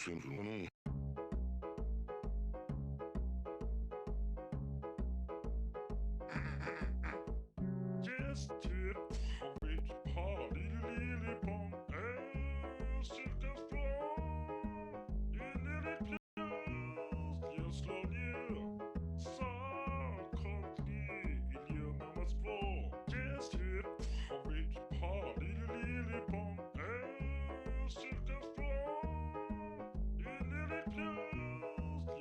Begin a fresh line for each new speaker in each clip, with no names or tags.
Just typ favorit par lille pong cirkens blå. En lille pjøs, jeg slår ned. Så kontlig ilje mammas blå. Just typ favorit par lille pong cirkens blå. En lille pjøs,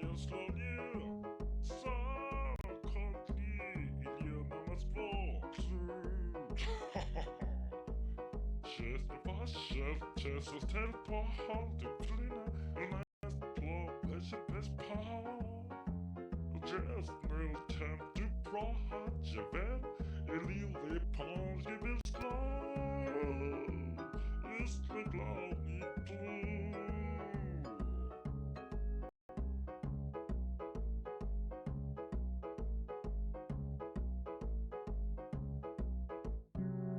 jeg slår ned. Så kontlig ilje mammas blå. Chest var chef, chest og telt på halvdøgn. Mest blå, ikke best på. Just nil temp, du bra hadde vel. Jeg livet på, jeg vil slå. Just med glad mitt blod.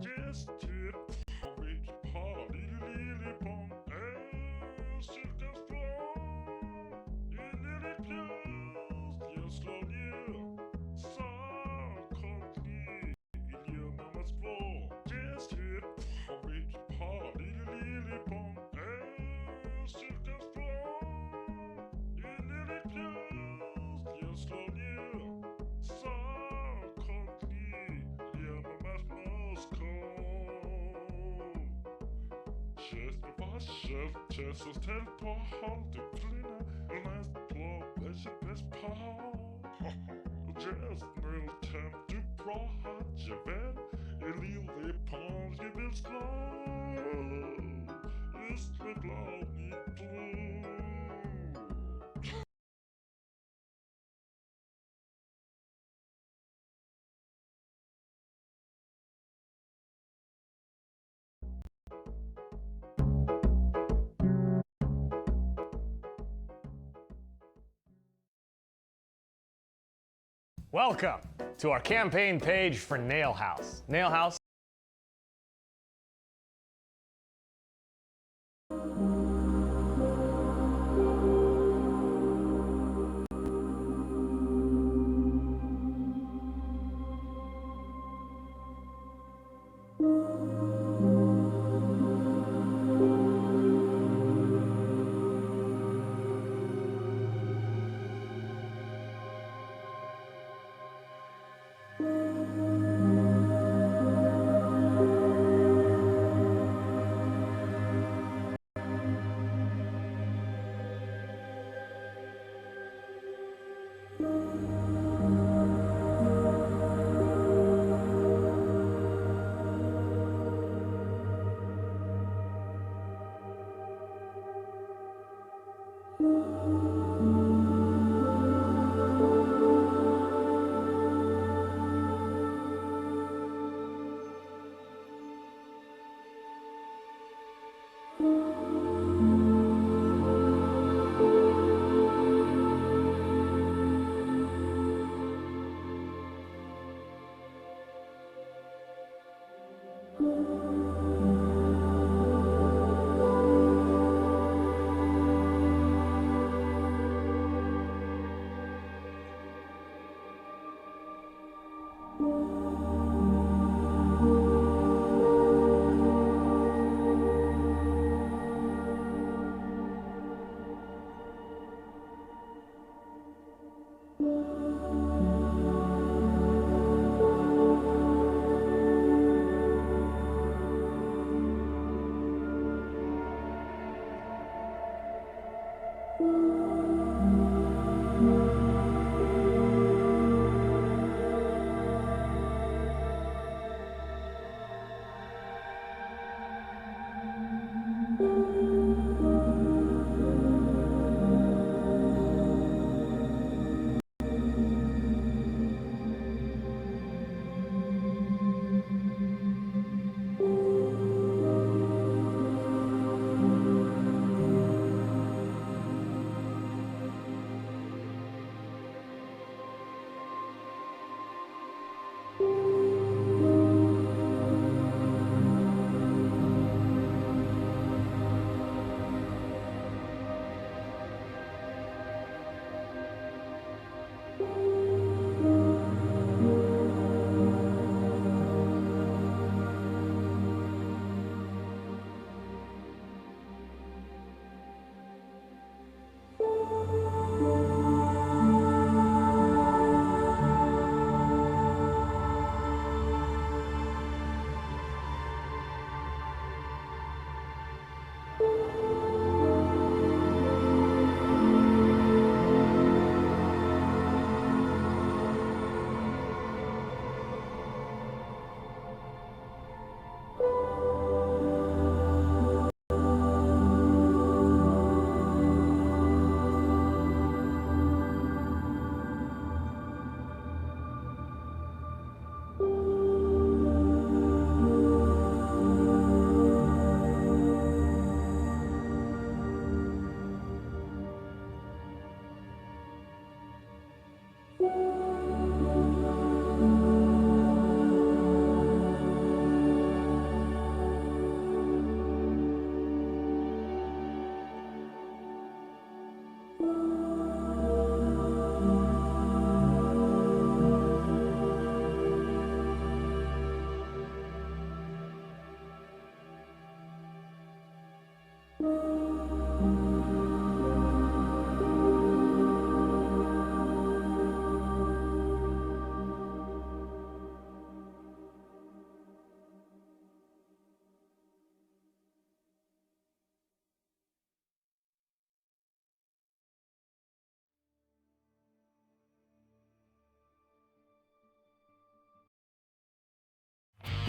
Just typ favorit par lille pong cirkens blå. En lille pjøs, jeg slår ned. Så kontlig ilje mammas blå. Just typ favorit par lille pong cirkens blå. En lille pjøs, jeg slår ned. Så kontlig ilje mammas blå. Chef, chest og telt på halvdøgn. Mest blå, ikke best på. Just nil temp, du bra hadde vel. Jeg livet på, jeg vil slå. Just med glad mitt blod.
Welcome to our campaign page for Nail House. Nail House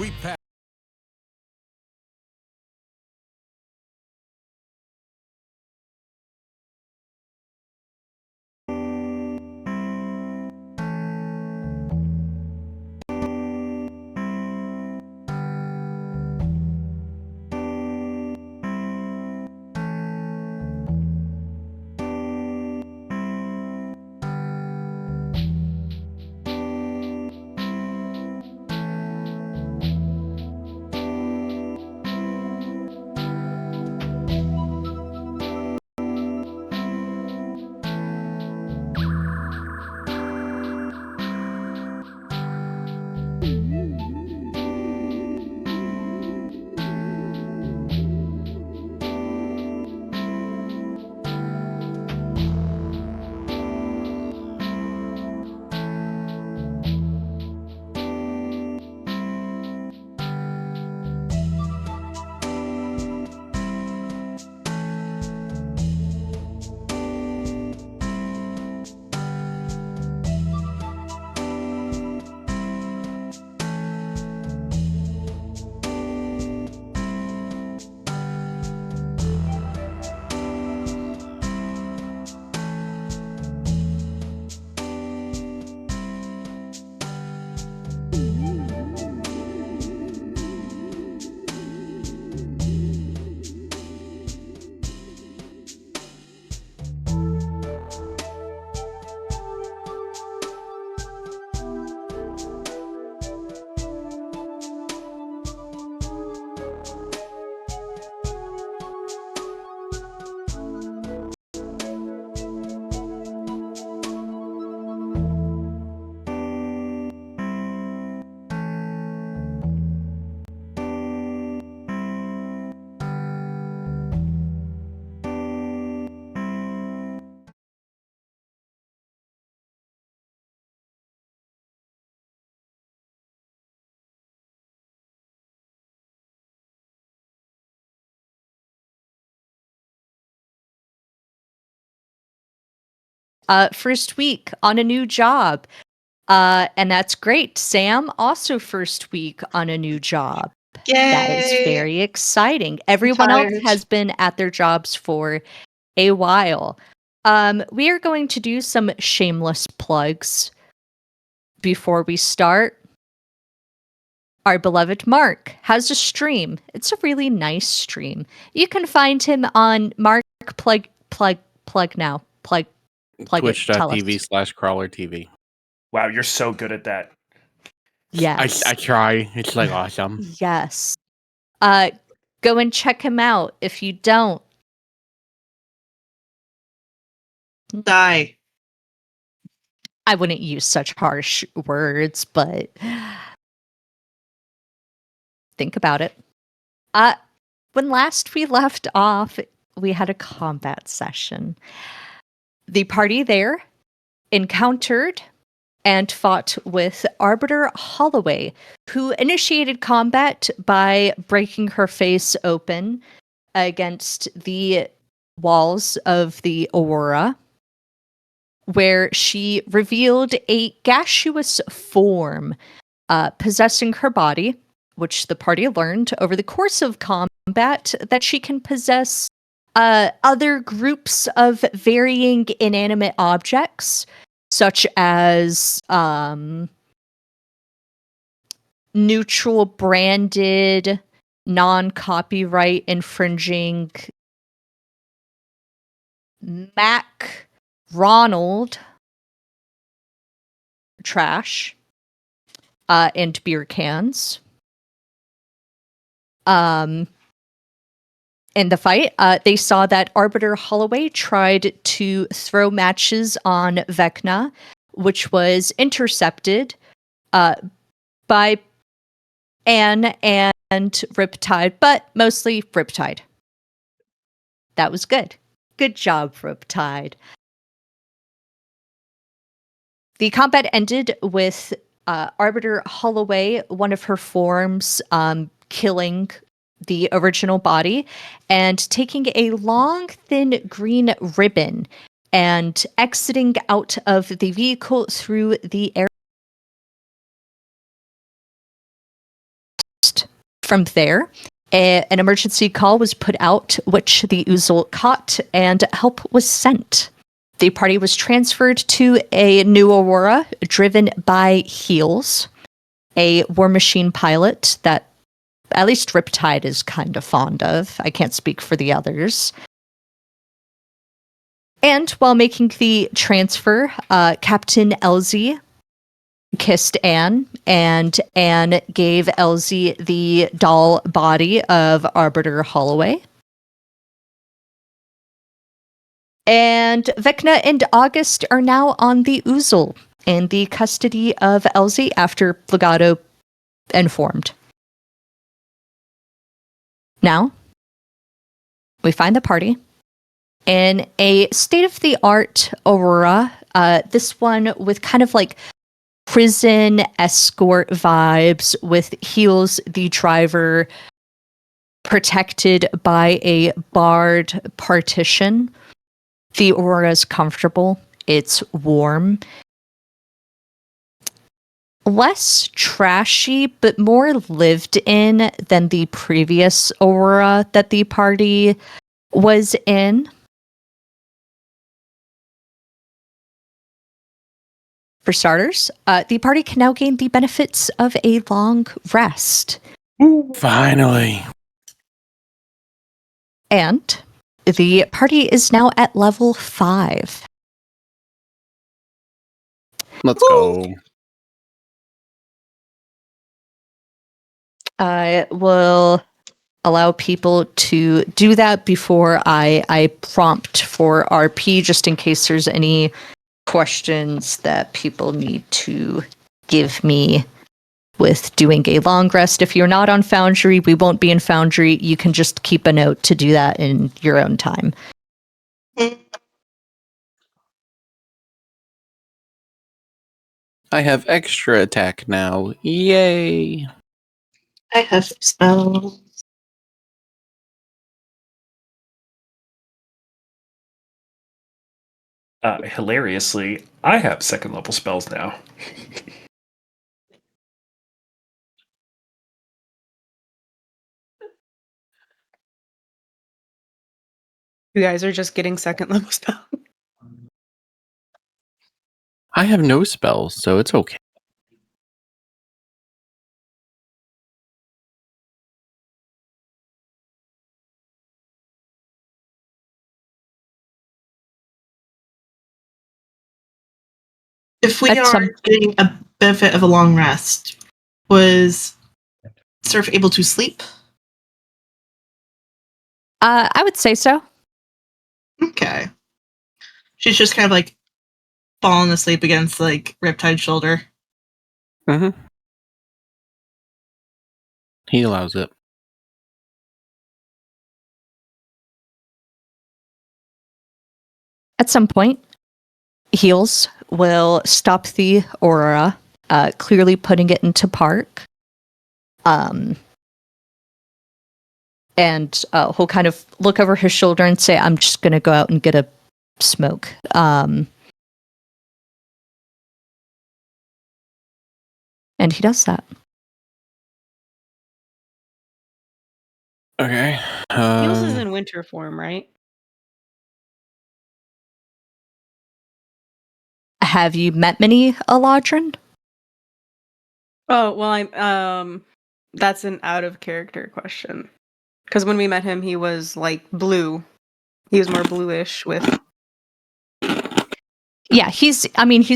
We pass.
First week on a new job. And that's great. Sam, also first week on a new job.
Yay!
That is very exciting. Everyone else
tired.
has been at their jobs for a while. We are going to do some shameless plugs before we start. Our beloved Mark has a stream. It's a really nice stream. You can find him on Mark plug now. Plug it. Tell us.
Twitch.tv/crawler TV.
Wow, you're so good at that.
Yes.
I try. It's like awesome.
Yes. Go and check him out. If you don't,
Die.
I wouldn't use such harsh words, but think about it. When last we left off, we had a combat session. The party there encountered and fought with Arbiter Holloway, who initiated combat by breaking her face open against the walls of the Aurora, where she revealed a gaseous form possessing her body, which the party learned over the course of combat that she can possess other groups of varying inanimate objects, such as neutral branded, non-copyright infringing Mac Ronald trash and beer cans. In the fight, they saw that Arbiter Holloway tried to throw matches on Vecna, which was intercepted by Anne and Riptide, but mostly Riptide. That was good. Good job, Riptide. The combat ended with Arbiter Holloway, one of her forms, killing the original body and taking a long, thin green ribbon and exiting out of the vehicle through the air. From there, an emergency call was put out, which the Oozle caught, and help was sent. The party was transferred to a new Aurora, driven by Heels, a War Machine pilot that at least Riptide is kind of fond of. I can't speak for the others. And while making the transfer, Captain Elsie kissed Anne, and Anne gave Elsie the doll body of Arbiter Holloway. And Vecna and August are now on the Oozle in the custody of Elsie after Legato informed. Now, we find the party in a state-of-the-art Aurora, this one with kind of like prison escort vibes, with Heels, the driver, protected by a barred partition. The Aurora is comfortable. It's warm. Less trashy, but more lived in than the previous Aurora that the party was in. For starters, the party can now gain the benefits of a long rest.
Finally.
And the party is now at level 5.
Let's go.
I will allow people to do that before I prompt for RP, just in case there's any questions that people need to give me with doing a long rest. If you're not on Foundry, we won't be in Foundry. You can just keep a note to do that in your own time.
I have extra attack now. Yay.
I have spells.
Hilariously, I have second level spells now.
You guys are just getting second level spell.
I have no spells, so it's okay.
If we
At
are
some-
getting a benefit of a long rest, was Surf able to sleep?
I would say so.
Okay. She's just kind of like falling asleep against like Riptide's shoulder.
Mm-hmm. He allows it.
At some point, Heels will stop the Aurora, clearly putting it into park. And he'll kind of look over his shoulder and say, I'm just going to go out and get a smoke. And he does that.
Okay.
Heels is in winter form, right?
Have you met many Eladrin?
Oh, well, I'm that's an out of character question. Because when we met him, he was like blue. He was more bluish with.
Yeah, he's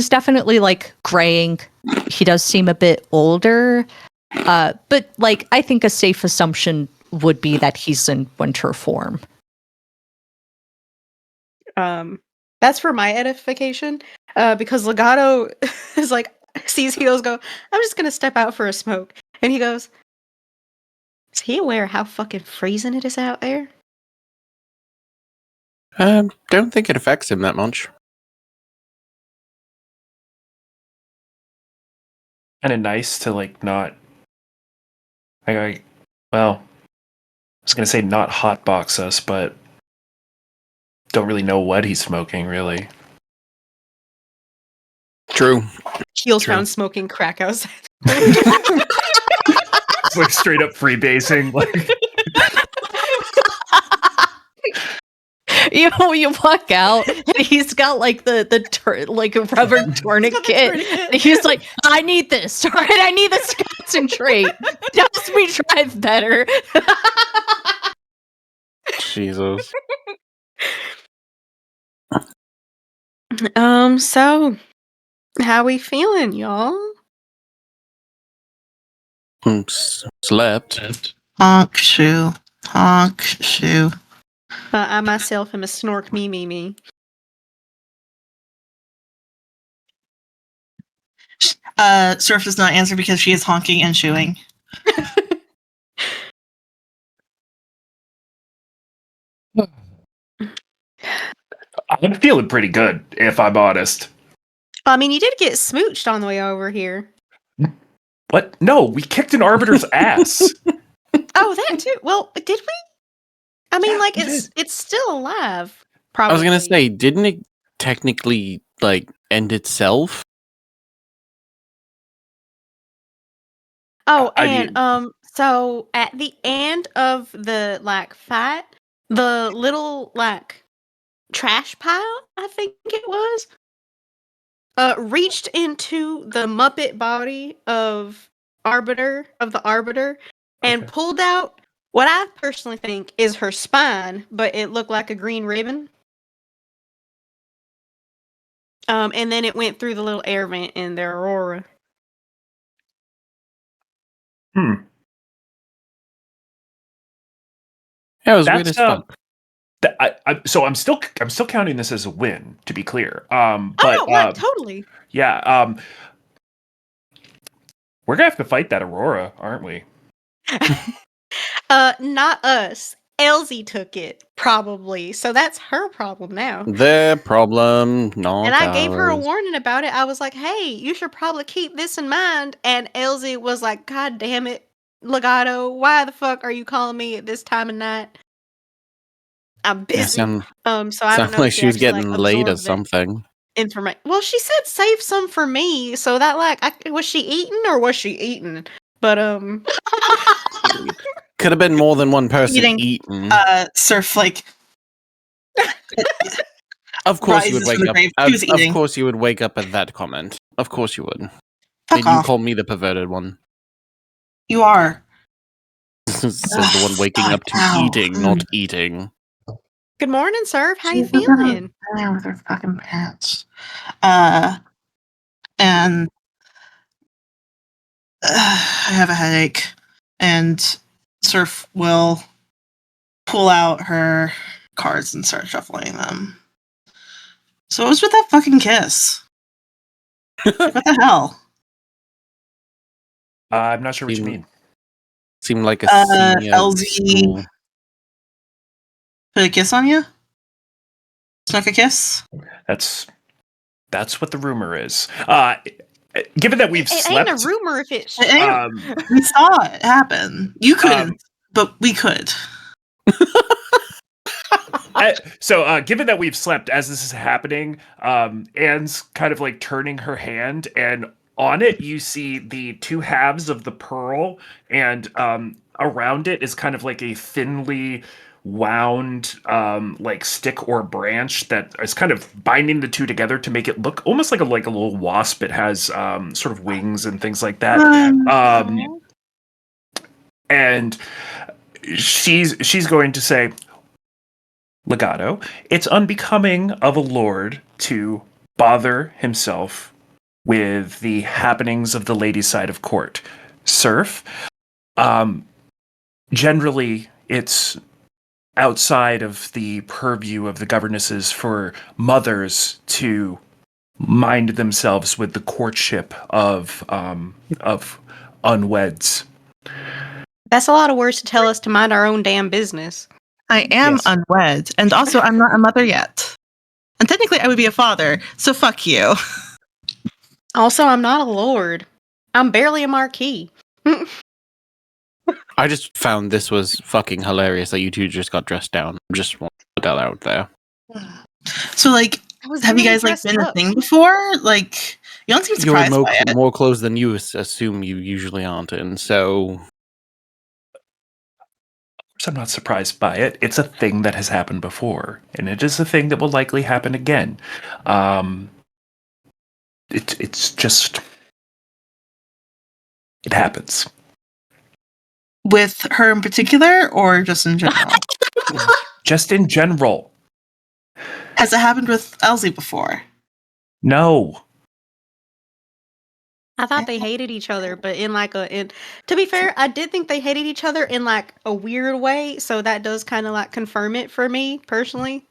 definitely like graying. He does seem a bit older. But like, I think a safe assumption would be that he's in winter form.
That's for my edification. Because Legato is like, sees Heels go, I'm just gonna step out for a smoke. And he goes, is he aware how fucking freezing it is out there?
Don't think it affects him that much.
Kind of nice to like not. Well, I was gonna say not hotbox us, but don't really know what he's smoking, really.
True.
Heels
True.
found smoking crack outside.
like straight up freebasing. Like,
you walk out and he's got like like a rubber tourniquet. And he's like, I need this. All right, I need this to concentrate. Helps me drive better.
Jesus.
So how we feeling, y'all?
Slept.
Honk shoe. Honk shoe.
I myself am a snork me.
Surf does not answer because she is honking and shooing.
I'm feeling pretty good, if I'm honest.
I mean, you did get smooched on the way over here.
What? No, we kicked an arbiter's ass.
Oh, that too. Well, did we? I mean,
Yeah,
like
we
it's still alive. Probably.
I was gonna say, didn't it technically like end itself?
Oh,
I
and
mean-
so at the end of the like fight, the little like trash pile, I think it was, reached into the Muppet body of the Arbiter, and
Okay.
pulled out what I personally think is her spine, but it looked like a green ribbon. And then it went through the little air vent in their Aurora.
Yeah, it was weird as
That's
fuck.
so I'm still counting this as a win, to be clear.
Oh,
But
no, totally.
yeah, we're gonna have to fight that Aurora, aren't we?
Not us. Elsie took it, probably. So that's her problem now.
Their problem, not
And I gave her a
ours.
warning about it. I was like, hey, you should probably keep this in mind. And Elsie was like, God damn it, Legato, why the fuck are you calling me at this time of night? I'm busy. So I don't
Sounds
know.
like
if
she was
actually,
getting
like,
laid or
absorbed that
something.
information. Well, she said save some for me. So that was she eating or was she eating? But
Could have been more than one person
Eating.
eating.
Surf like
Of course you would
rises from
wake
the
up.
grave. She was
Of
eating.
course you would wake up at that comment. Of course you would.
Fuck
Did you
off.
call me the perverted one?
You are.
Says the one waking up to
Ow.
eating, not eating.
good morning, Serve. How you
She's not
feeling?
there with her fucking pants. And I have a headache, and Surf will pull out her cards and start shuffling them. So what was with that fucking kiss? What the hell?
I'm not sure what you mean.
Seemed like a senior
LZ
school.
put a kiss on you? Snuck a kiss?
That's what the rumor is. Given that we've
It
slept,
ain't a rumor if it's
It ain't-
um,
We saw it happen. You couldn't, but we could.
so given that we've slept as this is happening, Anne's kind of like turning her hand, and on it you see the two halves of the pearl, and around it is kind of like a thinly wound like stick or branch that is kind of binding the two together to make it look almost like a little wasp. It has sort of wings and things like that. And she's going to say, Legato, it's unbecoming of a lord to bother himself with the happenings of the ladies' side of court. Surf, generally it's outside of the purview of the governesses for mothers to mind themselves with the courtship of unweds.
That's a lot of words to tell us to mind our own damn business.
I am
Yes.
unwed, and also I'm not a mother yet. And technically I would be a father, so fuck you.
Also, I'm not a lord. I'm barely a marquis.
I just found this was fucking hilarious that you two just got dressed down. Just want to put that out there.
So like,
I was
have you
really
guys like
dressed
been a
up.
thing before? Like, you don't seem
You're in
surprised by it.
more clothes than you assume you usually aren't in, so
So I'm not surprised by it. It's a thing that has happened before, and it is a thing that will likely happen again. It's just it happens.
With her in particular, or just in general?
Just in general.
Has it happened with Elsie before?
No.
I thought they hated each other, but to be fair, I did think they hated each other in like a weird way, so that does kind of like confirm it for me personally.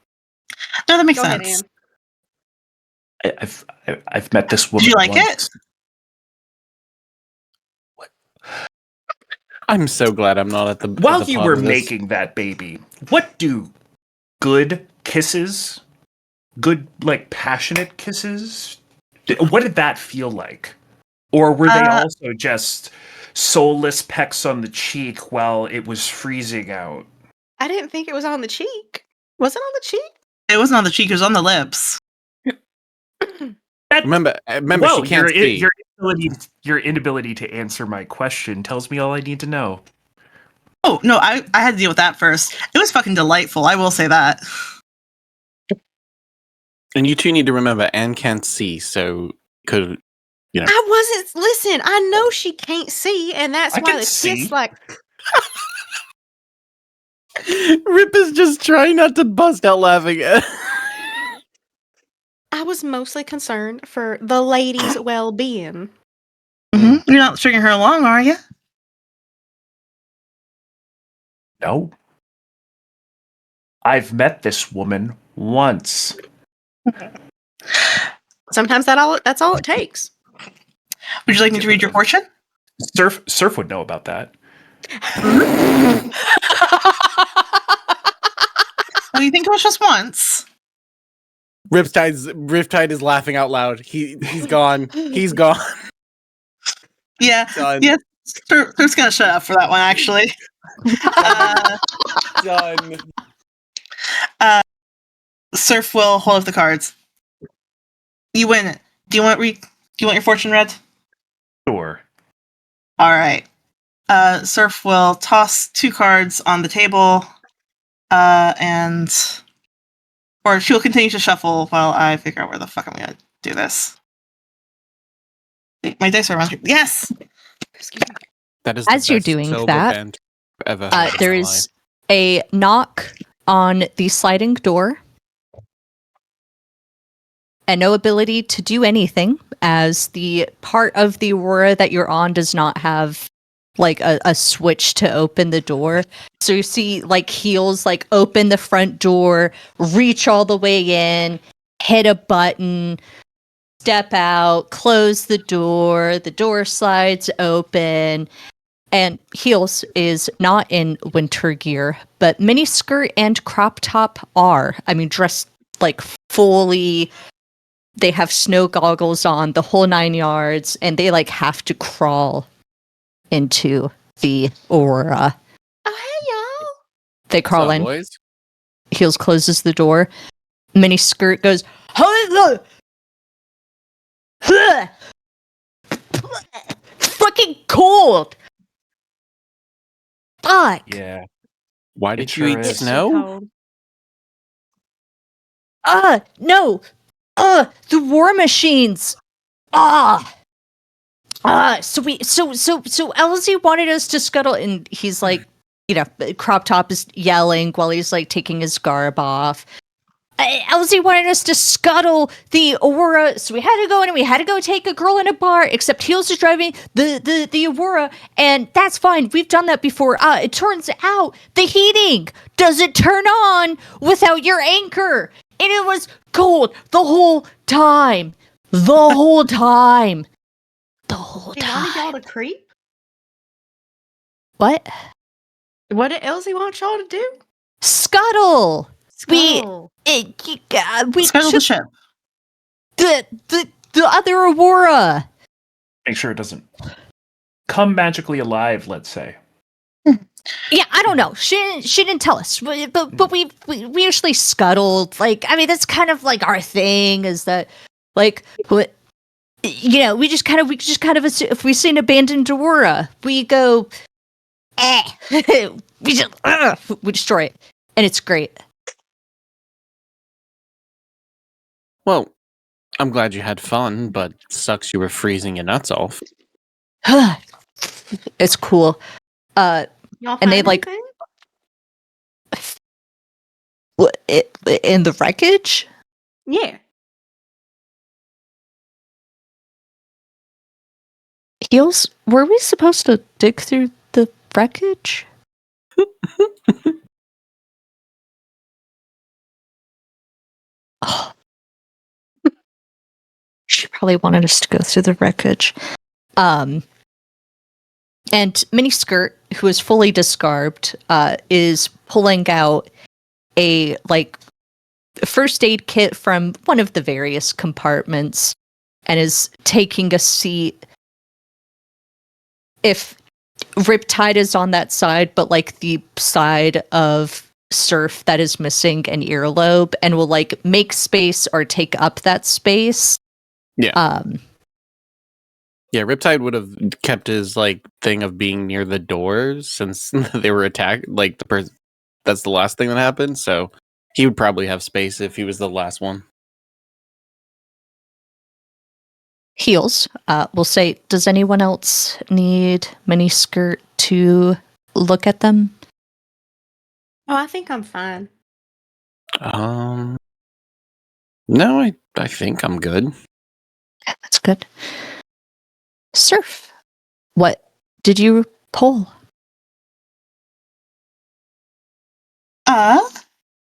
No, that makes
Go ahead,
sense.
Anne.
I've met this woman.
Did you like
once.
it?
I'm so glad I'm not at the.
While
at the
you
part
were
of this.
making that baby, what do good kisses, good like passionate kisses, what did that feel like? Or were they also just soulless pecks on the cheek while it was freezing out?
I didn't think it was on the cheek. Was it on the cheek?
It wasn't on the cheek, it was on the lips.
Remember,
Whoa,
she can't see.
Your inability to answer my question tells me all I need to know.
Oh, no, I had to deal with that first. It was fucking delightful, I will say that.
And you two need to remember, Anne can't see, so could
I wasn't. Listen, I know she can't see, and that's
I
why
can
the
see.
kiss like.
Rip is just trying not to bust out laughing.
I was mostly concerned for the lady's well-being.
Mm-hmm. You're not stringing her along, are you?
No. I've met this woman once.
Sometimes that's all it takes.
Would you like me to read your fortune?
Surf would know about that.
Well, you think it was just once?
Riptide is laughing out loud. He's gone. He's gone.
Yeah.
Done.
Yeah. Surf's gonna shut up for that one, actually.
Done.
Surf will hold up the cards. You win it. Do you want your fortune read?
Sure.
All right. Surf will toss 2 cards on the table, or she'll continue to shuffle while I figure out where the fuck I'm gonna do this. My dice are around here. Yes.
That is
As
the
you're
best
doing
syllable
that,
band ever heard in
there
my
is a knock on the sliding door. And no ability to do anything, as the part of the aurora that you're on does not have like a switch to open the door. So you see like heels like open the front door, reach all the way in, hit a button, step out, close the door slides open. And Heels is not in winter gear, but miniskirt and crop top are. I mean, dressed like fully. They have snow goggles on, the whole 9 yards, and they like have to crawl into the aurora.
Oh, hey, y'all.
They crawl
What's up,
in.
boys?
Heels closes the door. Miniskirt goes, fucking cold. Fuck.
Yeah.
Why
It
did
sure
you eat
is.
snow?
No. The war machines. So Elsie wanted us to scuttle, and he's like, crop top is yelling while he's like taking his garb off. Elsie wanted us to scuttle the Aurora, so we had to go in and we had to go take a girl in a bar, except Heels is driving the Aurora, and that's fine. We've done that before. It turns out the heating doesn't turn on without your anchor, and it was cold the whole time. The whole time. The whole
He wanted y'all
time.
to creep?
What?
What did Elsie want y'all to do?
Scuttle.
Scuttle.
We
Scuttle the
took
ship.
the other Aurora.
Make sure it doesn't come magically alive, let's say.
Yeah, I don't know. She didn't tell us, but we usually scuttled. Like, I mean, that's kind of like our thing. Is that like what? We just kind of if we see an abandoned Aurora, we go, we destroy it, and it's great.
Well, I'm glad you had fun, but sucks you were freezing your nuts off.
It's cool.
Y'all
And they,
find
like-
anything?
In the wreckage?
Yeah.
Heels, were we supposed to dig through the wreckage? Oh. She probably wanted us to go through the wreckage. And Miniskirt, who is fully disgarbed, is pulling out a first aid kit from one of the various compartments and is taking a seat. If Riptide is on that side, but like the side of Surf that is missing an earlobe, and will like make space or take up that space.
Yeah. Yeah, Riptide would have kept his like thing of being near the doors since they were attacked. Like that's the last thing that happened. So he would probably have space if he was the last one.
Heels. We'll say, does anyone else need Miniskirt to look at them?
Oh, I think I'm fine.
No, I think I'm good.
Yeah, that's good. Surf. What did you pull?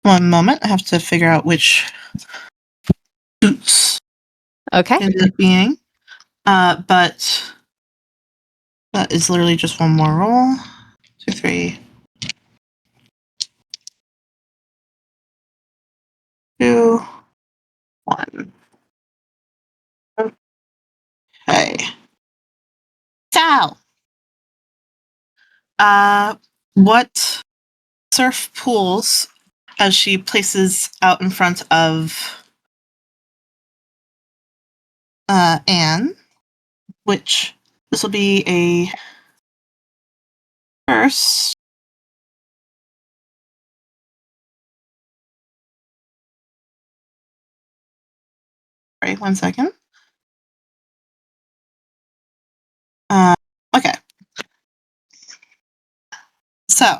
One moment. I have to figure out which suits
Okay.
ended up being. But that is literally just one more roll. 2, 3. 2, 1. Okay. So, what Surf pulls as she places out in front of Anne, which this will be a first. Sorry, 1 second. Okay. So,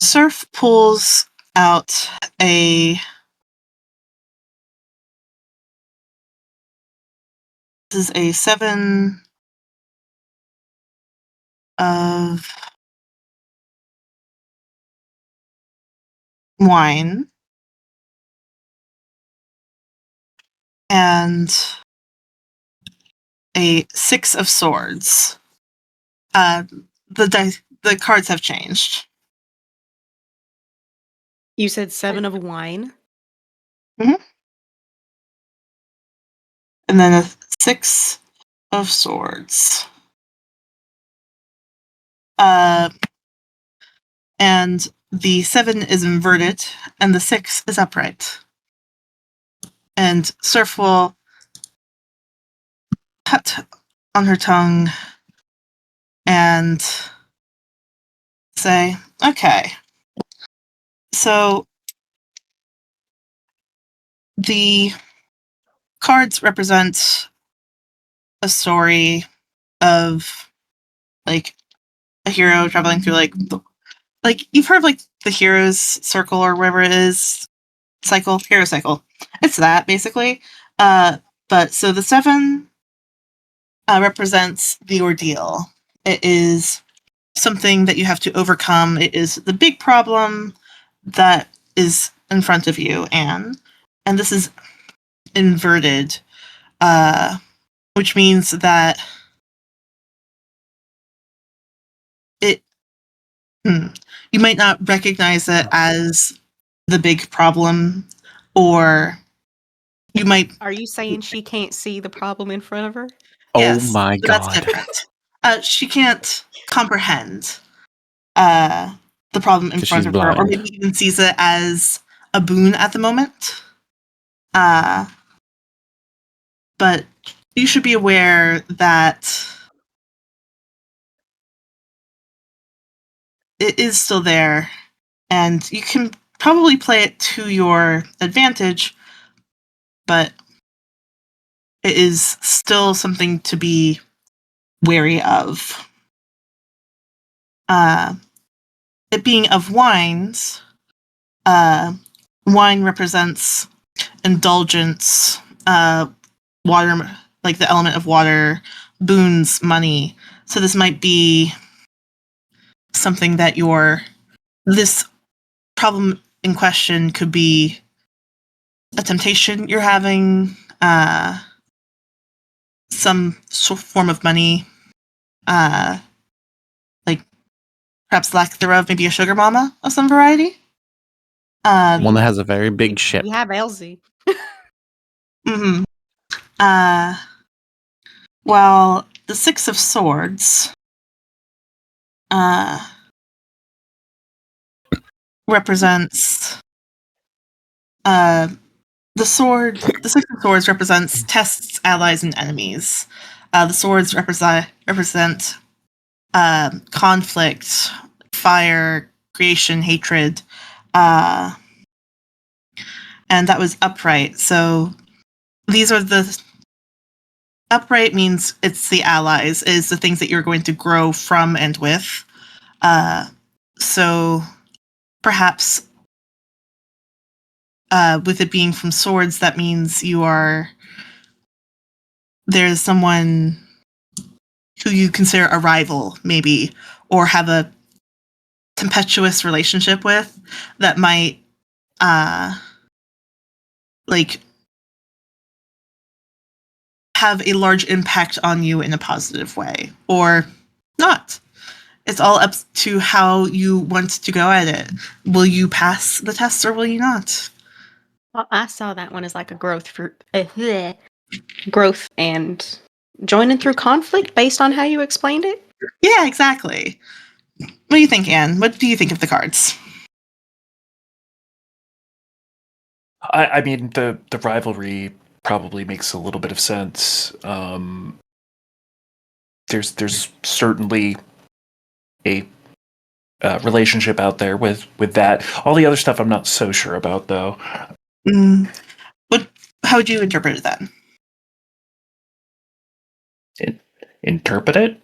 Surf pulls out this is a 7 of wine and a 6 of swords. The cards have changed.
You said 7 of wine.
And then a 6 of swords. And the 7 is inverted, and the 6 is upright. And Surf will cut on her tongue and say, okay, so the cards represent a story of like a hero traveling through like you've heard of like the hero's circle or whatever it is, hero cycle. It's that basically. But so the 7 represents the ordeal. It is something that you have to overcome. It is the big problem that is in front of you, Anne. And this is inverted, which means that it you might not recognize it as the big problem, or you might.
Are you saying she can't see the problem in front of her?
Yes,
Oh my
but that's
god.
different. She can't comprehend the problem in
'Cause
front
she's
of her, or
blind.
maybe even sees it as a boon at the moment. But you should be aware that it is still there, and you can probably play it to your advantage, but it is still something to be wary of. It being of wines, wine represents indulgence, water, like the element of water, boons, money. So this might be something that this problem in question could be a temptation you're having, some form of money, like perhaps lack thereof, maybe a sugar mama of some variety.
One that has a very big ship.
We have Elsie.
Mm-hmm. Well, the Six of Swords represents the Six of Swords represents tests, allies, and enemies. The swords represent conflict, fire, creation, hatred, and that was upright. So these are the upright means it's the allies, is the things that you're going to grow from and with. So perhaps with it being from swords, that means there's someone who you consider a rival, maybe, or have a tempestuous relationship with that might like have a large impact on you in a positive way, or not. It's all up to how you want to go at it. Will you pass the test or will you not?
Well, I saw that one as like a growth and joining through conflict based on how you explained it.
Yeah, exactly. What do you think, Anne? What do you think of the cards?
I mean, the rivalry probably makes a little bit of sense. There's certainly a relationship out there with that. All the other stuff I'm not so sure about, though.
How would you interpret it then?
Interpret it?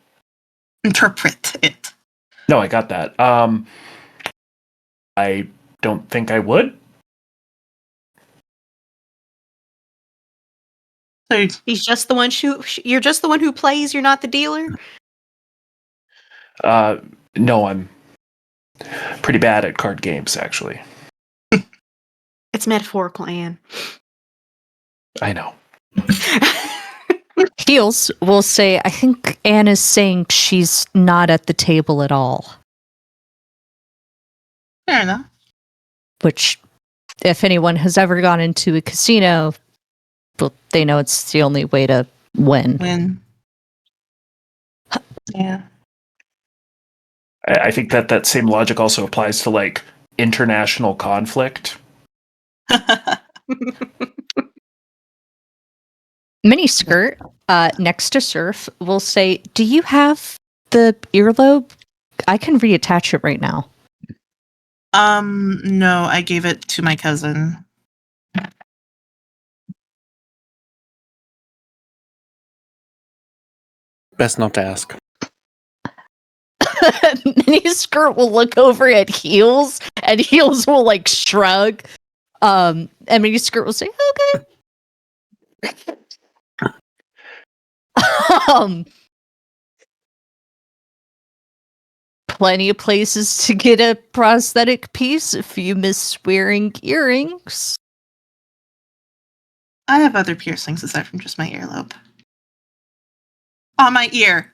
Interpret it.
No, I got that. I don't think I would.
So
He's just the one you're just the one who plays, you're not the dealer.
No, I'm pretty bad at card games, actually.
It's metaphorical, Anne.
I know.
Heels will say, I think Anne is saying she's not at the table at all.
fair enough.
Which, if anyone has ever gone into a casino, well, they know it's the only way to win.
When yeah.
I think that same logic also applies to like international conflict.
Miniskirt, next to Surf, will say, do you have the earlobe? I can reattach it right now.
No, I gave it to my cousin.
Best not to ask.
Miniskirt will look over at Heels, and Heels will like shrug. And Miniskirt will say, okay. Plenty of places to get a prosthetic piece if you miss wearing earrings.
I have other piercings aside from just my earlobe. On my ear.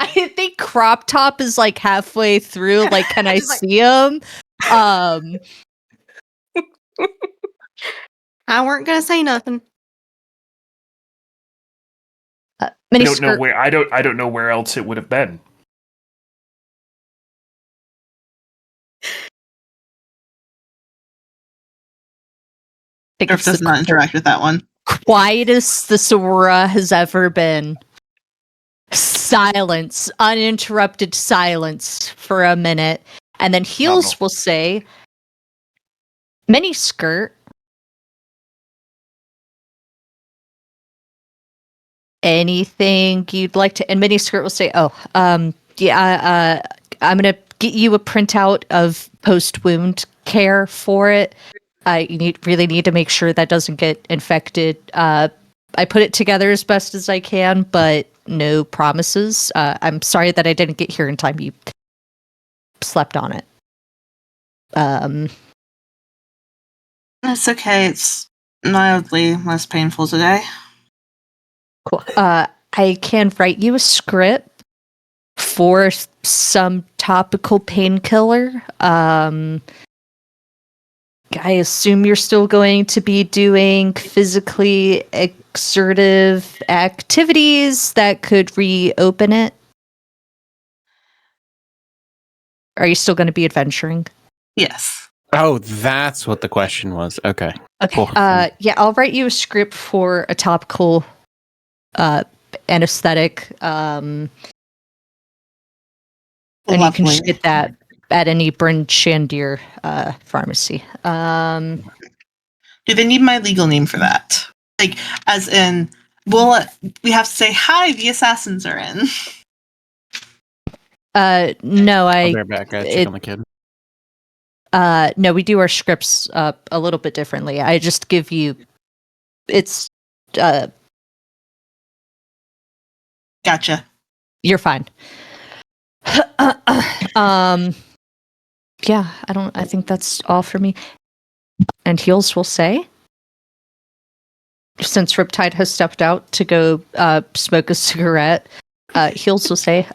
I think crop top is like halfway through. Like, can I
Just like-
see him?
I weren't gonna say nothing.
I don't know
Miniskirt.
where I don't know where else it would have been.
think
Surf
it's
does
the
not interact with that one.
quietest the Sora has ever been. silence, uninterrupted silence for a minute. And then Heels will say, Miniskirt, anything you'd like to? And Miniskirt will say, I'm going to get you a printout of post-wound care for it. You really need to make sure that doesn't get infected. I put it together as best as I can, but no promises. I'm sorry that I didn't get here in time. You slept on it.
It's okay. It's mildly less painful today.
Cool. I can write you a script for some topical painkiller. I assume you're still going to be doing physically exertive activities that could reopen it. Are you still going to be adventuring?
Yes.
Oh, that's what the question was. Okay.
Okay.
Cool.
Yeah, I'll write you a script for a topical anesthetic. And you can
Lovely.
get that at any Bryn Shandir pharmacy.
Do they need my legal name for that? Like, as in, we have to say, hi, the assassins are in.
No,
I'll be right back. I check on the kid.
No, we do our scripts a little bit differently. I just give you, it's,
Gotcha.
you're fine. Yeah, I think that's all for me. And Heels will say, since Riptide has stepped out to go smoke a cigarette, Heels will say,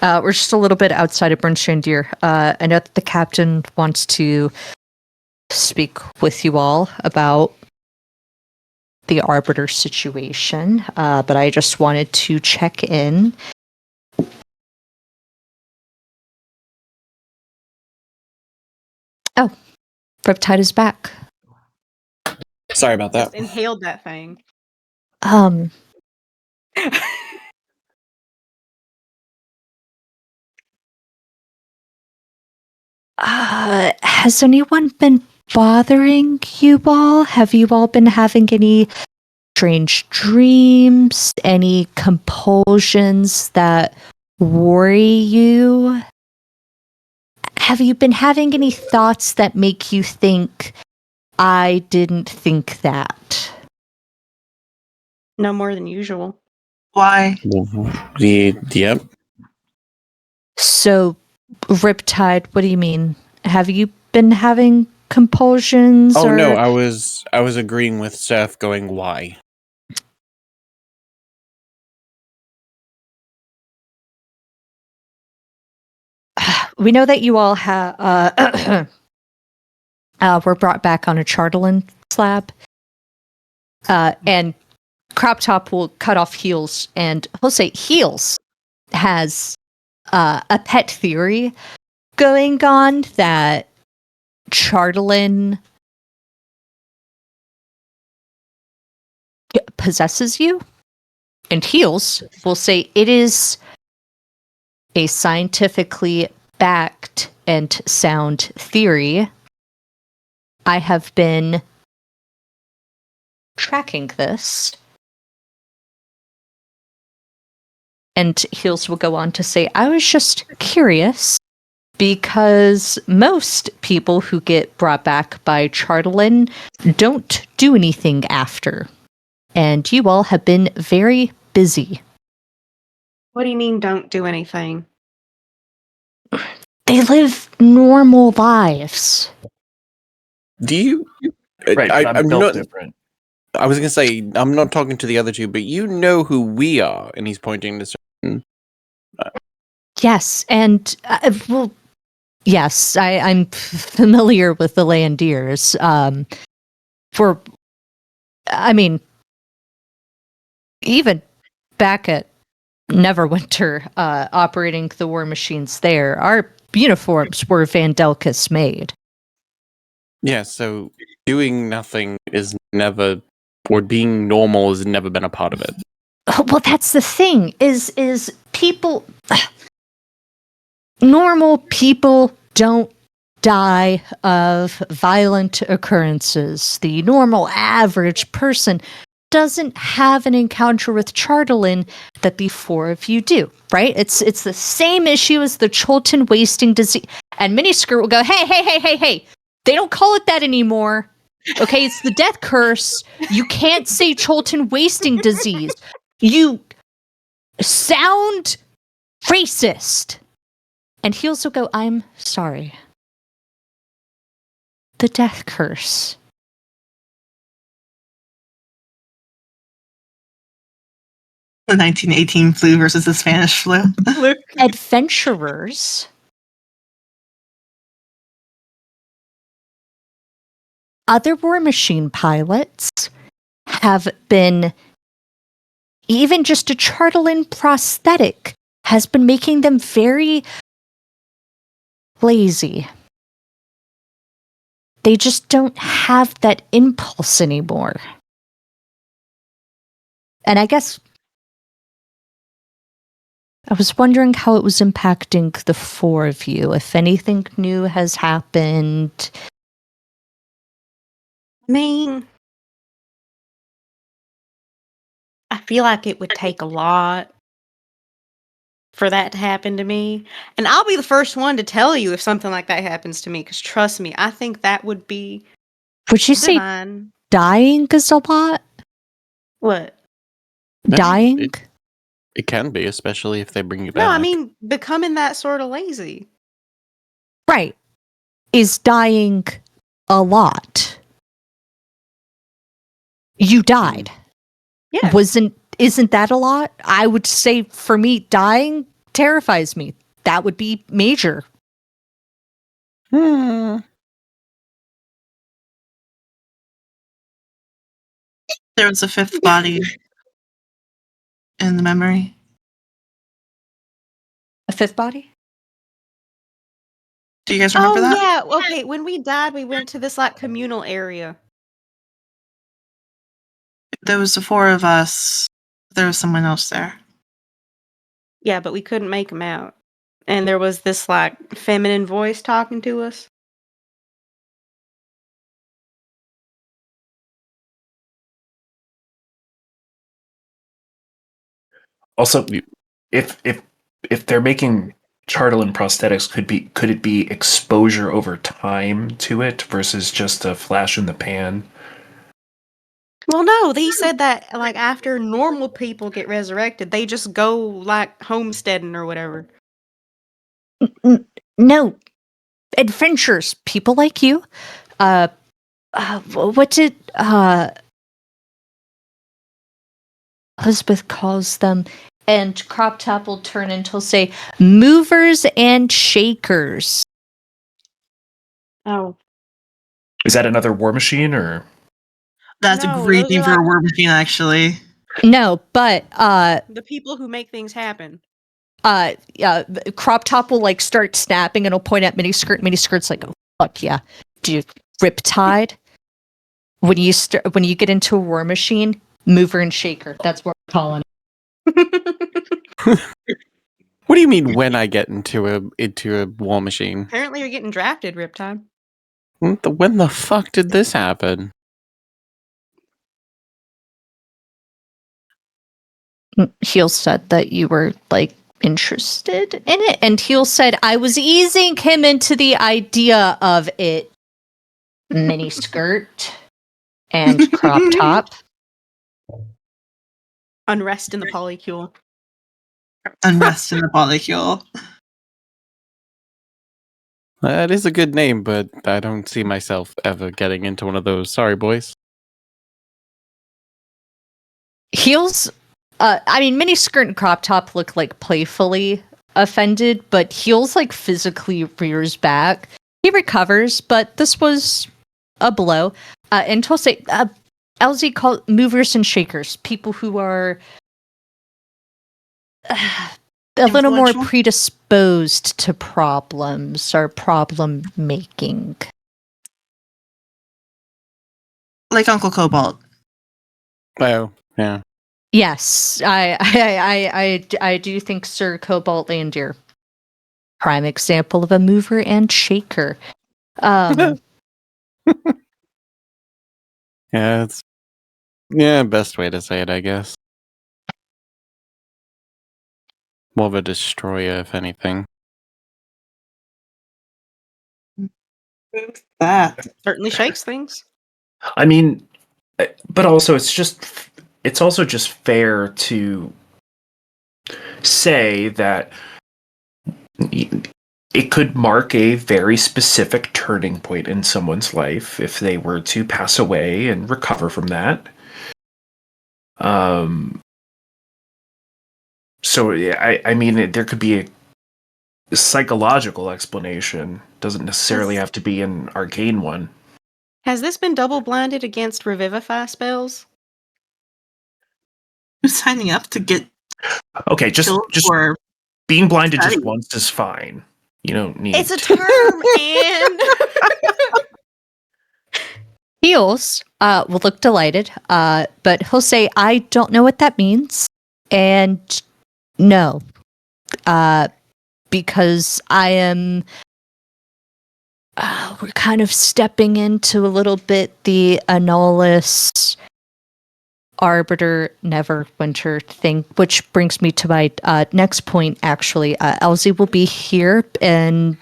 we're just a little bit outside of Bryn Shandir. I know that the captain wants to speak with you all about the Arbiter situation, but I just wanted to check in. Oh, Riptide is back.
Sorry about that.
Just inhaled that thing.
Has anyone been bothering you all? Have you all been having any strange dreams? Any compulsions that worry you? Have you been having any thoughts that make you think, I didn't think that?
No more than usual.
Why?
Yep.
So, Riptide, what do you mean? Have you been having compulsions?
Oh
or...
no, I was agreeing with Seth going why.
We know that you all were brought back on a Chartelin slab. And Crop Top will cut off Heels, and he'll say Heels has a pet theory going on that Chartelin possesses you. And Heels will say it is a scientifically backed and sound theory. I have been tracking this. And Heels will go on to say, I was just curious because most people who get brought back by Chartelin don't do anything after. And you all have been very busy.
What do you mean don't do anything?
They live normal lives.
Do you?
Right, I'm
I'm
built
not.
different.
I was gonna say I'm not talking to the other two, but you know who we are, and he's pointing to certain.
Yes, and well, yes, I'm familiar with the Landiers. I mean, even back at Neverwinter, operating the war machines there, our uniforms were Vandelkus made.
Yeah, so doing nothing is never, or being normal has never been a part of it.
Well, that's the thing. Is people normal people don't die of violent occurrences. The normal average person doesn't have an encounter with Chartelin that the four of you do, right? It's the same issue as the Cholton wasting disease. And Miniskirt will go, hey. They don't call it that anymore. Okay, it's the death curse. You can't say Cholton wasting disease. You sound racist. And he also go, I'm sorry. The death curse.
The 1918 flu versus the Spanish flu.
Adventurers other War Machine pilots have been, even just a Chartelin prosthetic has been making them very lazy. They just don't have that impulse anymore. And I guess I was wondering how it was impacting the four of you, if anything new has happened.
I mean, I feel like it would take a lot for that to happen to me. And I'll be the first one to tell you if something like that happens to me, because trust me, I think that would be
Would you say
divine.
dying is a lot?
What?
Dying?
It can be, especially if they bring you back.
No, I mean, becoming that sort of lazy.
Right. Is dying a lot? You died.
Yeah.
Isn't that a lot? I would say for me, dying terrifies me. That would be major.
There was a fifth body in the memory.
A fifth body?
Do you guys remember that?
Yeah. Okay, when we died, we went to this like communal area.
There was the four of us. There was someone else there.
Yeah, but we couldn't make them out. And there was this like feminine voice talking to us.
Also, if they're making Chartelin prosthetics, could it be exposure over time to it versus just a flash in the pan?
Well, no, they said that like after normal people get resurrected, they just go like homesteading or whatever.
No. Adventures. People like you. What did Elizabeth calls them? And Crop Top will turn into he'll say movers and shakers.
Oh.
Is that another War Machine or?
That's
No,
a great
those
name
are
for a
like-
war machine, actually.
No, but
The people who make things happen.
Crop Top will like start snapping and he'll point at Miniskirt. Miniskirt's like, oh fuck yeah. Dude, Riptide. When you get into a War Machine, mover and shaker. That's what we're calling it.
What do you mean when I get into a wall machine?
Apparently you're getting drafted, Riptide.
When the fuck did this happen?
Heel said that you were like interested in it, and Heel said I was easing him into the idea of it. Mini skirt and crop top.
Unrest in the polycule.
Unrest in the polycule.
That is a good name, but I don't see myself ever getting into one of those. Sorry, boys.
Heels, I mean, Mini skirt and crop top look like playfully offended, but Heels like physically rears back. He recovers, but this was a blow. And he'll say, LZ called movers and shakers, people who are a little more
Influential?
predisposed to problems or problem making.
Like Uncle Cobalt.
Oh, yeah.
Yes, I do think Sir Cobalt Landier, prime example of a mover and shaker.
Yeah, it's best way to say it, I guess. More of a destroyer, if anything.
That.
Certainly shakes things.
I mean, but also it's also just fair to say that it could mark a very specific turning point in someone's life if they were to pass away and recover from that. So yeah, I mean, there could be a psychological explanation. Doesn't necessarily have to be an arcane one.
Has this been double blinded against revivify spells?
Who's signing up to get
Okay, just
killed for
being blinded just
study?
once is fine. You don't need.
It's a term, and
Heels will look delighted, but he'll say, I don't know what that means. And no, because I am. We're kind of stepping into a little bit the Annulus Arbiter Neverwinter thing, which brings me to my next point, actually. Elsie will be here and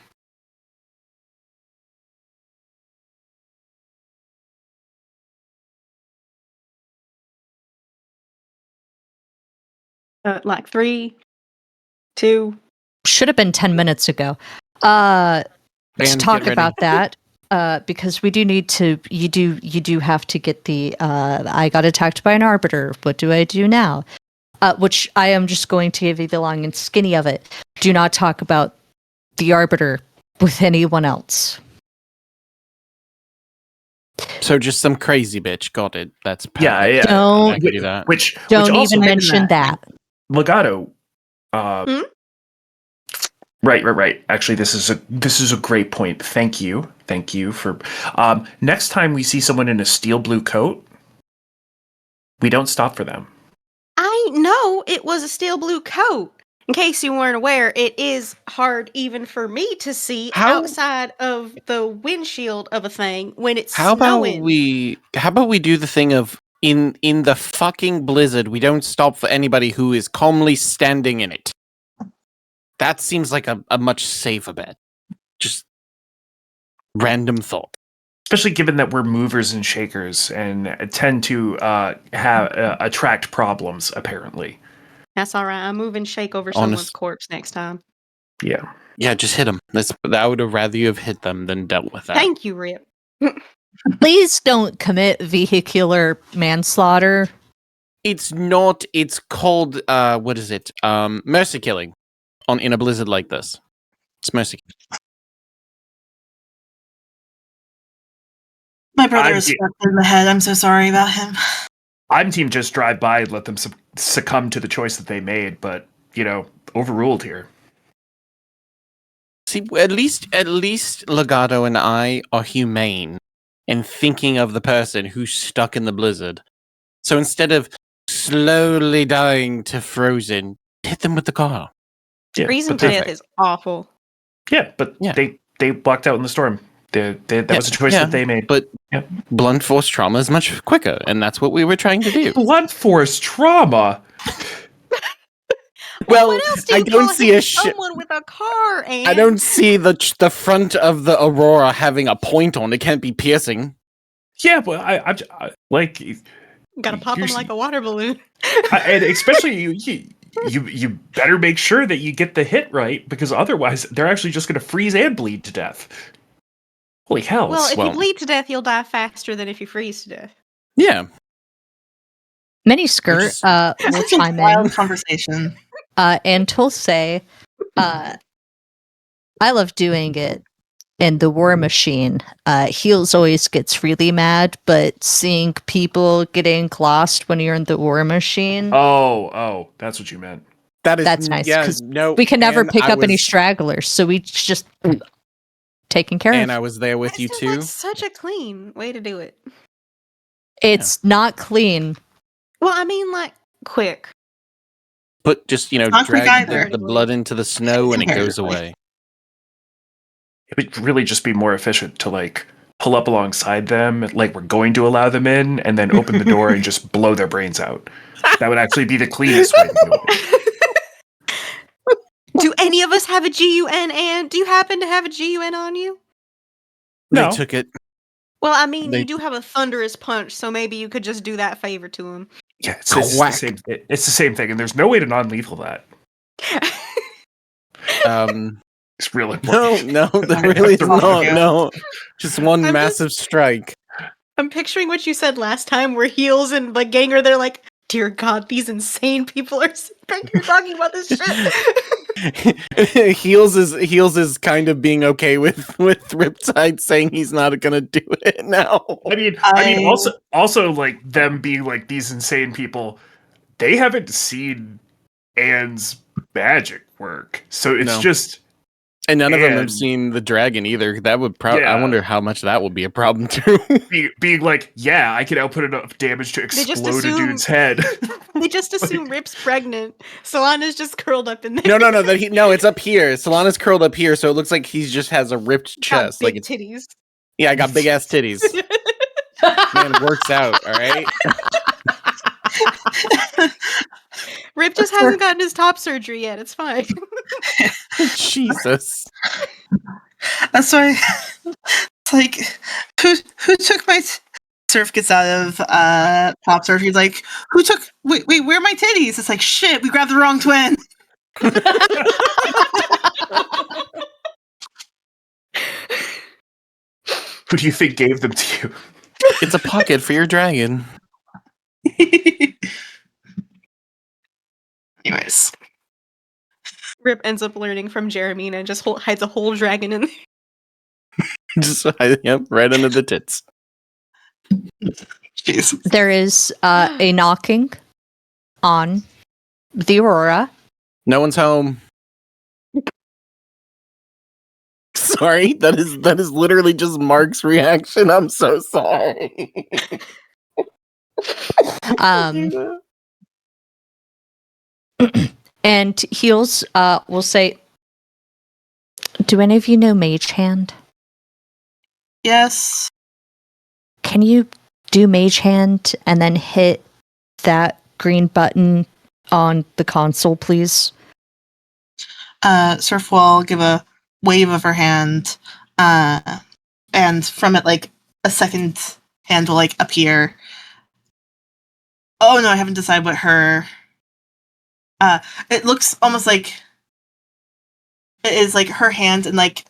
like 3, 2.
should have been 10 minutes ago. To
And
talk
get ready.
about that, because we do need to. You do have to get the. I got attacked by an arbiter. What do I do now? Which I am just going to give you the long and skinny of it. Do not talk about the arbiter with anyone else.
So just some crazy bitch. Got it. That's
Yeah,
perfect.
yeah.
Don't
I can do that.
Which
don't
also
even
made
mention that.
Legato.
Hmm?
Right. Actually, this is a great point. Thank you for. Next time we see someone in a steel blue coat, we don't stop for them.
I know it was a steel blue coat. In case you weren't aware, it is hard even for me to see
How-
outside of the windshield of a thing when it's
How about
snowing.
we do the thing of in the fucking blizzard, we don't stop for anybody who is calmly standing in it. That seems like a much safer bet. Just random thought.
Especially given that we're movers and shakers and tend to have attract problems. Apparently,
That's all right. I'll move and shake over
Honest-
someone's corpse next time.
yeah.
Yeah, just hit them. I would have rather you have hit them than dealt with that.
Thank you, Rip.
Please don't commit vehicular manslaughter.
It's not. It's called what is it? Mercy killing in a blizzard like this. It's mercy.
My brother
I-
is fucked in the head. I'm so sorry about him.
I'm team just drive by and let them succumb to the choice that they made, but overruled here.
See, at least Legato and I are humane in thinking of the person who's stuck in the blizzard. So instead of slowly dying to frozen, hit them with the car.
Yeah,
Freezing
but
to
they-
death is awful.
Yeah, but
Yeah.
they blacked out in the storm. That was a choice that they made.
But
Yep.
blunt force trauma is much quicker, and that's what we were trying to do.
Blunt force trauma.
Well,
What else do
I
you
don't
call
see
hitting
a shit.
someone with a car, and
I don't see the front of the Aurora having a point on it. Can't be piercing.
Yeah, but I like
gotta pop
you're
them
s-
like a water balloon.
and especially you better make sure that you get the hit right, because otherwise they're actually just going to freeze and bleed to death. Holy hell!
Well, if you
Well-
bleed to death, you'll die faster than if you freeze to death.
Yeah.
Mini Skirt
just-
will
Such a
chime
wild
in,
conversation.
and he'll say, I love doing it in the War Machine. Heels always gets really mad, but seeing people getting lost when you're in the War Machine,
Oh, that's what you meant.
that's nice,
Yeah,
'cause
no,
we can never
and
pick
I
up any
was-
stragglers, so we just taken care
And
of.
I was there with
That
you
sounds
too.
like such a clean way to do it.
It's not clean.
Well, I mean, like quick.
Put just
Not quick
drag
either.
the blood into the snow and it goes
Comparatively.
away.
It would really just be more efficient to like pull up alongside them, like we're going to allow them in, and then open the door and just blow their brains out. That would actually be the cleanest way to do it.
Do any of us have a GUN, and do you happen to have a GUN on you?
They
No.
took it.
Well, I mean,
They-
you do have a thunderous punch, so maybe you could just do that favor to him.
Yeah, it's the
Quack.
same. It's the same thing, and there's no way to non-lethal that. It's real important.
No, there really is not.
Yeah.
No, just one
I'm
massive strike.
I'm picturing what you said last time, where Heels and like Ganger, they're like, "Dear God, these insane people are you're talking about this shit."
Heels is kind of being okay with Riptide saying he's not gonna do it now.
I mean,
I-
also like them being like these insane people. They haven't seen Anne's magic work, so it's
No.
just
And none of them have
And-
seen the dragon either. That would
Yeah.
I wonder how much that will be a problem too.
being like, yeah, I can output enough damage to
just
explode a
assume-
dude's head.
They just assume Rip's pregnant. Solana's just curled up in there.
No, it's up here. Solana's curled up here, so it looks like he just has a ripped
Got
chest. Like
big
it's,
titties.
yeah, I got big ass titties. Man, works out. All right.
Rip just hasn't gotten his top surgery yet. It's fine.
Jesus.
That's why it's like who took my Surf gets out of top surf. He's like, wait, where are my titties? It's like, shit, we grabbed the wrong twin.
Who do you think gave them to you?
It's a pocket for your dragon.
Anyways.
Rip ends up learning from Jeremy and just hides a whole dragon in there.
Just yep, right under the tits.
Jeez.
There is a knocking on the Aurora.
No one's home. Sorry, that is literally just Mark's reaction. I'm so sorry.
And Heels will say, "Do any of you know Mage Hand?
Yes.
Can you do Mage Hand and then hit that green button on the console, please?"
Surf will give a wave of her hand, and from it, like, a second hand will, like, appear. Oh no, I haven't decided what her... it looks almost like... It is, like, her hand in, like,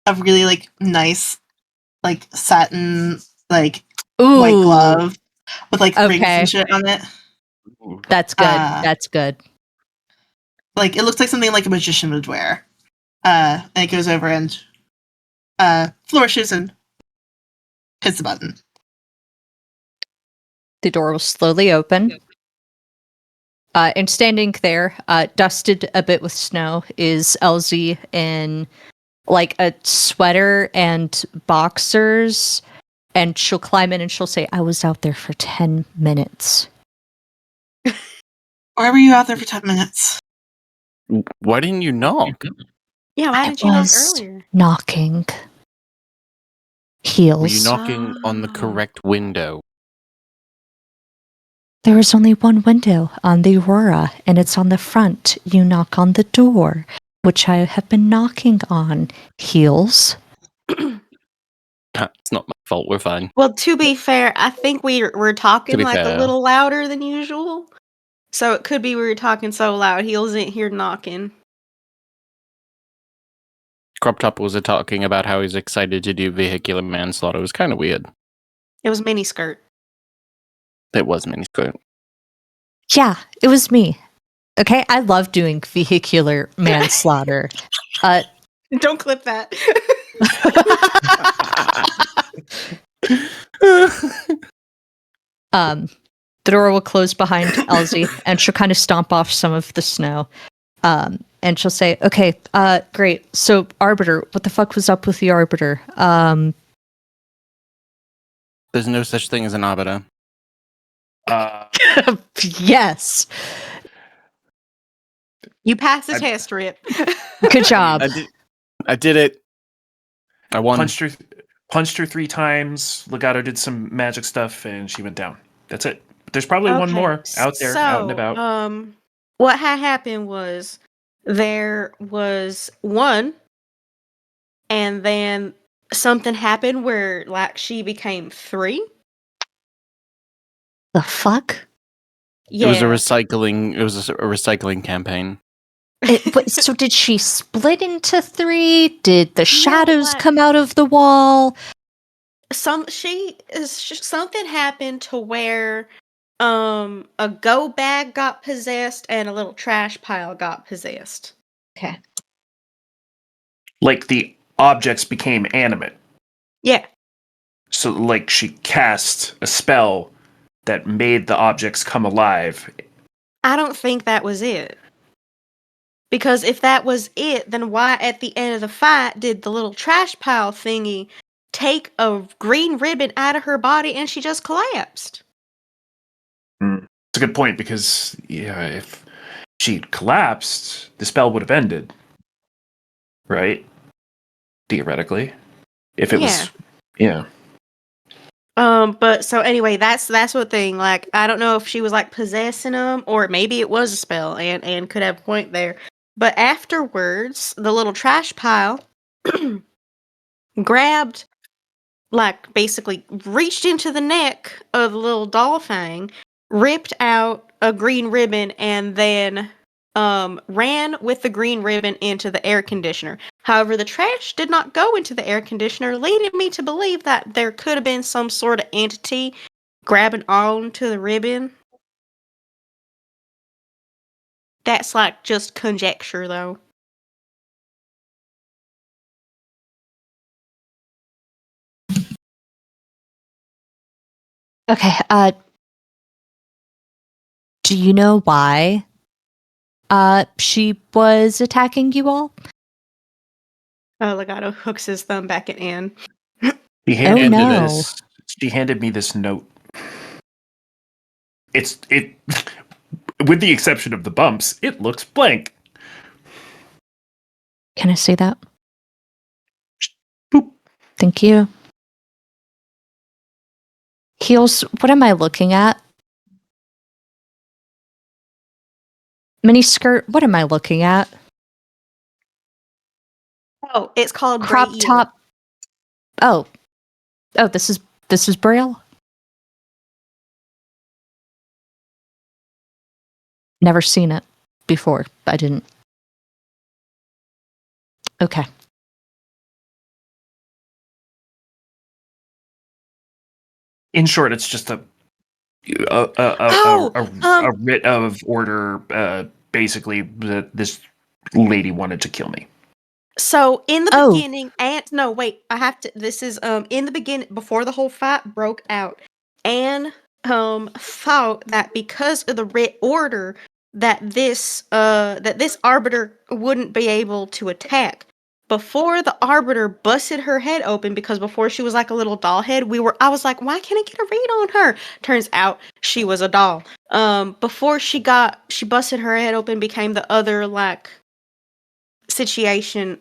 a really, like, nice, like, satin, like, white glove with, like, rings
Okay.
and shit on it.
That's good.
Uh,
That's good.
Like, it looks like something like a magician would wear. And it goes over and flourishes and hits the button.
The door will slowly open. And standing there, dusted a bit with snow, is Elsie in like a sweater and boxers. And she'll climb in and she'll say, "I was out there for 10 minutes.
Why were you out there for 10 minutes?
Why didn't you knock?
Yeah, why
I
didn't you knock
was
earlier?
knocking."
Were
Heels.
you knocking on the correct window?
There is only one window on the Aurora, and it's on the front. You knock on the door, which I have been knocking on. Heels.
It's not my fault. We're fine.
Well, to be fair, I think we're talking
be
like
fair.
a little louder than usual. So it could be we were talking so loud he wasn't here knocking.
Crop Top was talking about how he's excited to do vehicular manslaughter. It was kind of weird.
It was mini skirt.
It was miniskirt.
Yeah, it was me. Okay, I love doing vehicular manslaughter.
Don't clip that.
The door will close behind Elsie, and she'll kind of stomp off some of the snow. And she'll say, "Okay, great. So, Arbiter, what the fuck was up with the Arbiter?
There's no such thing as an arbiter.
Yes.
You passed the
I-
test, Rip.
Good job.
I did it. I won.
Punched her 3 times. Legato did some magic stuff, and she went down. That's it. There's probably one
Okay,
more out there, out and about.
What had happened was there was one, and then something happened where like she became 3.
The fuck?
Yeah.
It was a recycling. It was a recycling campaign.
So did she split into 3? Did the shadows
like-
come out of the wall?
Something happened to where a go bag got possessed and a little trash pile got possessed.
Okay.
Like the objects became animate.
Yeah.
So like she cast a spell that made the objects come alive.
I don't think that was it. Because if that was it, then why at the end of the fight did the little trash pile thingy take a green ribbon out of her body and she just collapsed?
It's a good point because if she'd collapsed, the spell would have ended. Right? Theoretically. If it was
But so anyway, that's what thing. Like, I don't know if she was like possessing them or maybe it was a spell and could have a point there. But afterwards, the little trash pile grabbed, like, basically reached into the neck of the little doll thing, ripped out a green ribbon, and then ran with the green ribbon into the air conditioner. However, the trash did not go into the air conditioner, leading me to believe that there could have been some sort of entity grabbing onto the ribbon. That's like just conjecture, though.
Okay, do you know why she was attacking you all?
Legato hooks his thumb back at Anne.
She handed
no.
this. She handed me this note. It with the exception of the bumps, it looks blank.
Can I see that?
Boop.
Thank you. Heels, what am I looking at? Miniskirt, what am I looking at?
Oh, it's called
Crop
Braille.
top. Oh, this is Braille? Never seen it before. I didn't. Okay.
In short, it's just a writ of order. Basically, that this lady wanted to kill me.
So in the
Oh.
beginning, no, wait, I have to. This is in the beginning before the whole fight broke out. Anne thought that because of the writ order that this arbiter wouldn't be able to attack. Before the arbiter busted her head open, because before she was like a little doll head, I was like, why can't I get a read on her? Turns out she was a doll. Before she busted her head open, became the other like situation.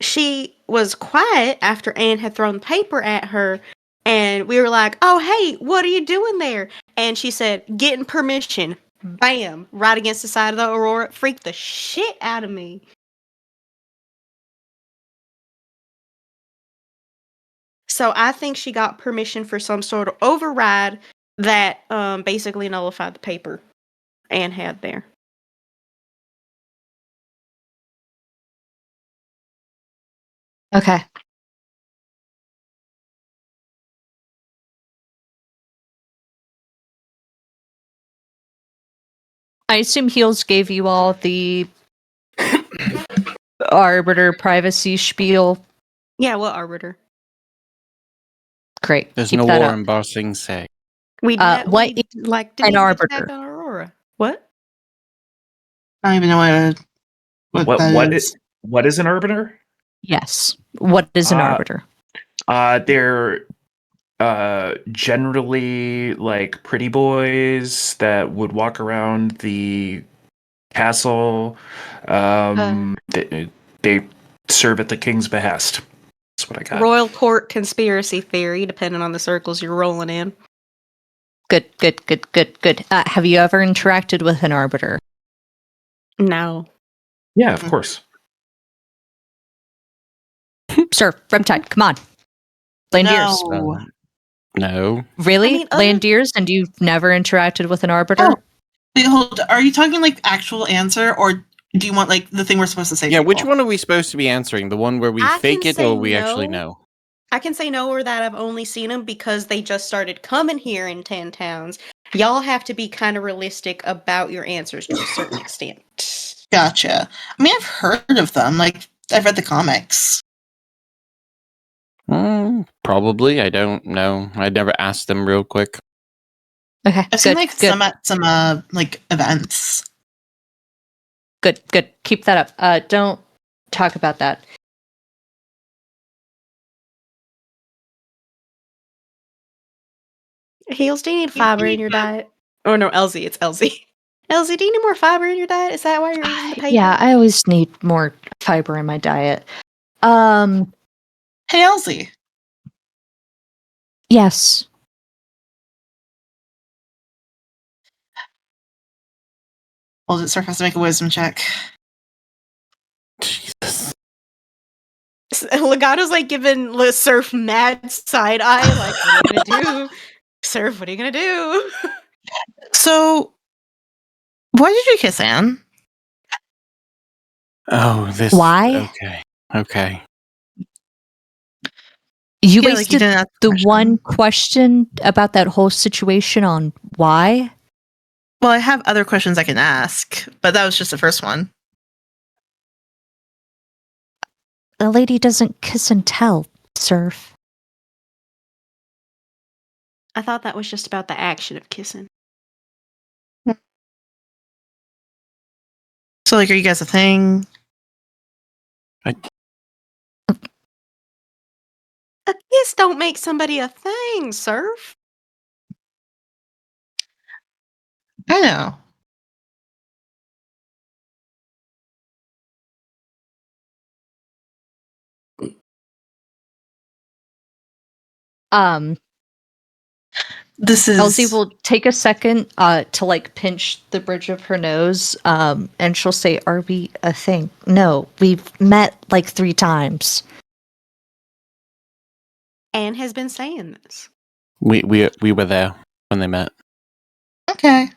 She was quiet after Anne had thrown paper at her, and we were like, oh hey, what are you doing there? And she said, getting permission. Bam, right against the side of the Aurora. Freaked the shit out of me. So I think she got permission for some sort of override that basically nullified the paper Anne had there.
Okay. I assume Heels gave you all the arbiter privacy spiel.
Yeah, what arbiter?
Great.
There's
Keep
no
that
war
up.
in Bossing Say.
We
what
didn't
is
even
an arbiter?
attack on Aurora. What?
I don't even know what that is.
What is an arbiter?
Yes. What is an
Uh,
arbiter?
They're generally like pretty boys that would walk around the castle. They serve at the king's behest. That's what I got.
Royal court conspiracy theory, depending on the circles you're rolling in.
Good, good, good, good, good. Have you ever interacted with an arbiter?
No.
Yeah, of course.
Sir, Riptide, come on. Landiers.
No.
No.
Really?
I mean,
Landiers, and you've never interacted with an arbiter?
Oh. Wait, hold. Are you talking like actual answer, or do you want like the thing we're supposed to say?
Yeah,
to
which
people?
one are we supposed to be answering? The one where we
I
fake
can
it,
say
or we actually
no.
know?
I can say no, or that I've only seen them because they just started coming here in 10 towns. Y'all have to be kind of realistic about your answers to a certain extent.
Gotcha. I mean, I've heard of them. Like, I've read the comics.
Probably. I don't know. I never asked them real quick.
Okay,
I've seen
good,
like
good,
some at some like events.
good, good. Keep that up. Don't talk about that.
Heels, do you need fiber in your diet? Oh no, Elsie, it's Elsie. Elsie, do you need more fiber in your diet? Is that why you're reading the paper?
Yeah, I always need more fiber in my diet.
Hey, Elsie.
Yes.
Well, Surf has to make a wisdom check.
Jesus.
Legato's like giving Surf mad side eye, like, what are you gonna do? Surf, what are you gonna do?
So, why did you kiss Anne?
Oh, this.
Why?
Okay.
You
Yeah, like you
wasted
didn't ask
the
question.
one question about that whole situation on why?
Well, I have other questions I can ask, but that was just the first one.
The lady doesn't kiss and tell, Surf.
I thought that was just about the action of kissing.
So, like, are you guys a thing?
A kiss don't make somebody a thing, Surf.
I know. This is
Elsie will take a second to like pinch the bridge of her nose, and she'll say, "Are we a thing?" No, we've met like 3 times.
Anne has been saying this.
We were there when they met.
okay.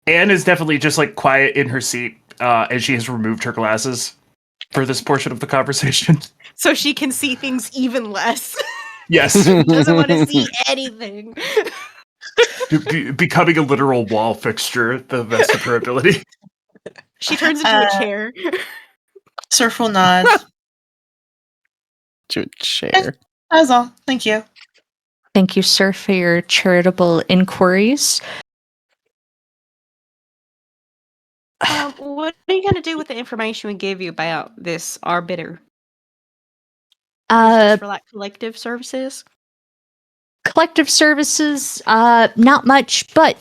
Anne is definitely just like quiet in her seat, and she has removed her glasses for this portion of the conversation.
So she can see things even less.
Yes,
Doesn't want to see anything.
becoming a literal wall fixture, the best of her ability.
She turns into a chair.
Surf will nod.
To a chair.
That was all. Thank you.
Thank you, sir, for your charitable inquiries.
What are you going to do with the information we gave you about this arbiter? Is it just for like collective services?
Collective services, not much, but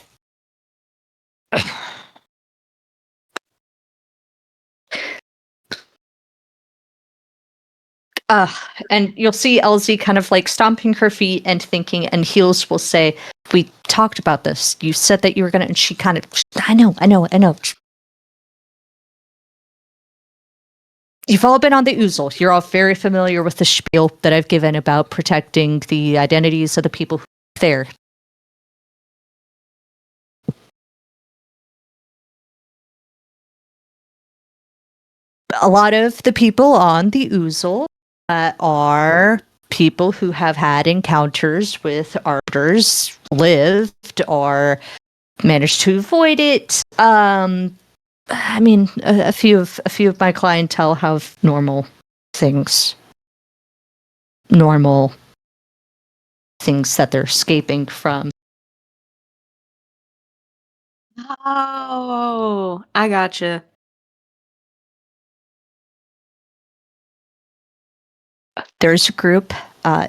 and you'll see Elsie kind of like stomping her feet and thinking, and Heels will say, "We talked about this. You said that you were gonna," and she kind of, I know. You've all been on the Oozle. You're all very familiar with the spiel that I've given about protecting the identities of the people who are there. A lot of the people on the Oozle are people who have had encounters with arbiters, lived, or managed to avoid it. I mean, a few of my clientele have normal things that they're escaping from.
Oh, I gotcha.
There's a group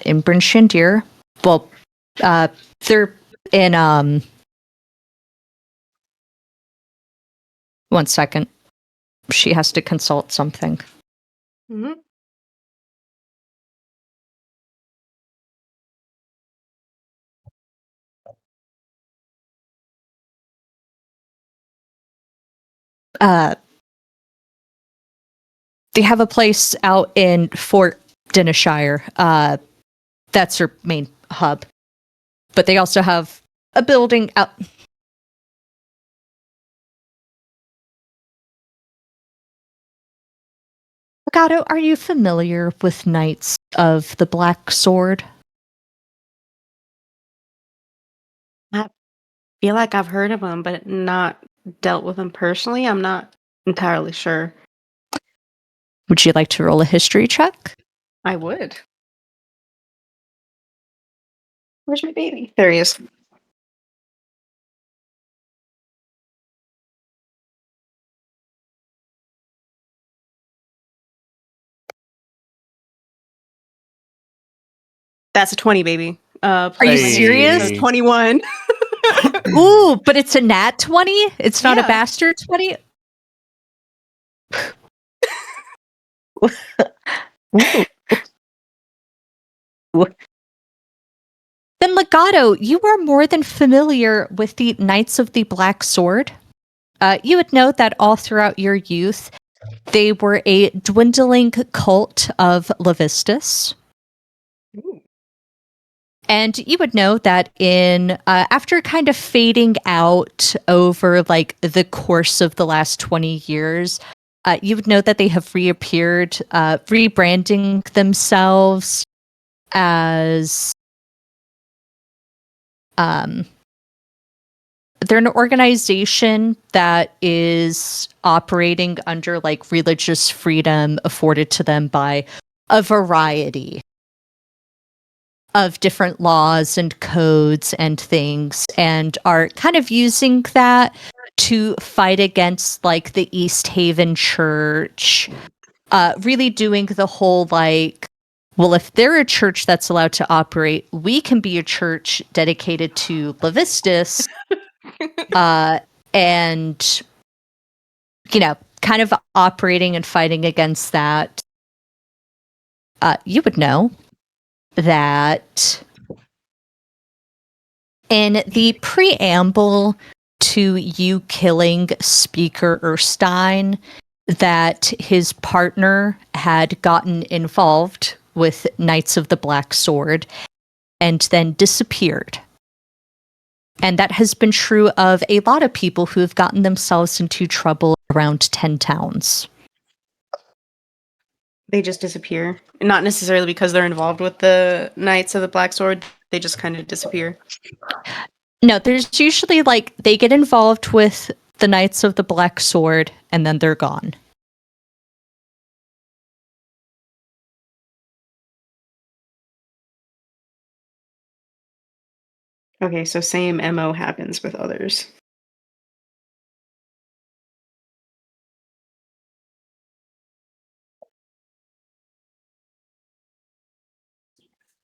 in Bryn Shandir. Well, they're in. One second. She has to consult something.
Mhm.
They have a place out in Fort Dineshire. That's their main hub. But they also have a building out. Legato, are you familiar with Knights of the Black Sword?
I feel like I've heard of them, but not dealt with them personally. I'm not entirely sure.
Would you like to roll a history check?
I would. Where's my baby? There he is. That's a 20, baby.
Are you
Plus my
serious?
so 21.
Ooh, but it's a nat 20? It's not a
Yeah.
bastard 20? Then Legato, you are more than familiar with the Knights of the Black Sword. You would know that all throughout your youth, they were a dwindling cult of Levistus.
Ooh.
And you would know that in after kind of fading out over like the course of the last 20 years, you would know that they have reappeared, rebranding themselves as they're an organization that is operating under like religious freedom afforded to them by a variety of different laws and codes and things, and are kind of using that to fight against like the East Haven Church, really doing the whole like, well, if they're a church that's allowed to operate, we can be a church dedicated to Levistus, and kind of operating and fighting against that. You would know that in the preamble to you killing Speaker Erstein, that his partner had gotten involved with Knights of the Black Sword and then disappeared. And that has been true of a lot of people who have gotten themselves into trouble around 10 towns.
They just disappear. Not necessarily because they're involved with the Knights of the Black Sword. They just kind of disappear.
No, there's usually like they get involved with the Knights of the Black Sword and then they're gone.
Okay, so same MO happens with others.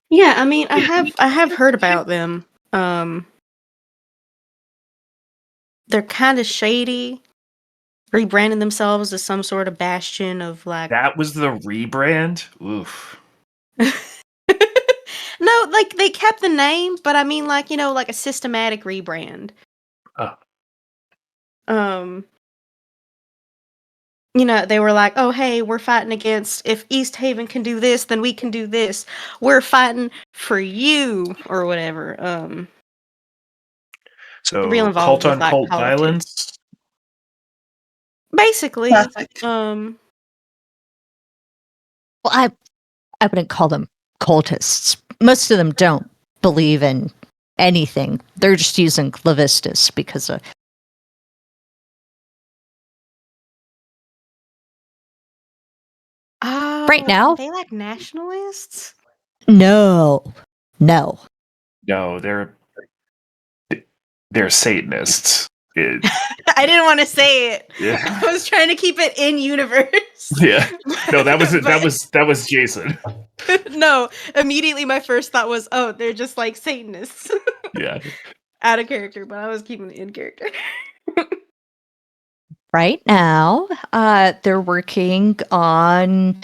Yeah, I mean, I have heard about them. They're kind of shady, rebranding themselves as some sort of bastion of like.
That was the rebrand? Oof.
No, like they kept the name, but I mean, like like a systematic rebrand.
Oh.
They were like, oh, hey, we're fighting against, if East Haven can do this, then we can do this. We're fighting for you, or whatever.
So
Real involved
cult
with
on
like
cult
politics.
violence?
Basically,
Classic.
Well, I wouldn't call them cultists. Most of them don't believe in anything. They're just using Levistus because of. Right now?
are they like nationalists?
No.
No, they're Satanists.
I didn't want to say it.
Yeah.
I was trying to keep it in universe.
Yeah. No, that was
But-
that was Jason.
No, immediately my first thought was, oh, they're just like Satanists.
Yeah.
Out of character, but I was keeping it in character.
Right now, they're working on.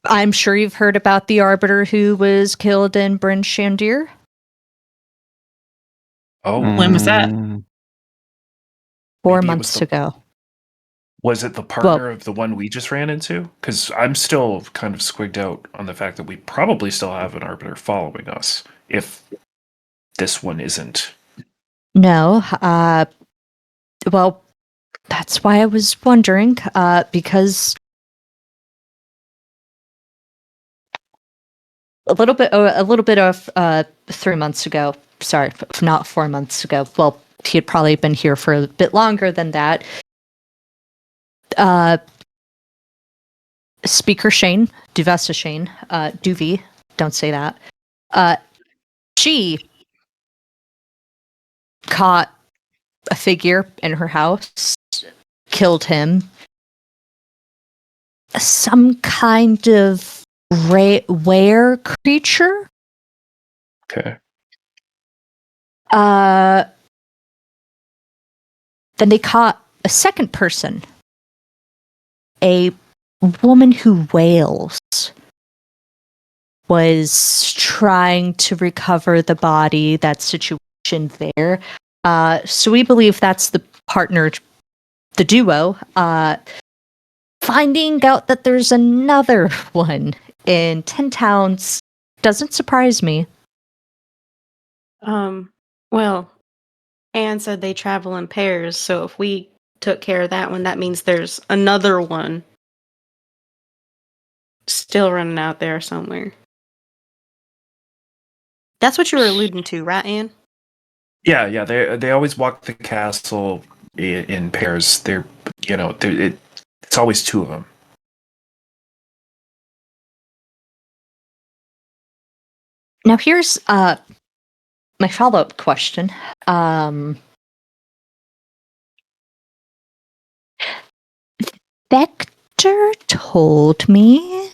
I'm sure you've heard about the Arbiter who was killed in Bryn Shandir.
Oh,
When was that?
4
Maybe it was
months
the-
ago.
was it the partner of the one we just ran into? Because I'm still kind of squigged out on the fact that we probably still have an arbiter following us. If this one isn't.
No, well, that's why I was wondering, because a little bit of 3 months ago. Sorry, not 4 months ago. Well, he had probably been here for a bit longer than that. Speaker Shane, Duvessa Shane, Duvie, don't say that. She caught a figure in her house, killed him. Some kind of were creature.
Okay.
Then they caught a second person, a woman who wails, was trying to recover the body, that situation there. So we believe that's the partner, the duo. Finding out that there's another one in 10 towns doesn't surprise me.
Well, Anne said they travel in pairs, so if we took care of that one, that means there's another one still running out there somewhere. That's what you were alluding to, right, Anne?
Yeah. They always walk the castle in pairs. It's always two of them.
Now here's my follow-up question. Vector told me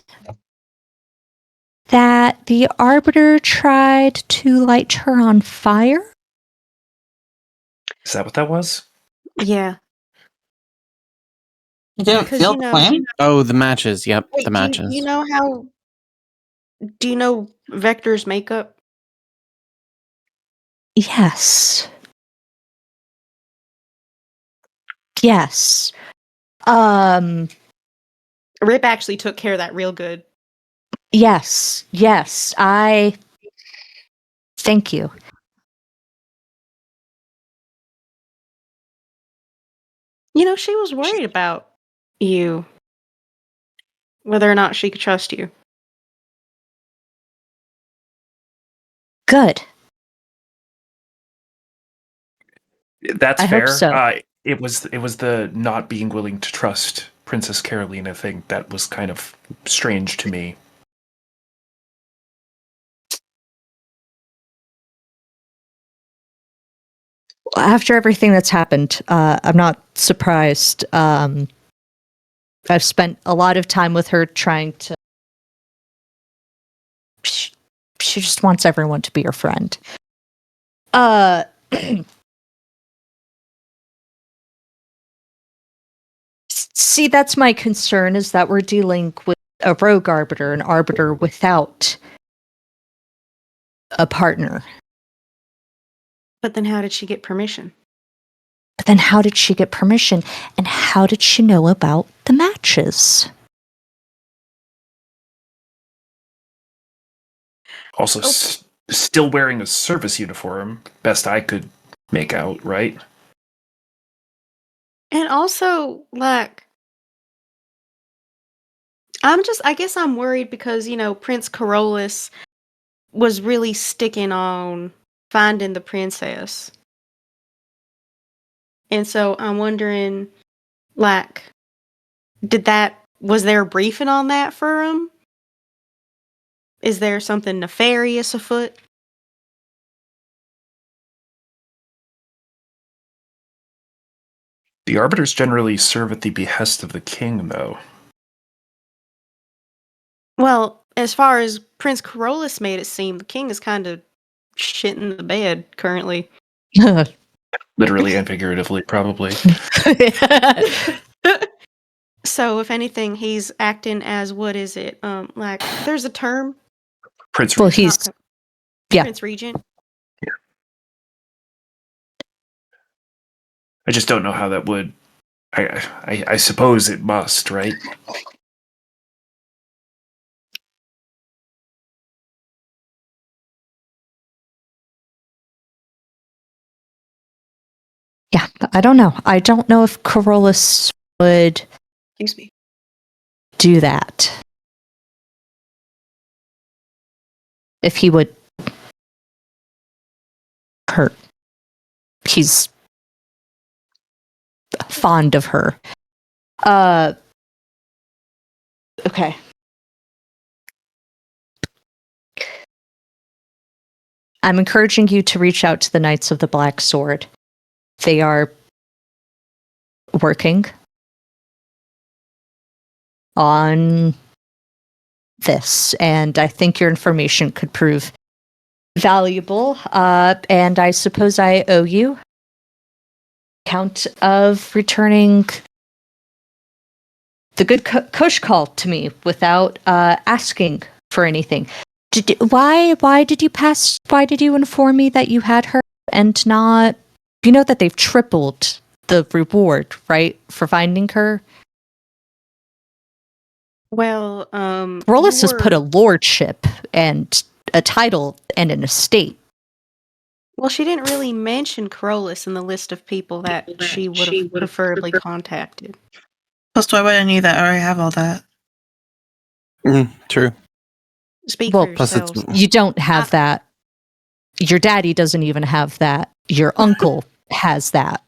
that the Arbiter tried to light her on fire.
Is that what that was?
Yeah.
You didn't
Because,
feel
you
the
know-
flame?
Oh, the matches. Yep,
Wait,
the matches.
Do you know how? Do you know Vector's makeup?
Yes. Yes.
Rip actually took care of that real good.
Yes. I thank you.
You know, she was worried about you, whether or not she could trust you.
Good.
That's
I hope
fair.
so.
It was the not being willing to trust Princess Carolina thing that was kind of strange to me.
After everything that's happened, I'm not surprised. I've spent a lot of time with her trying to. She just wants everyone to be her friend. See, that's my concern, is that we're dealing with a rogue arbiter, an arbiter without a partner.
But then how did she get permission?
But then how did she get permission? And how did she know about the matches?
Also, still wearing a service uniform, best I could make out, right?
And also, like, I guess I'm worried because, you know, Prince Carolus was really sticking on finding the princess. And so I'm wondering, like, was there a briefing on that for him? Is there something nefarious afoot?
The arbiters generally serve at the behest of the king, though.
Well, as far as Prince Corollas made it seem, the king is kind of shitting the bed currently.
Literally and figuratively, probably.
So, if anything, he's acting as what is it? Like there's a term.
Prince
Well,
Regent.
he's yeah.
Prince Regent.
I just don't know how that would. I suppose it must, right?
Yeah, I don't know. I don't know if Corollas would
Excuse me.
do that. If he would hurt. He's fond of her. Okay. I'm encouraging you to reach out to the Knights of the Black Sword. They are working on this, and I think your information could prove valuable. And I suppose I owe you count of returning the good Kosh call to me without asking for anything. Why did you inform me that you had her and not? You know that they've tripled the reward, right, for finding her?
Well,
Rollis has put a lordship and a title and an estate.
Well, she didn't really mention Corollas in the list of people that she would have preferably contacted.
Plus, why would I need that? I already have all that.
True.
Speak
Well,
for
plus it's-
yourselves.
You don't have that. Your daddy doesn't even have that. Your uncle has that.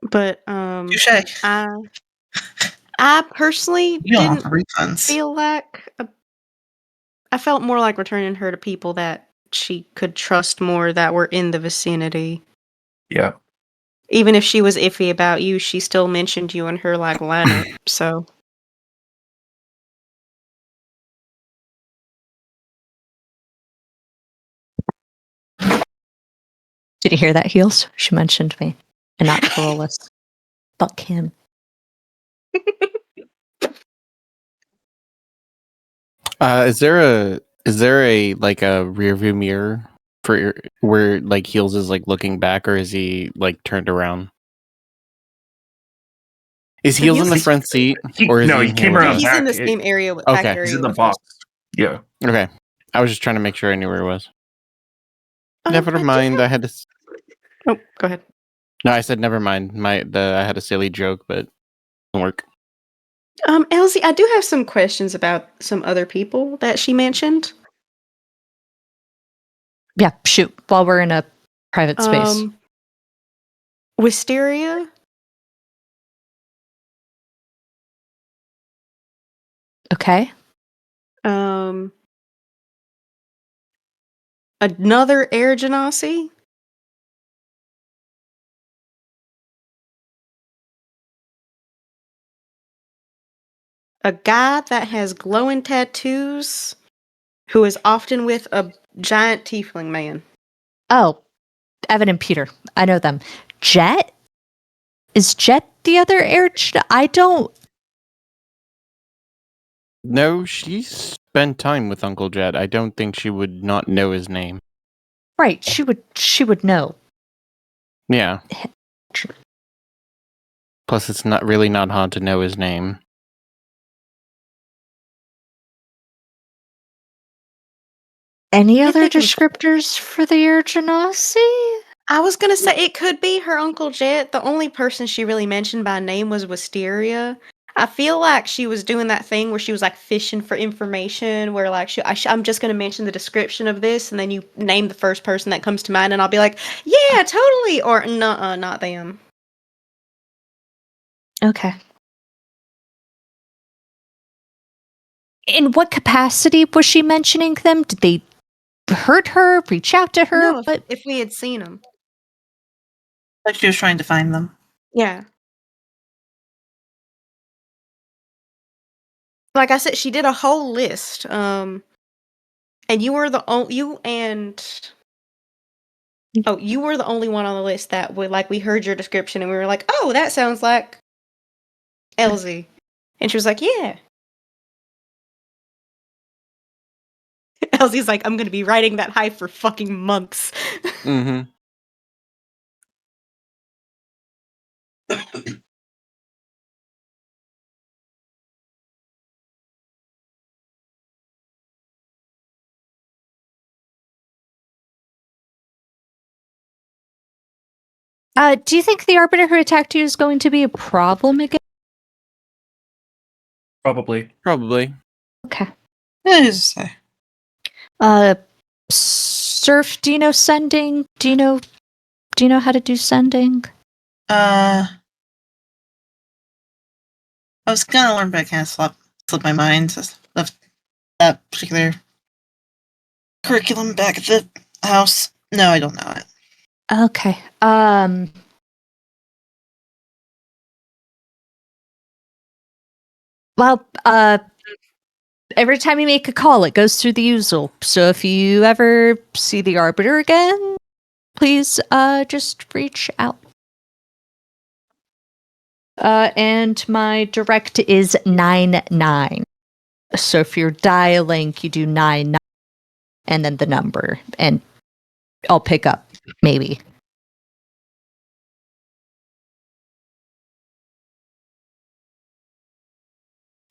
But
Touche.
I personally
You don't have
didn't
the refunds.
feel like I felt more like returning her to people that she could trust more that were in the vicinity.
Yeah.
Even if she was iffy about you, she still mentioned you in her like lineup. So
Did you hear that, Heels? She mentioned me, and not Corollas. Fuck him.
Is there a like a rear view mirror for where like Heels is like looking back, or is he like turned around? Is
So
Heels in the
Heels-
front seat, or is
No,
he
he came
with
around
us?
he's in the
back.
same area with
Okay.
back area
He's in the
with
box.
us.
Yeah.
Okay, I was just trying to make sure I knew where it was. Never
I do
mind.
have-
I had to.
Oh, go ahead.
No, I said never mind. I had a silly joke, but it didn't work.
Elsie, I do have some questions about some other people that she mentioned.
Yeah, shoot. While we're in a private space.
Wisteria.
Okay.
Another Air Genasi. A guy that has glowing tattoos who is often with a giant tiefling man.
Oh, Evan and Peter. I know them. Jet? Is Jet the other air? I don't.
No, she spent time with Uncle Jet. I don't think she would not know his name.
Right. She would know.
Yeah. Plus, it's not hard to know his name.
Any
If
other
they can-
descriptors for the air genasi?
I was gonna say it could be her Uncle Jet. The only person she really mentioned by name was Wisteria. I feel like she was doing that thing where she was like fishing for information, where like I'm just gonna mention the description of this, and then you name the first person that comes to mind, and I'll be like, yeah, totally, or no, not them.
Okay. In what capacity was she mentioning them? Did they hurt her? Reach out to her?
No,
But
if we had seen them.
Like she was trying to find them.
Yeah. Like I said, she did a whole list. And you were the only you were the only one on the list that we heard your description and we were like, oh, that sounds like Elsie. And she was like, yeah. Elsie's like, I'm gonna be riding that high for fucking months.
Mm-hmm.
Do you think the Arbiter who attacked you is going to be a problem again?
Probably.
Probably.
Okay.
Who's to say?
Surf, do you know sending? Do you know how to do sending?
I was gonna learn, but I kind of slipped my mind. Just left that particular curriculum back at the house. No, I don't know it.
Okay. Well, every time you make a call, it goes through the usual. So if you ever see the Arbiter again, please just reach out. And my direct is 99. So if you're dialing, you do 99 and then the number, and I'll pick up, maybe.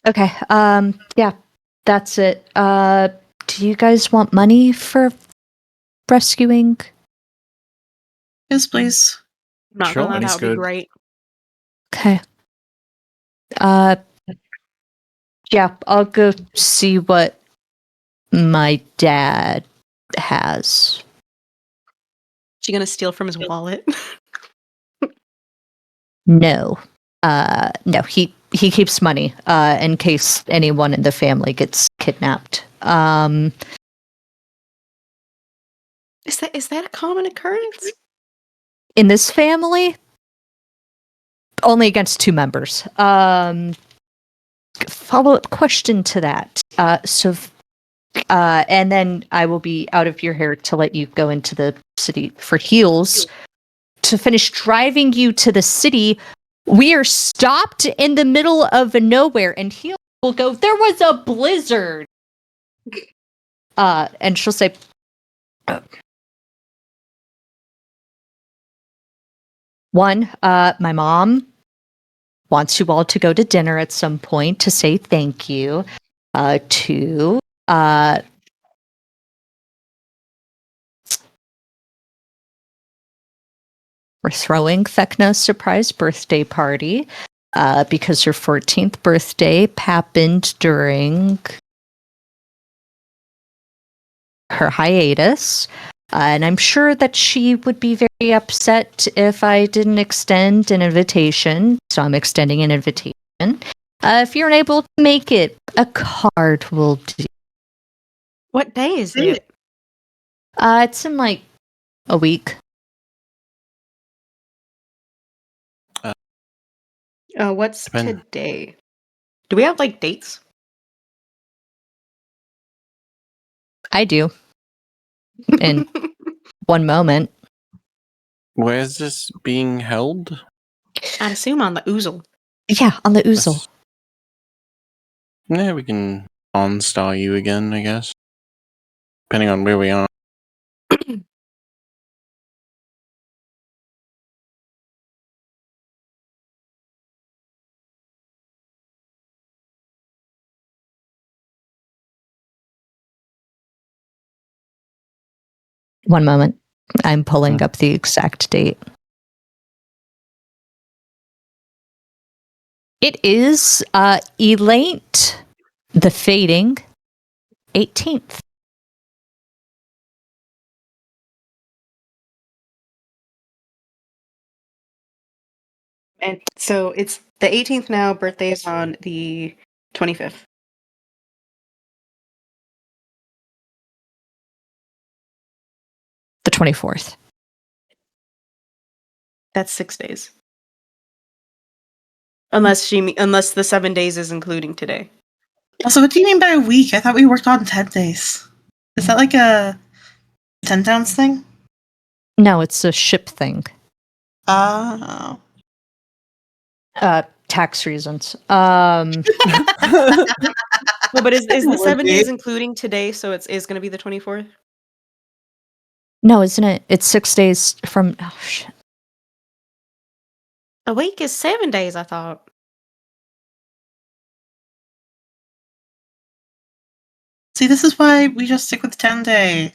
Okay, yeah, that's it. Do you guys want money for rescuing?
Yes, please.
Not
Sure,
gonna lie, that
money's
would be
good.
great.
Okay. Yeah, I'll go see what my dad has.
She gonna steal from his wallet?
No. No, he keeps money, in case anyone in the family gets kidnapped.
Is that a common occurrence?
In this family, only against 2 members. Follow-up question to that. And then I will be out of your hair to let you go into the city for heals. To finish driving you to the city, we are stopped in the middle of nowhere, and heals will go, there was a blizzard. And she'll say, one, my mom wants you all to go to dinner at some point to say thank you. Two, we're throwing Thekna a surprise birthday party because her 14th birthday happened during her hiatus. And I'm sure that she would be very upset if I didn't extend an invitation. So I'm extending an invitation. If you're unable to make it, a card will do.
What day is it?
It's in like a week.
What's
Depend-
today? Do we have like dates?
I do. In one moment.
Where is this being held?
I'd assume on the oozle.
Yeah, on the Oozle.
Yeah, we can on-star you again, I guess. Depending on where we are.
One moment. I'm pulling up the exact date. It is Elate the Fading 18th.
And so it's the 18th now, birthday is on the 25th.
The 24th.
That's 6 days. Unless the 7 days is including today.
Also, what do you mean by a week? I thought we worked on 10 days. Is that like a 10 towns thing?
No, it's a ship thing.
Oh.
Tax reasons.
Well, but is the
Would
7
be.
days including today? So it is going to be the 24th.
No, isn't it? It's 6 days from. Oh shit.
A week is 7 days. I thought.
See, this is why we just stick with 10 day.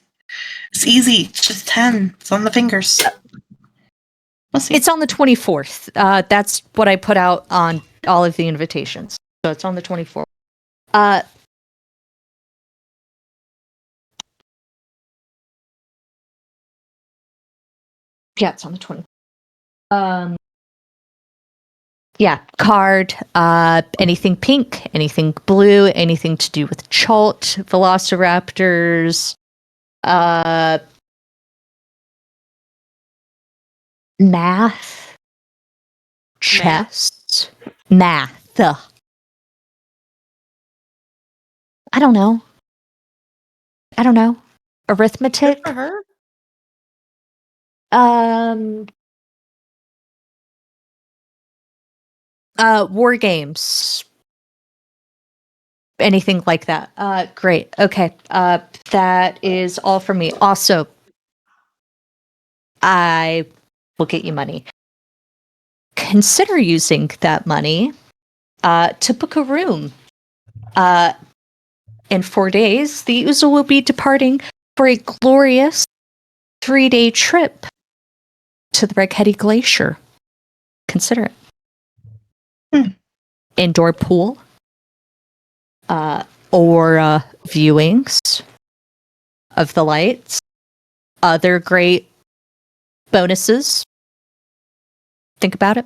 It's easy. It's just 10. It's on the fingers. We'll see.
It's on the 24th. That's what I put out on all of the invitations. So it's on the 24th. Yeah, it's on the 20th. Yeah, card, anything pink, anything blue, anything to do with Chult, Velociraptors, math, chess, math. I don't know. Arithmetic.
Good for her.
War games. Anything like that. Great. Okay. That is all for me. Also, I will get you money. Consider using that money to book a room. In 4 days, the Uzel will be departing for a glorious 3-day trip to the Reghetti Glacier. Consider it. Indoor pool, aura viewings of the lights, other great bonuses. Think about it.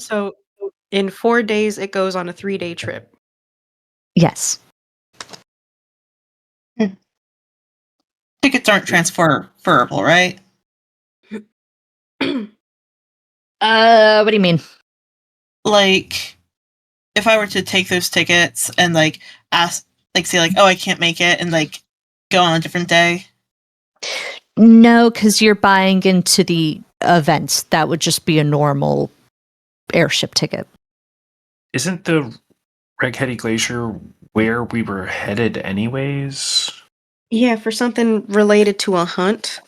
So in 4 days, it goes on a 3-day trip.
Yes.
Tickets aren't transferable, right?
What do you mean?
Like, if I were to take those tickets and like ask, like say like, oh, I can't make it, and like go on a different day.
No, because you're buying into the events. That would just be a normal airship ticket.
Isn't the Reghetti Glacier where we were headed anyways?
Yeah, for something related to a hunt.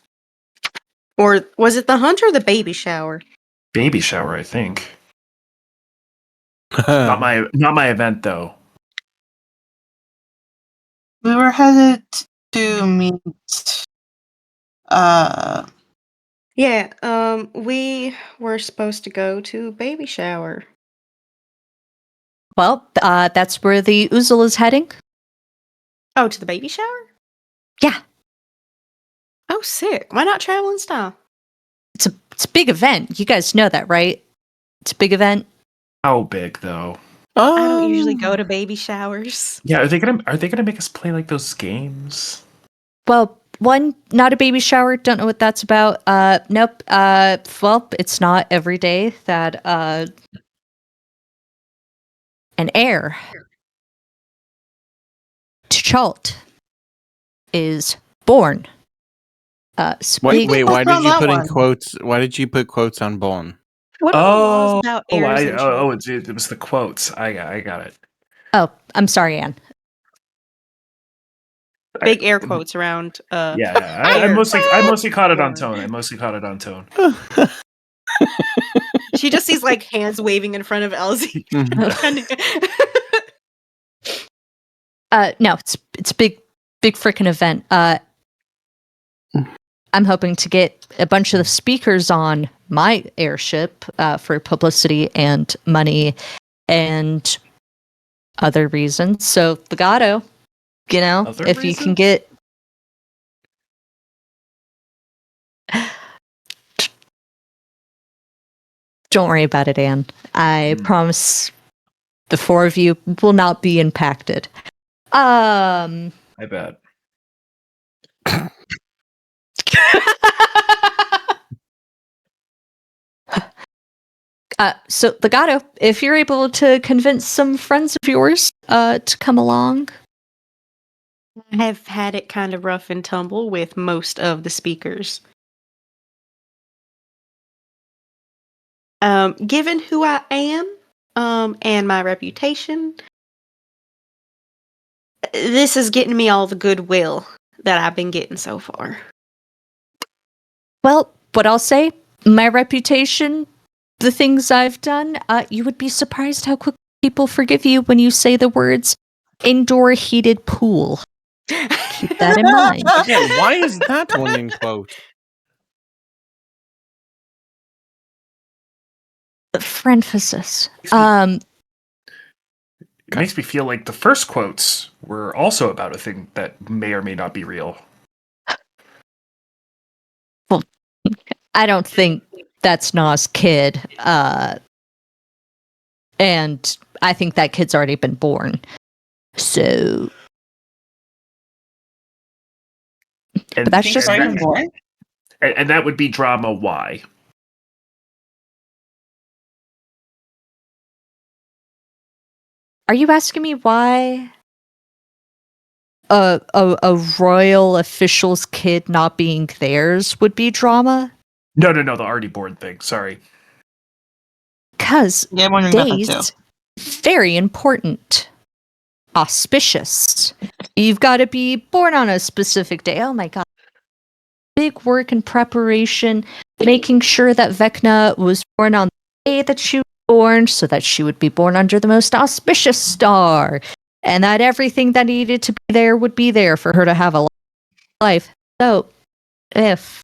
Or was it the hunt or the baby shower?
Baby shower, I think. Not my event though.
We were headed to meet.
Yeah, we were supposed to go to baby shower.
Well, that's where the Uzel is heading.
Oh, to the baby shower?
Yeah.
Oh, sick. Why not travel in style?
It's a big event. You guys know that, right? It's a big event.
How big though?
I don't usually go to baby showers.
Yeah, are they gonna make us play like those games?
Well, one, not a baby shower. Don't know what that's about. Nope. Well, it's not every day that an heir to Chult is born.
Wait, why
on
did you
that
put in
one.
quotes? Why did you put quotes on Bone?
What are the laws about heirs and children?
It was the quotes. I got it.
Oh, I'm sorry, Anne.
Big air quotes around.
Yeah, I
heir
mostly caught it on
born.
tone.
She just sees like hands waving in front of Elsie.
No, it's a big freaking event. I'm hoping to get a bunch of the speakers on my airship for publicity and money and other reasons. So Legato, you know,
Other
if you can
reasons?
get don't worry about it, Anne. I promise the 4 of you will not be impacted.
I bet.
So Legato, if you're able to convince some friends of yours to come along.
I have had it kind of rough and tumble with most of the speakers. Given who I am, and my reputation, this is getting me all the goodwill that I've been getting so far.
Well, what I'll say, my reputation, the things I've done, you would be surprised how quick people forgive you when you say the words indoor heated pool. Keep that in mind.
Again, why is that one in quote?
For emphasis.
It makes me feel like the first quotes were also about a thing that may or may not be real.
Well, I don't think that's Nas' kid. And I think that kid's already been born. So.
And
But that's
Think
just.
sorry, I'm born?
and that would be drama. Why?
Are you asking me why a royal official's kid not being theirs would be drama?
No, the already born thing. Sorry.
Because
Yeah, I'm wondering about that too.
days, very important. Auspicious. You've got to be born on a specific day. Oh my god. Big work and preparation, making sure that Vecna was born on the day that she was born, so that she would be born under the most auspicious star, and that everything that needed to be there would be there for her to have a life. So, if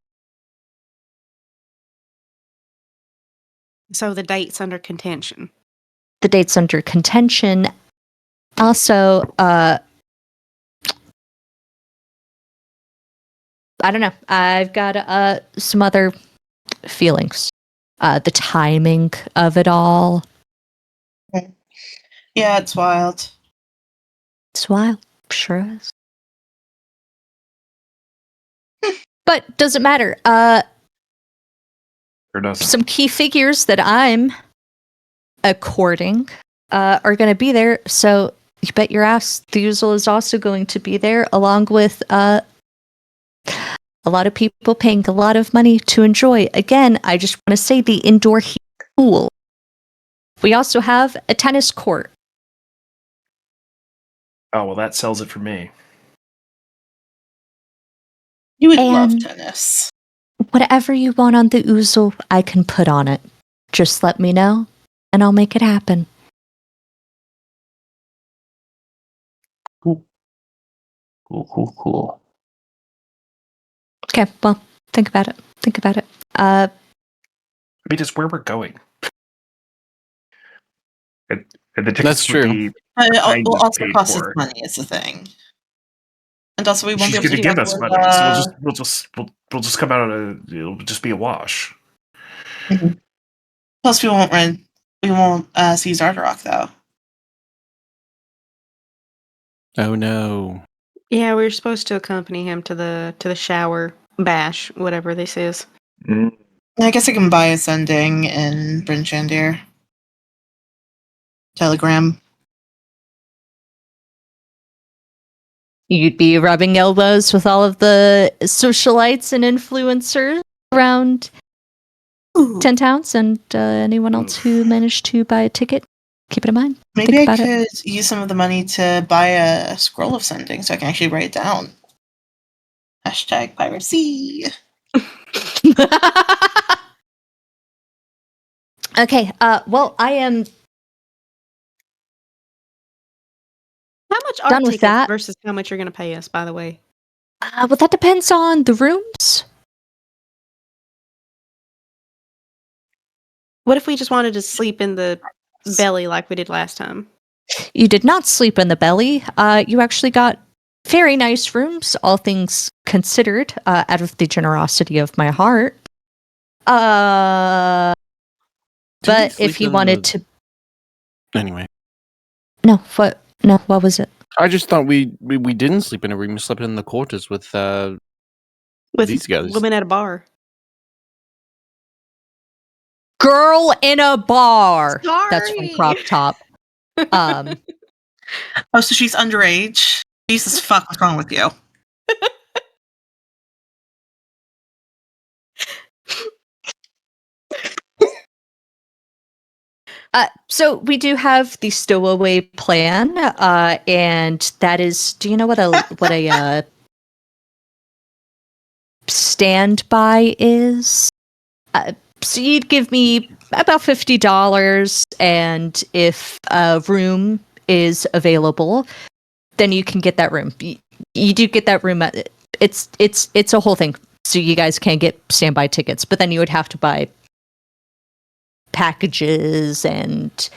So the date's under contention.
the date's under contention, also, I don't know. I've got some other feelings. The timing of it all.
Yeah, it's wild.
It's wild. Sure is. But doesn't matter.
Or doesn't?
Some key figures that I'm courting are going to be there. So you bet your ass the Usual is also going to be there, along with a lot of people paying a lot of money to enjoy. Again, I just want to say the indoor heat pool. We also have a tennis court.
Oh, well, that sells it for me.
You would love
And-
tennis.
Whatever you want on the Uzel, I can put on it. Just let me know, and I'll make it happen.
Cool.
Okay, well, think about it.
I mean, just where we're going. And the tickets
That's
would
true.
be
But it
kind
will
of
also
paid
cost us
for.
money, is the thing. And also, we won't
She's
be able
going
to
to
do
give us
that
money,
with,
so we'll just come out on it'll just be a wash.
Plus, we won't see Zardarok, though.
Oh no.
Yeah, we were supposed to accompany him to the shower bash, whatever this is.
I guess I can buy a sending in Bryn Shandir. Telegram.
You'd be rubbing elbows with all of the socialites and influencers around
Ooh,
10 towns and anyone else who managed to buy a ticket. Keep it in mind.
maybe
Think
I
about
could use some of the money to buy a scroll of sending so I can actually write it down. Hashtag piracy.
it. Okay, well, I am
How much are
Done with
tickets
that.
versus how much you're going to pay us, by the way?
well, that depends on the rooms.
What if we just wanted to sleep in the belly like we did last time?
You did not sleep in the belly. You actually got very nice rooms, all things considered, out of the generosity of my heart.
Didn't we
But
sleep
if you
in
wanted
the-
to,
Anyway,
what was it?
I just thought we didn't sleep in a room. We slept in the quarters with
With
these guys.
women at a bar.
Girl in a bar. That's from
Sorry.
Crop Top.
Oh, so she's underage? Jesus fuck, what's wrong with you?
So we do have the stowaway plan, and that is. Do you know what a standby is? So you'd give me about $50, and if a room is available, then you can get that room. You do get that room. It's a whole thing. So you guys can get standby tickets, but then you would have to buy packages and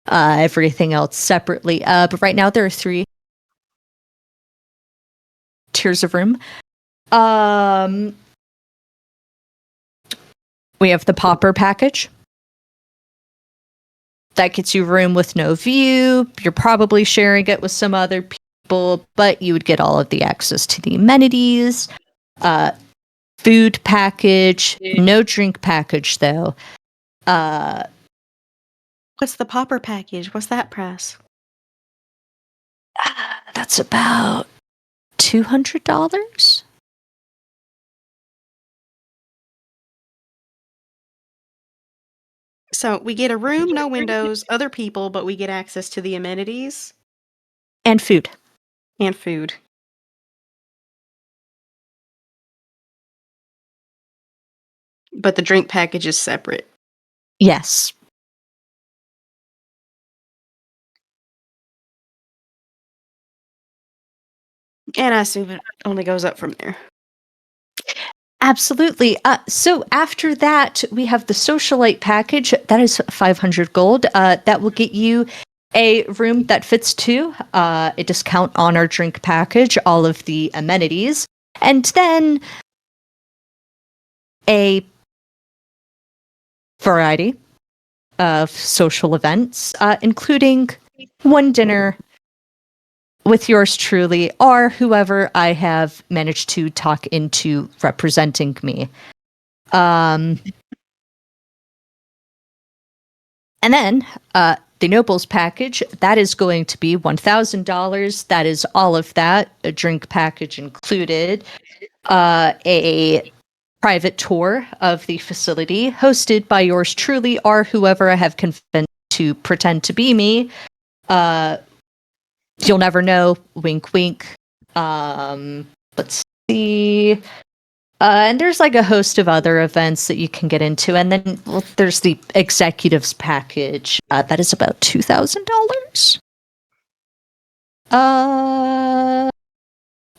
everything else separately. But right now there are 3 tiers of room. We have the Pauper package. That gets you room with no view. You're probably sharing it with some other people, but you would get all of the access to the amenities. Food package, no drink package though.
What's the Pauper package? What's that price?
That's about $200.
So we get a room, no windows, other people, but we get access to the amenities
And food.
and food. But the drink package is separate.
Yes.
And I assume it only goes up from there.
Absolutely. So after that, we have the socialite package. That is 500 gold. That will get you a room that fits 2, a discount on our drink package, all of the amenities, and then a variety of social events, including one dinner with yours truly, or whoever I have managed to talk into representing me. And then the Nobles package, that is going to be $1,000. That is all of that, a drink package included, a private tour of the facility hosted by yours truly, or whoever I have convinced to pretend to be me. You'll never know. Wink, wink. Let's see. And there's like a host of other events that you can get into. And then there's the executives package. That is about $2,000.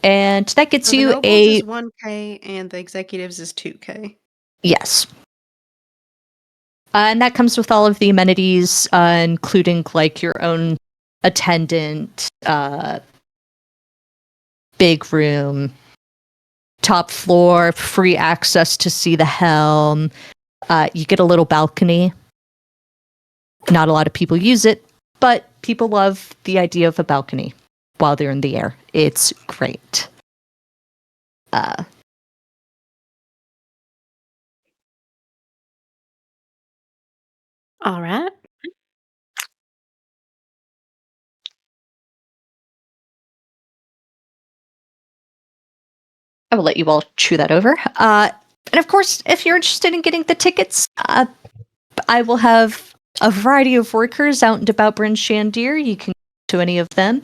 And that gets
So the
you
Nobles
a...
is 1K and the executives is 2K.
Yes. And that comes with all of the amenities, including like your own attendant, big room, top floor, free access to see the helm. You get a little balcony. Not a lot of people use it, but people love the idea of a balcony while they're in the air. It's great.
All right.
I will let you all chew that over. And of course, if you're interested in getting the tickets, I will have a variety of workers out and about Bryn Shandir. You can go to any of them.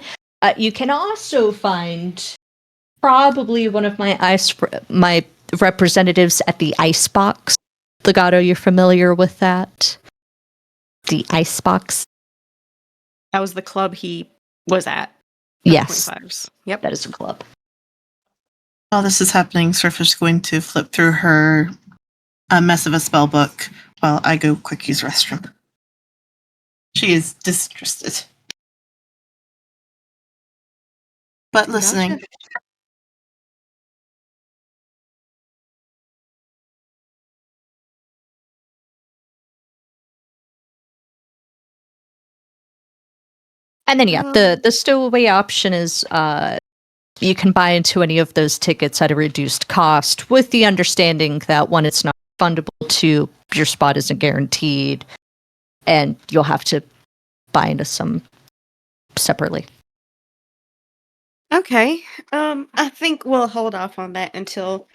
You can also find probably one of my representatives at the Icebox. Legato, you're familiar with that? The Icebox?
That was the club he was at.
Yes,
25s. Yep.
that is a club.
While this is happening, Surfer's going to flip through her mess of a spell book while I go quick use restroom. She is disinterested. But listening.
Gotcha.
And then the stowaway option is you can buy into any of those tickets at a reduced cost, with the understanding that one, it's not non-refundable to your spot isn't guaranteed, and you'll have to buy into some separately.
Okay. I think we'll hold off on that until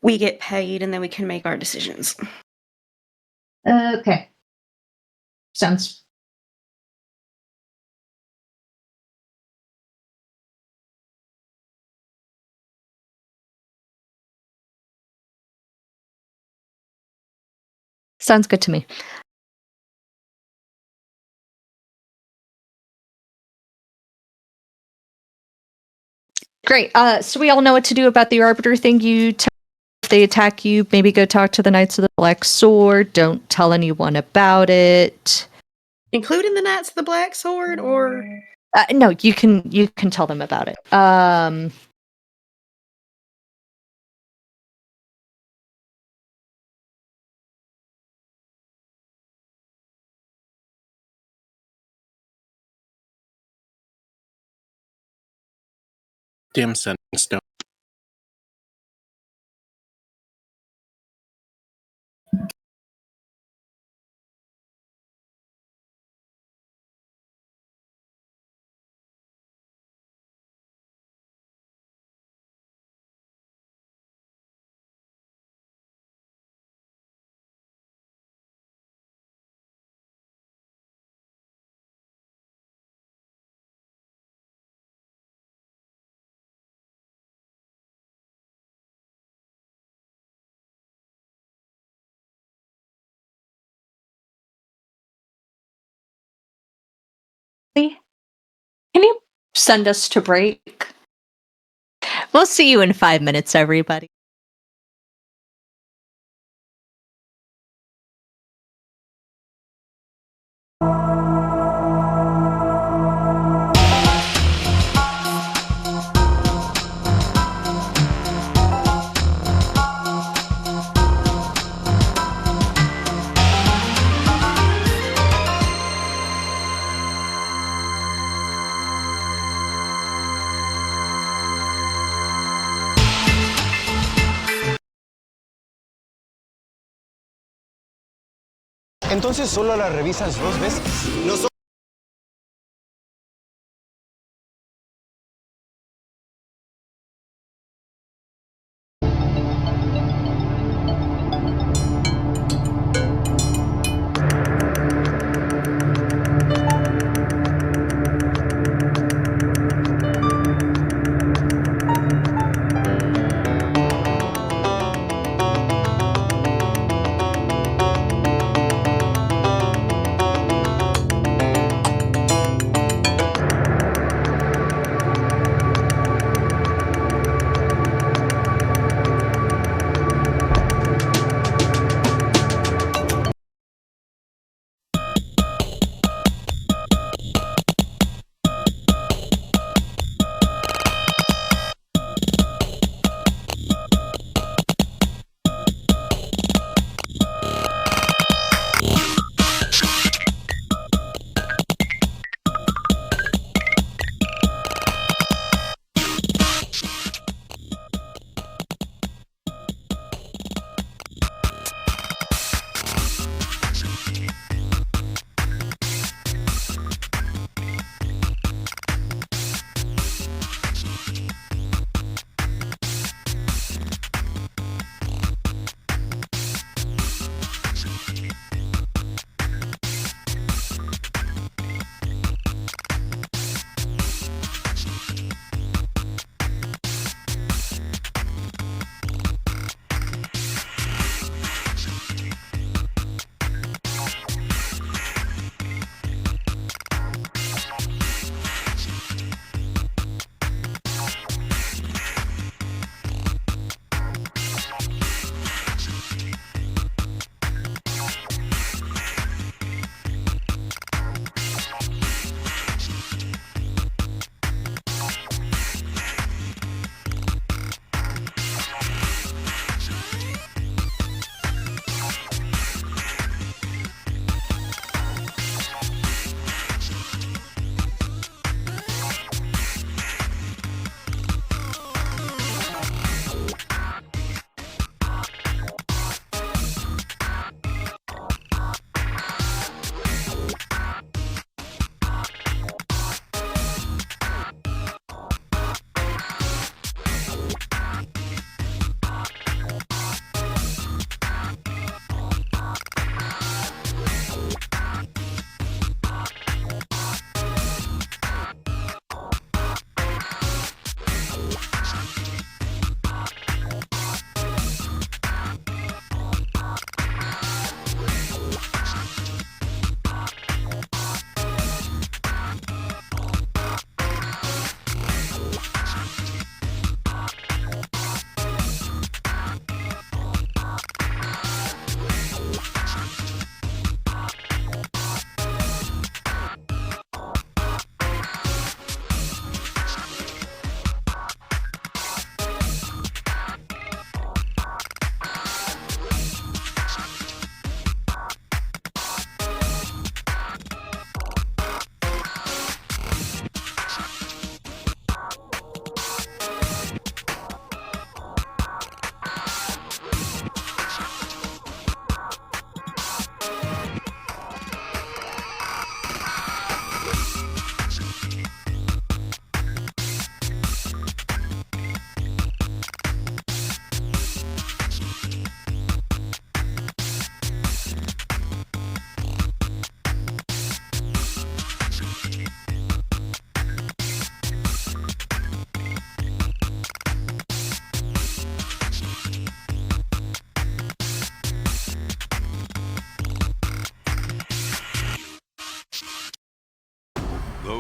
we get paid, and then we can make our decisions.
Okay. Sounds good to me. Great. So we all know what to do about the Arbiter thing. If they attack you, maybe go talk to the Knights of the Black Sword. Don't tell anyone about it.
Including the Knights of the Black Sword, or
No, you can tell them about it.
Damn sentence. No.
Can you send us to break? We'll see you in 5 minutes, everybody.
Entonces solo la revisas 2 veces. No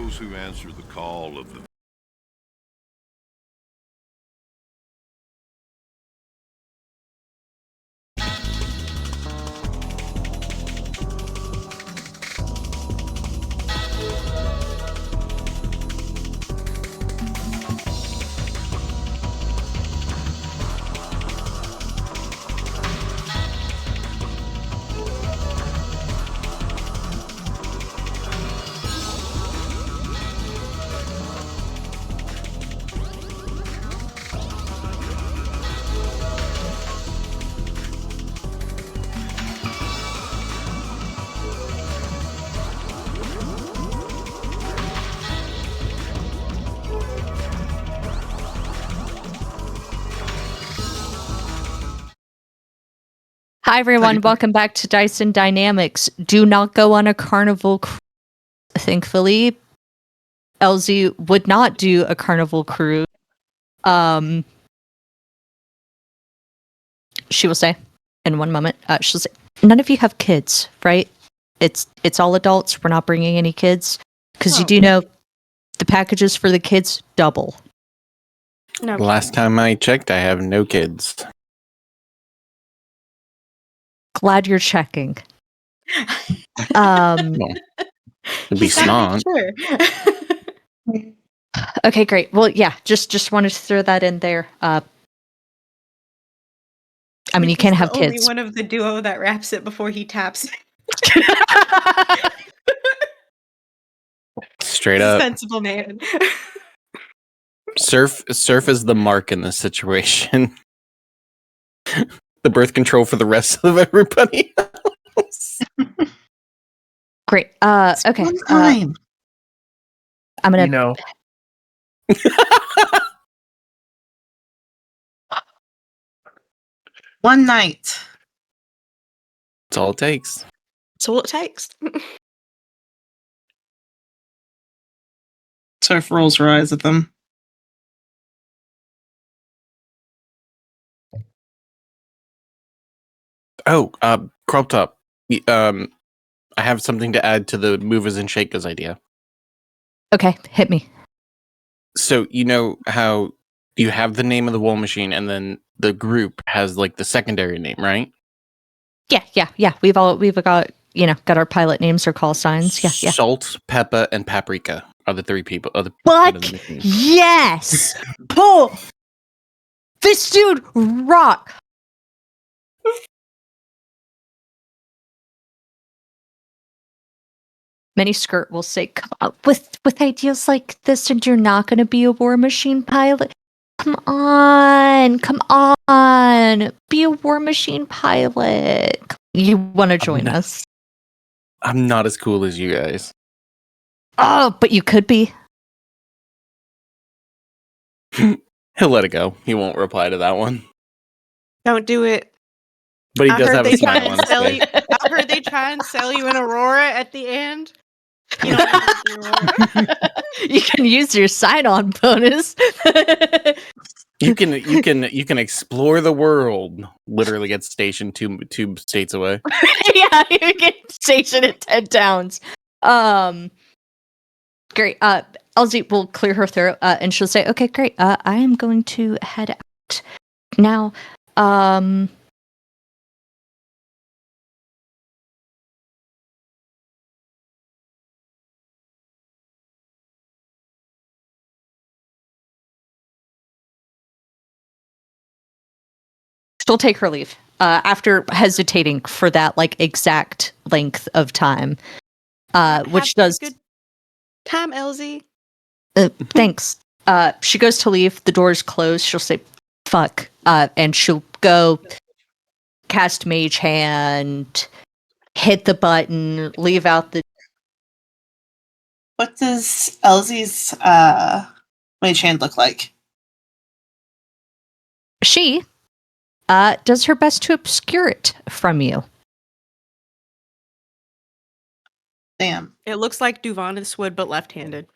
those who answer the call of the
Hi, everyone. Welcome back to Dyson Dynamics. Do not go on a carnival cruise. Thankfully, LZ would not do a carnival cruise. She will say in one moment, she'll say, none of you have kids, right? It's all adults. We're not bringing any kids. Because you do know the packages for the kids double.
No.
Last time I checked, I have no kids.
Glad you're checking.
It'd be
He's gotta
smart.
make sure.
Okay, great. Well, yeah, just wanted to throw that in there. I mean, you can't have
He's the
kids.
only one of the duo that wraps it before he taps.
Straight up.
Sensible man.
Surf is the mark in this situation. The birth control for the rest of everybody else.
Great. Okay.
One time.
I'm gonna.
You know,
One night.
That's all it takes.
That's all it takes.
Surf rolls her eyes at them.
Oh, crop top. I have something to add to the movers and shakers idea.
Okay, hit me.
So you know how you have the name of the Wool Machine, and then the group has like the secondary name, right?
Yeah. We've got got our pilot names or call signs. Yeah.
Salt, pepper, and paprika are the three people. Are the
Fuck
of the machine.
yes! Pull! This dude rock! Many skirt will say, come on, with ideas like this and you're not going to be a War Machine pilot? Come on! Be a War Machine pilot. You want to join us?
I'm not as cool as you guys.
Oh, but you could be.
He'll let it go. He won't reply to that one.
Don't do it.
But he
I
does
heard
have a
they try
smile on
and
his
sell
face.
you. I heard they try and sell you an Aurora at the end. You don't have the Aurora.
You can use your sign-on bonus.
You can explore the world. Literally get stationed two states away.
Yeah, you get stationed at 10 towns. Great. LZ will clear her throat, and she'll say, "Okay, great. I am going to head out now." She'll take her leave after hesitating for that like exact length of time, which does.
Good time, LZ.
Thanks. She goes to leave. The door's closed. She'll say, "Fuck," and she'll go cast Mage Hand, hit the button, leave out the.
What does Elsie's mage hand look like?
She does her best to obscure it from you.
Damn.
It looks like Duvanis would, but left-handed.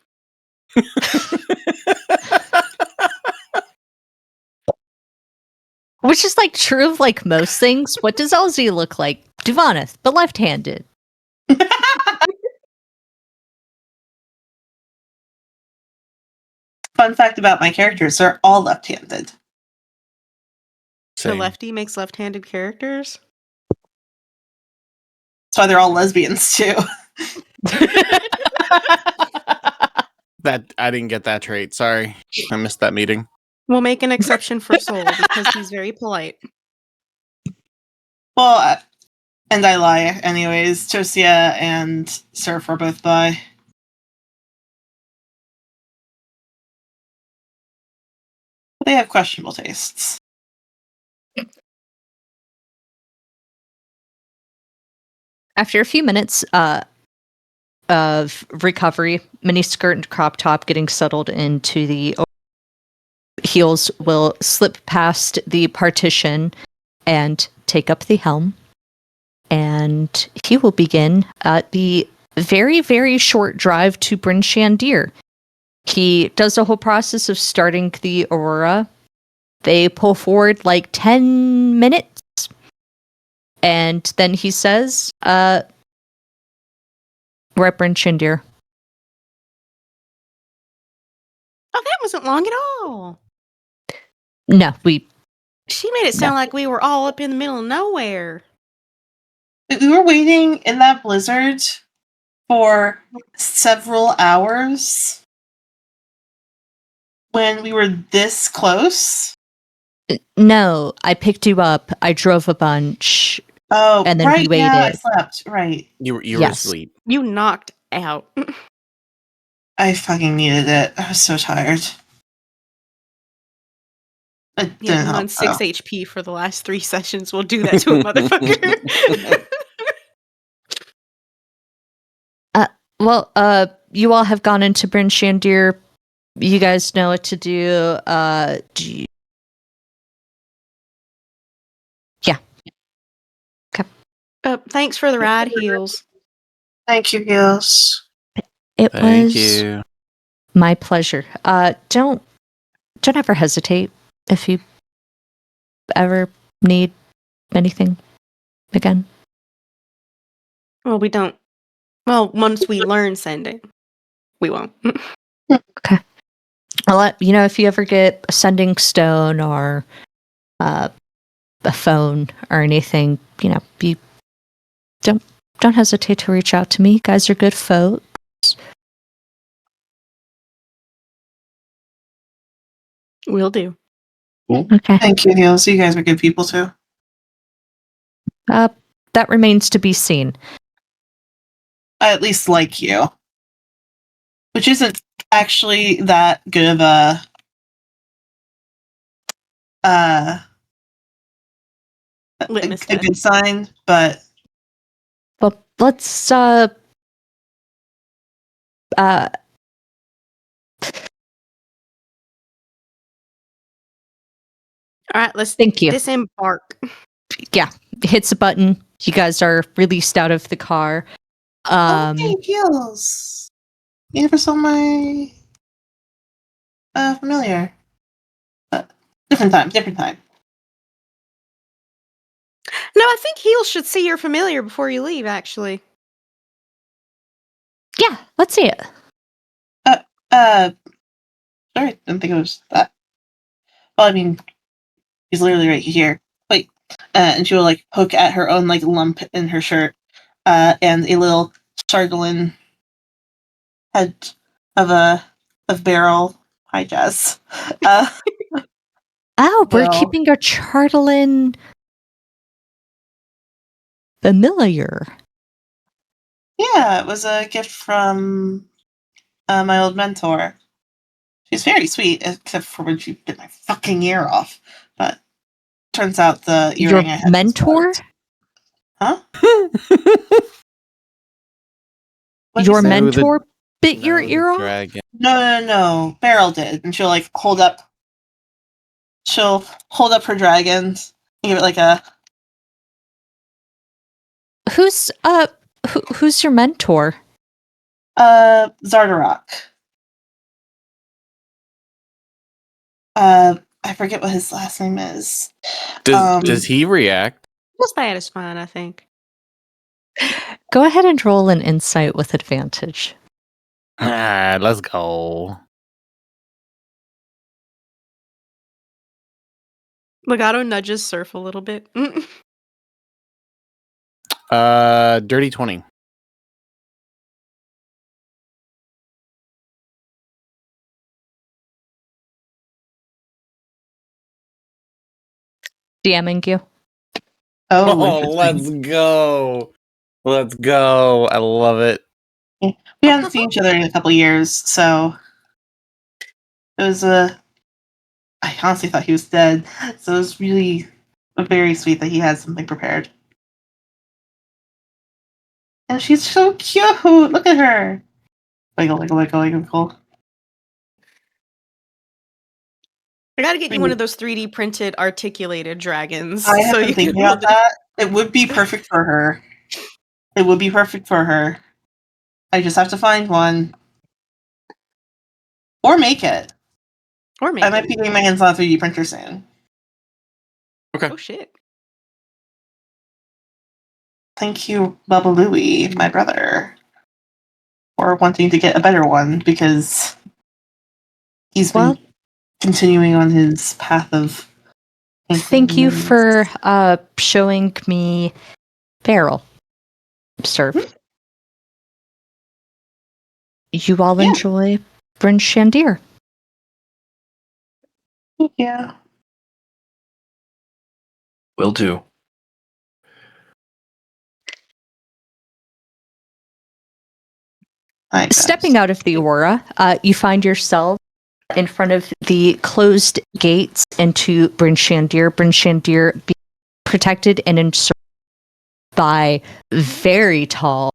Which is like true of like most things. What does LZ look like? Duvanith, but left-handed.
fun fact about my characters, they're all left-handed.
The
Same.
lefty makes left-handed characters.
That's why they're all lesbians too.
That I didn't get that trait. Sorry, I missed that meeting.
We'll make an exception for Soul because he's very polite.
Well, and I lie anyways. Tosia and Surf are both bi. They have questionable tastes.
After a few minutes of recovery, miniskirt and crop top getting settled into the heels will slip past the partition and take up the helm. And he will begin the very, very short drive to Bryn Shandir. He does the whole process of starting the Aurora. They pull forward like 10 minutes. And then he says, we're at Bryn Shandir.
Oh, that wasn't long at all.
No,
She made it sound like we were all up in the middle of nowhere.
We were waiting in that blizzard for several hours when we were this close.
no, I picked you up. I drove a bunch.
Oh,
And then
right,
we
yeah, I
waited.
slept. Right.
You were
Yes.
asleep.
You knocked out.
I fucking needed it. I was so tired. It
Yeah,
didn't
I'm on
help,
6
though.
HP for the last 3 sessions. We'll do that to a motherfucker.
Well, you all have gone into Bryn Shandir. You guys know what to do. Yeah. Okay.
Thanks for the ride, Heels.
Thank you, Gills.
It
Thank
was
you.
my pleasure. Don't ever hesitate if you ever need anything again.
Well, we don't. Well, once we learn sending, we won't.
I'll let you know if you ever get a sending stone or a phone or anything. You know, you don't hesitate to reach out to me. You guys are good folk.
We'll do.
Okay.
Thank you, Gills. You guys are good people, too.
That remains to be seen.
I at least like you. Which isn't actually that good of a
Litmus
a good sign, but
Well, let's
All right, let's
thank you.
disembark.
Yeah, hits a button. You guys are released out of the car.
okay, Gills. You never saw my familiar. Different time.
No, I think Heels should see your familiar before you leave, actually.
Yeah, let's see it.
Sorry, didn't think it was that. Well, I mean, he's literally right here. Wait. And she will like poke at her own like lump in her shirt, and a little Chargolin head of barrel. Hi, Jazz.
Oh, we're
Well-
keeping our Chartelin familiar.
Yeah, it was a gift from my old mentor. She's very sweet, except for when she bit my fucking ear off. But turns out the
Your
earring I had was
mentor?
plugged. Huh? What'd you
Your
say?
mentor bit your
No, the
ear off?
dragon.
No. Beryl did, and she'll like hold up. She'll hold up her dragons and give it like a.
Who's your mentor?
Zardarok. I forget what his last name is.
Does he react?
What's that is fine, I think.
Go ahead and roll an insight with advantage.
Let's go.
Legato nudges Surf a little bit.
Dirty 20.
DMing you.
Oh,
Let's
interesting.
go. Let's go. I love it.
We haven't seen each other in a couple years, so it was I honestly thought he was dead, so it was really very sweet that he had something prepared. And she's so cute. Look at her. Wiggle, wiggle, wiggle, wiggle, wiggle.
I gotta get you one of those 3D printed articulated dragons.
I have
so
been
you can
thinking about
hold it.
that. It would be perfect for her. It would be perfect for her. I just have to find one. Or make it.
Or make
I might
it.
be getting my hands on a 3D printer soon.
Oh shit.
Thank you, Bubba Louie, my brother, for wanting to get a better one because he's been
Well,
continuing on his path of.
thank you for showing me Feral, Surf. You all
Yeah.
enjoy Bryn Shandir.
Yeah.
Will do.
I bet.
Stepping out of the aura, you find yourself in front of the closed gates into Bryn Shandir. Bryn Shandir being protected and encircled by very tall,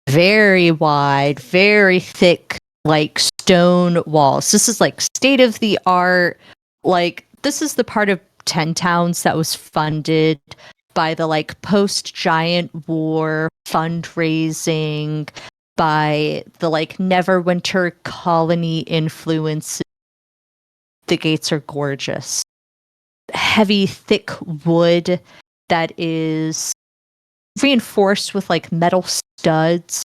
very wide, very thick, like stone walls. This is like state of the art. Like, this is the part of 10 Towns that was funded by the like post giant war fundraising, by the like Neverwinter colony influence. The gates are gorgeous. Heavy, thick wood that is reinforced with like metal studs.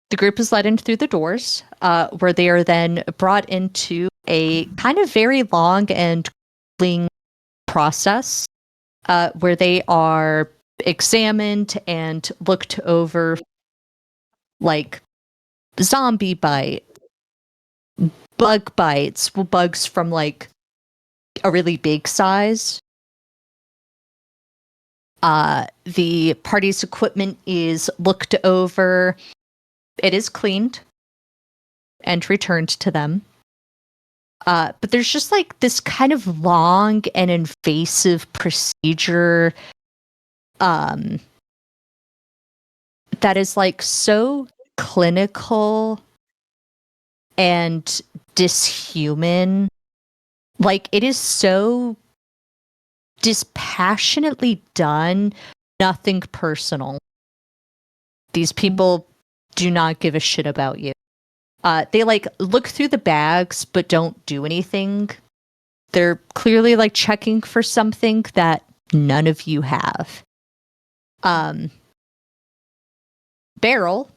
The group is led in through the doors, where they are then brought into a kind of very long and grueling process, where they are examined and looked over, like zombie bite, bug bites, bugs from like a really big size. The party's equipment is looked over. It is cleaned and returned to them. But there's just like this kind of long and invasive procedure that is like so clinical and dishuman. Like, it is so dispassionately done, nothing personal. These people do not give a shit about you. They like look through the bags but don't do anything. They're clearly like checking for something that none of you have. Beryl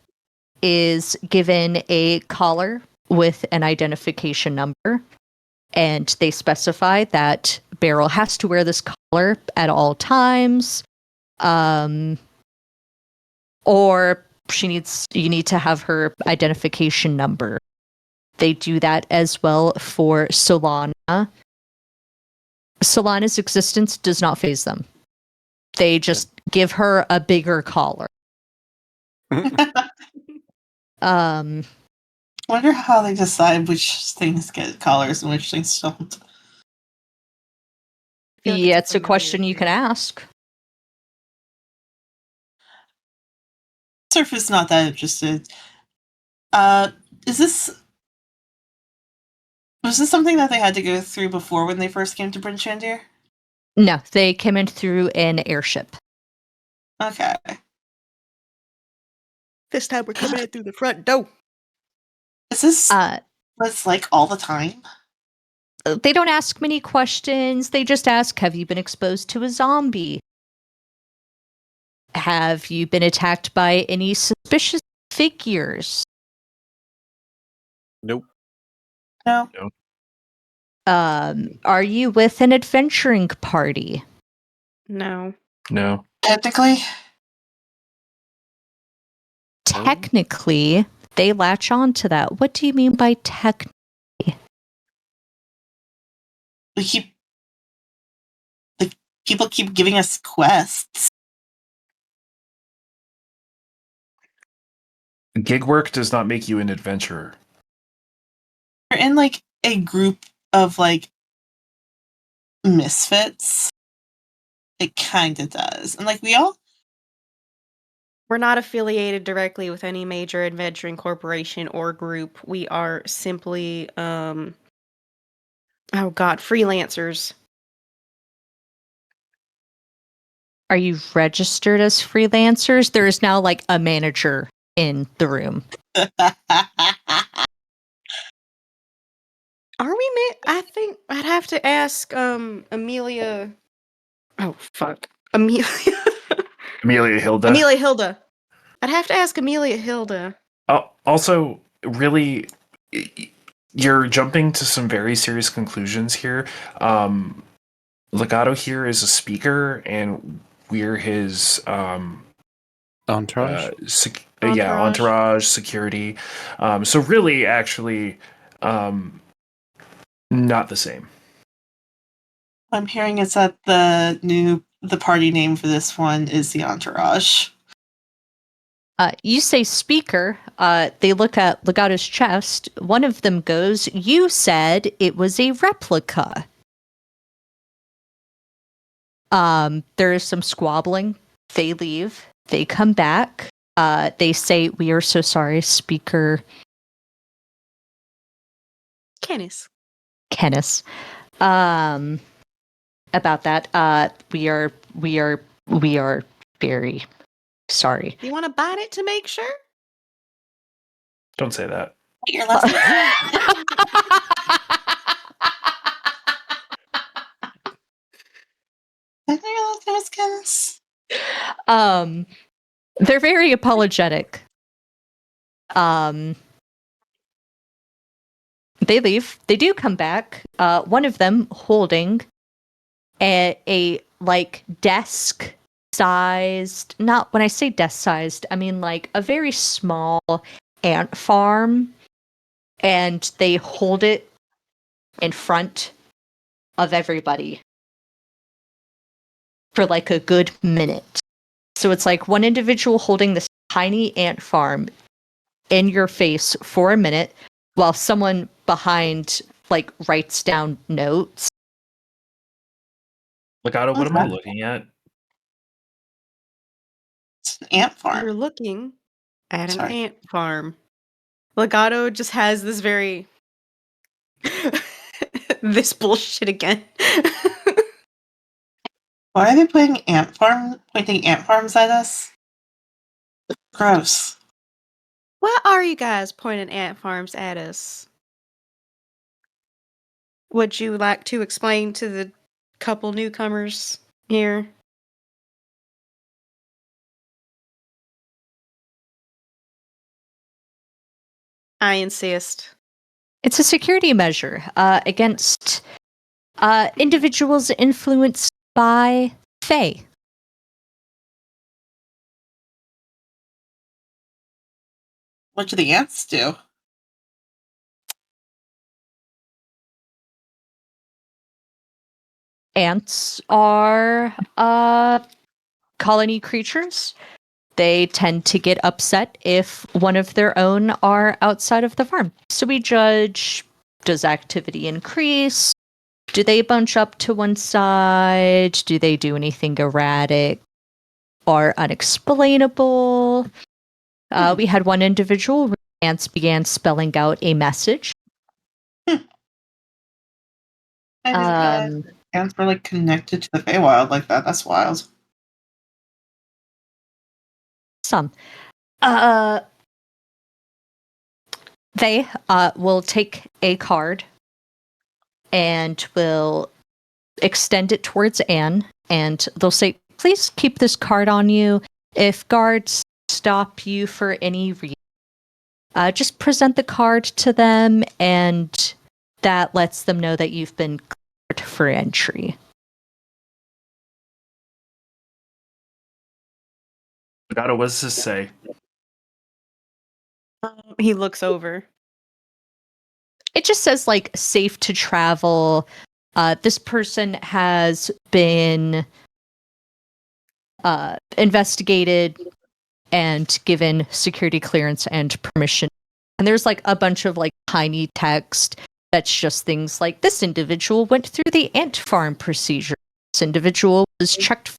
is given a collar with an identification number, and they specify that Beryl has to wear this collar at all times, or you need to have her identification number. They do that as well for Solana. Solana's existence does not faze them. They just give her a bigger collar.
Wonder how they decide which things get collars and which things don't.
Yeah, it's a question you can ask.
Surf is not that interested. Is this was this something that they had to go through before when they first came to Bryn Shandir?
No, they came in through an airship.
Okay.
This time we're coming in through the front door.
Is this what's like all the time?
They don't ask many questions. They just ask, have you been exposed to a zombie? Have you been attacked by any suspicious figures?
Nope.
No.
Are you with an adventuring party?
No.
No.
Technically,
Technically, they latch on to that. What do you mean by tech?
we keep the people keep giving us quests.
Gig work does not make you an adventurer.
We're in like a group of like misfits. It kind of does, and like
We're not affiliated directly with any major adventuring corporation or group. We are simply, freelancers.
Are you registered as freelancers? There is now like a manager in the room.
Are we? I think I'd have to ask, Amelia. Oh fuck, Amelia.
Amelia Hilda.
Amelia Hilda. I'd have to ask Amelia Hilda.
Also, really, you're jumping to some very serious conclusions here. Legato here is a speaker, and we're his
Entourage.
entourage, security. So really, actually, not the same.
I'm hearing is that the party name for this one is the Entourage.
You say speaker. They look at Legato's chest. One of them goes, "You said it was a replica." There is some squabbling. They leave. They come back. They say, "We are so sorry, Speaker
Kenneth.
about that. We are very sorry."
You want to bite it to make sure?
Don't say that.
Your last name? I think your last name is Kenneth.
They're very apologetic. They leave. They do come back. One of them holding a like desk sized, not when I say desk sized, I mean like a very small ant farm, and they hold it in front of everybody for like a good minute. So it's like one individual holding this tiny ant farm in your face for a minute while someone behind like writes down notes.
Legato, what am I looking at?
It's an ant
You're
farm.
looking at an
Sorry.
ant farm. Legato just has this very this bullshit again.
Why are they pointing ant farms at us? Gross.
Why are you guys pointing ant farms at us? Would you like to explain to the couple newcomers here? I insist.
It's a security measure against individuals influenced by Fae.
What do the ants do?
Ants are colony creatures. They tend to get upset if one of their own are outside of the farm. So we judge, does activity increase? Do they bunch up to one side? Do they do anything erratic or unexplainable? We had one individual, ants began spelling out a message.
I didn't realize ants were like connected to the Feywild like that. That's wild.
Some. They will take a card and will extend it towards Anne, and they'll say, "Please keep this card on you. If guards stop you for any reason, just present the card to them, and that lets them know that you've been cleared for entry.
Legato, what does this say?
He looks over.
It just says like safe to travel. This person has been investigated and given security clearance and permission. And there's like a bunch of like tiny text that's just things like this individual went through the ant farm procedure. This individual was checked for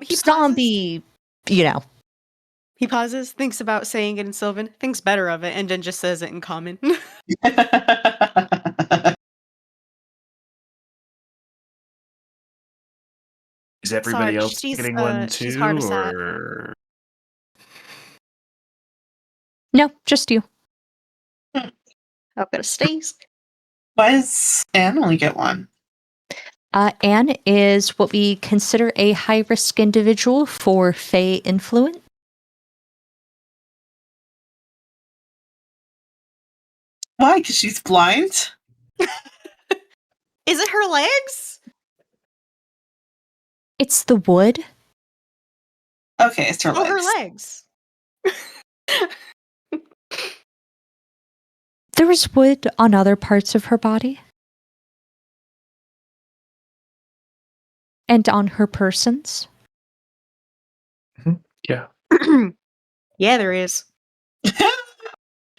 He pauses,
zombie, you know.
he pauses, thinks about saying it in Sylvan, thinks better of it, and then just says it in common.
Is everybody
Sorry,
else
she's,
getting one
she's
too,
hard as that.
or
No, just you.
I've got a stays.
Why does Anne only get one?
Anne is what we consider a high-risk individual for Fey influence.
Why? Because she's blind?
Is it her legs?
It's the wood.
Okay, it's her
Oh,
legs.
her legs.
There was wood on other parts of her body. And on her persons.
yeah?
Yeah, there is.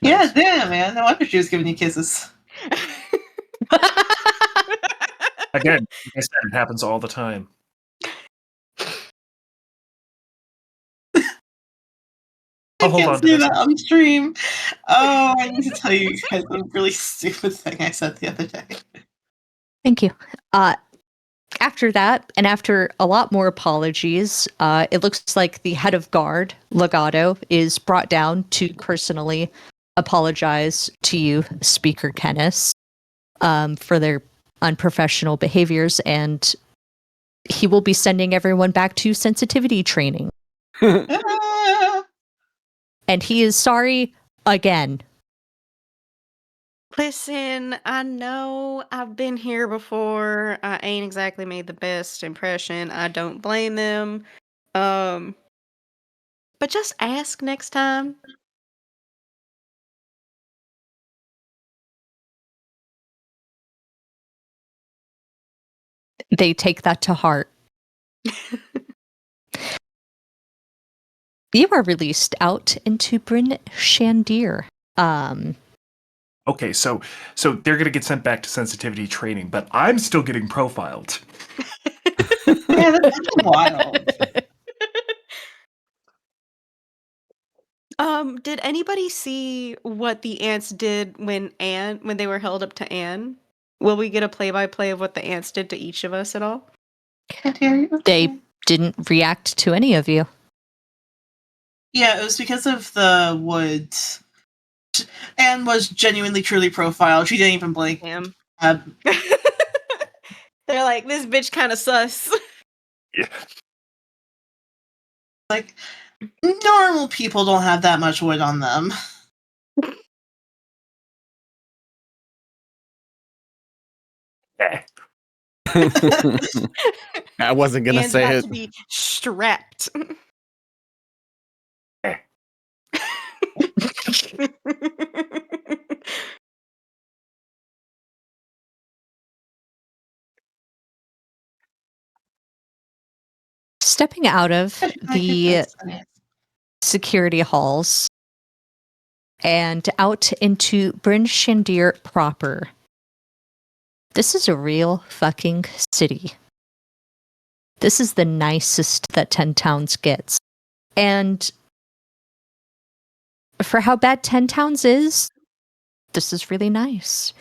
Yeah, damn, man. No wonder she was giving you kisses.
Again, like I said, it happens all the time.
I
I'll hold
can't
on to
say
this.
that on stream. Oh, I need to tell you guys a really stupid thing I said the other day.
Thank you. After that, and after a lot more apologies, it looks like the head of guard, Legato, is brought down to personally apologize to you, Speaker Kennis, for their unprofessional behaviors, and he will be sending everyone back to sensitivity training.
Ah,
And he is sorry again.
Listen, I know I've been here before. I ain't exactly made the best impression. I don't blame them. But just ask next time.
They take that to heart. You are released out into Bryn Shandir.
Okay, so they're gonna get sent back to sensitivity training, but I'm still getting profiled.
yeah, that's wild.
Did anybody see what the ants did when they were held up to Anne? Will we get a play-by-play of what the ants did to each of us at all?
Can't hear you.
They didn't react to any of you.
Yeah, it was because of the woods. Anne was genuinely, truly profiled. She didn't even blink.
Damn.
Uh,
They're like, this bitch kind of sus.
Yeah.
like, normal people don't have that much wood on them.
I wasn't gonna
Anne's
say
about
it.
to be strapped.
Stepping out of the security halls and out into Bryn Shandir proper. This is a real fucking city. This is the nicest that 10 Towns gets. And for how bad 10 Towns is, this is really nice.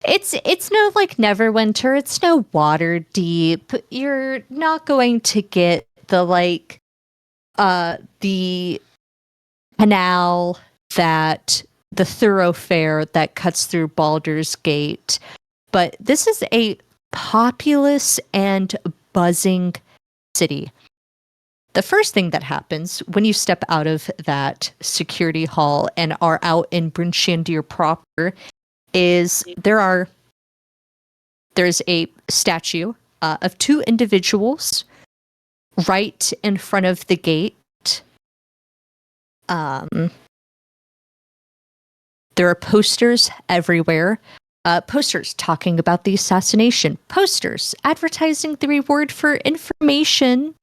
It's no like Neverwinter, it's no water deep. You're not going to get the like the canal that the thoroughfare that cuts through Baldur's Gate. But this is a populous and buzzing city. The first thing that happens when you step out of that security hall and are out in Bryn Shandir proper is there's a statue of two individuals right in front of the gate. There are posters everywhere. Posters talking about the assassination. Posters advertising the reward for information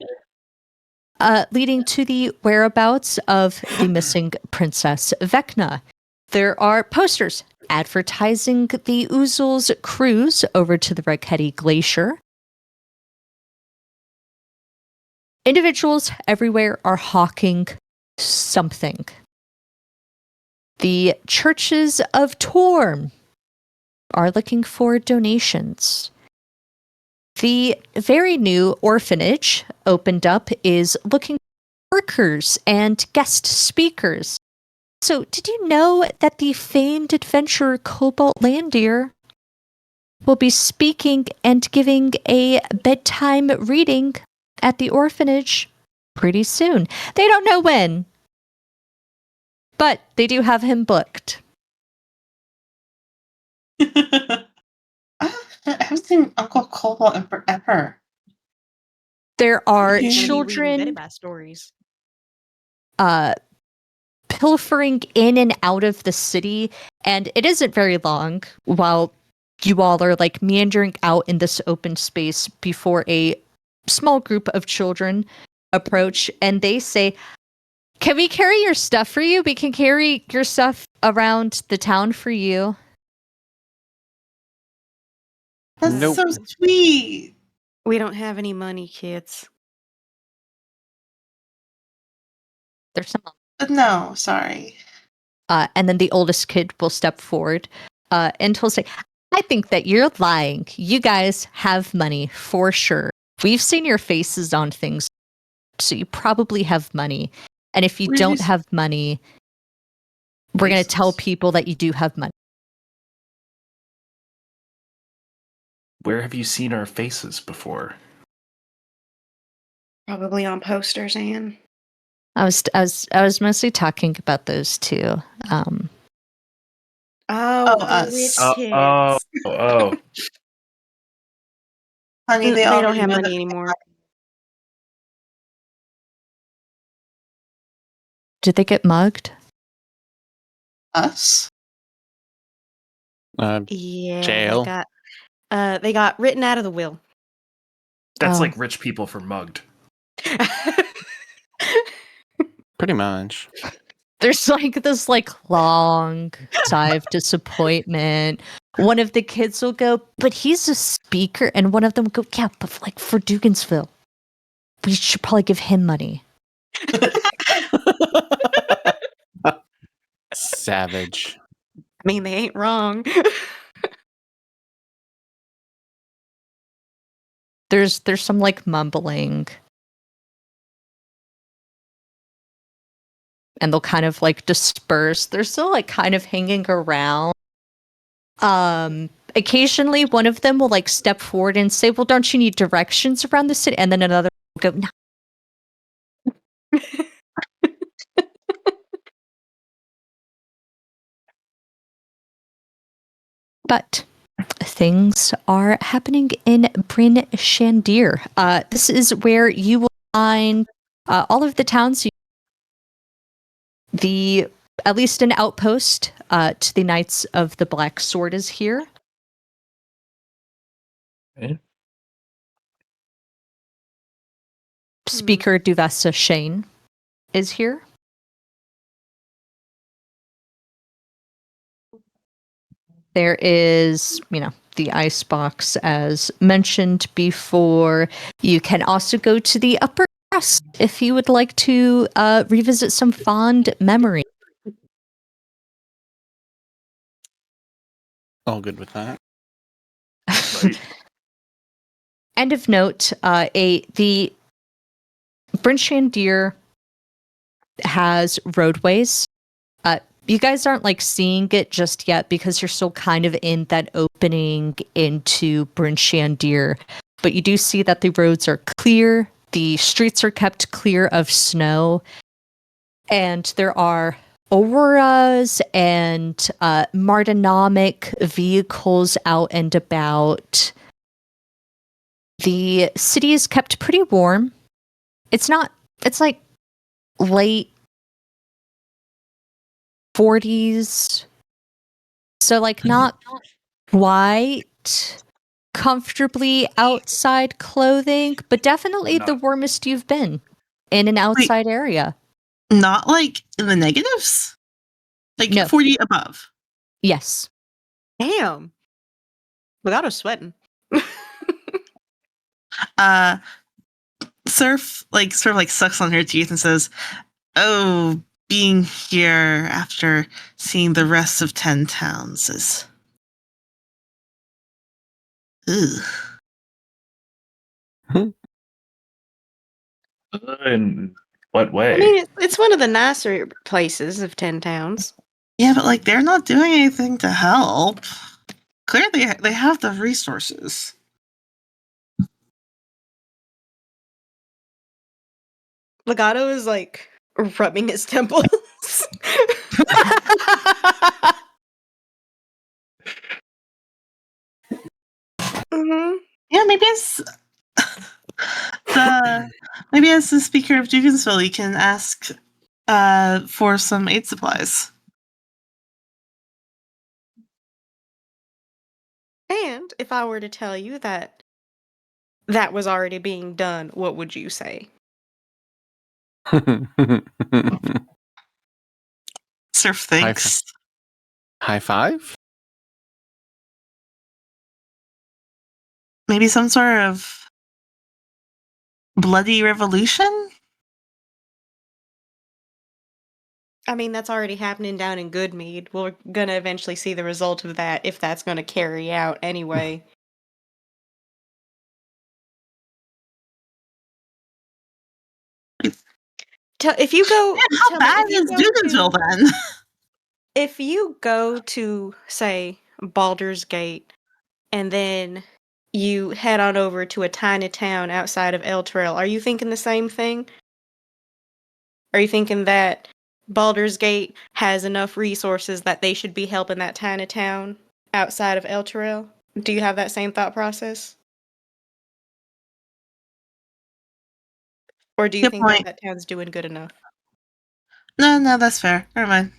leading to the whereabouts of the missing Princess Vecna. There are posters advertising the Oozle's cruise over to the Raketi Glacier. Individuals everywhere are hawking something. The churches of Torm are looking for donations. The very new orphanage opened up is looking for workers and guest speakers. So, did you know that the famed adventurer Cobalt Landier will be speaking and giving a bedtime reading at the orphanage pretty soon? They don't know when, but they do have him booked.
I haven't seen Uncle Cobalt in forever.
There are
Okay.
children
stories.
pilfering in and out of the city, and it isn't very long while you all are like meandering out in this open space before a small group of children approach and they say, "Can we carry your stuff for you? We can carry your stuff around the town for you."
That's
Nope.
so sweet.
We don't have any money, kids.
There's some
No, sorry.
and then the oldest kid will step forward and he'll say, "I think that you're lying. You guys have money for sure. We've seen your faces on things, so you probably have money. And if you
Where
don't
is-
have money, we're going to tell
Faces.
people that you do have money."
Where have you seen our faces before?
Probably on posters, Anne.
I was mostly talking about those two.
Oh,
us.
the rich
Oh,
kids.
oh.
Honey,
They don't
already
have
know
money
that-
anymore.
Did they get mugged?
Us?
Yeah,
Jail.
they got written out of the will.
That's
Oh.
like rich people for mugged.
Pretty much.
There's like this like long sigh of disappointment. One of the kids will go, "But he's a speaker," and one of them will go, "Yeah, but like for Dugansville, we should probably give him money."
Savage.
I mean, they ain't wrong.
There's some like mumbling. And they'll kind of like disperse. They're still like kind of hanging around. Occasionally one of them will like step forward and say, "Well, don't you need directions around the city?" And then another will go, "No." But things are happening in Bryn Shandir. This is where you will find all of the towns. At least an outpost to the Knights of the Black Sword is here.
Okay.
Speaker Duvessa Shane is here. There is, the icebox as mentioned before. You can also go to the upper crust if you would like to revisit some fond memory.
All good with that.
Right.
End of note, the Bryn Shandir has roadways. You guys aren't like seeing it just yet because you're still kind of in that opening into Bryn Shandir. But you do see that the roads are clear, the streets are kept clear of snow, and there are auras and martinomic vehicles out and about. The city is kept pretty warm. It's like late 40s. So like not quite comfortably outside clothing, but definitely the warmest you've been in an outside area.
Not like in the negatives? Like
No.
40 above.
Yes.
Damn. Legato's sweating.
Surf sort of sucks on her teeth and says, "Oh, being here after seeing the rest of 10 towns is ugh."
In what way?
I mean, it's one of the nicer places of 10 towns.
Yeah, but they're not doing anything to help. Clearly, they have the resources.
Legato is rubbing his temples. Mm-hmm.
Yeah, maybe as the speaker of Dugansville, you can ask for some aid supplies.
And if I were to tell you that that was already being done, what would you say?
Surf thinks.
High five?
Maybe some sort of bloody revolution?
I mean, that's already happening down in Goodmead. We're gonna eventually see the result of that if that's gonna carry out anyway. If you go,
How
tell me,
bad
if you
is
go to-
Dugansville then?
if you go to, say, Baldur's Gate, and then you head on over to a tiny town outside of Elturel, are you thinking the same thing? Are you thinking that Baldur's Gate has enough resources that they should be helping that tiny town outside of Elturel? Do you have that same thought process? Or do you
Good
think
point.
that town's doing good enough?
No, that's fair. Never mind.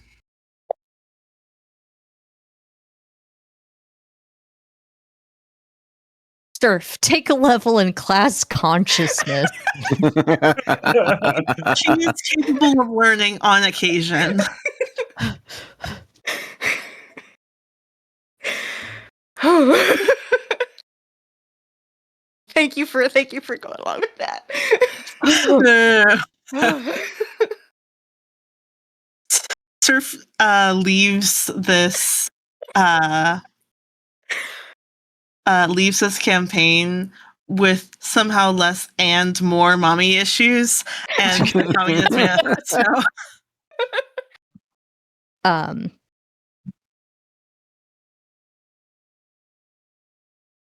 Surf, take a level in class consciousness.
She is capable of learning on occasion.
Thank you for going along with that.
Surf leaves this campaign with somehow less and more mommy issues, and how he has manifesto.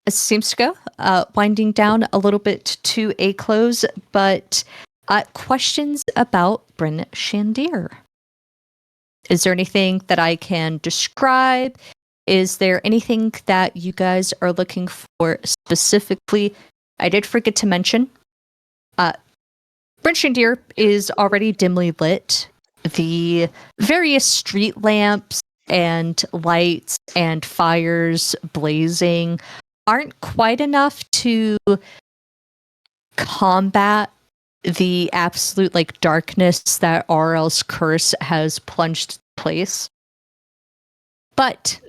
It seems to go winding down a little bit to a close, but questions about Bryn Shandir. Is there anything that I can describe? Is there anything that you guys are looking for specifically? I did forget to mention, Bryn Shandir is already dimly lit. The various street lamps and lights and fires blazing aren't quite enough to combat the absolute darkness that RL's curse has plunged in place. But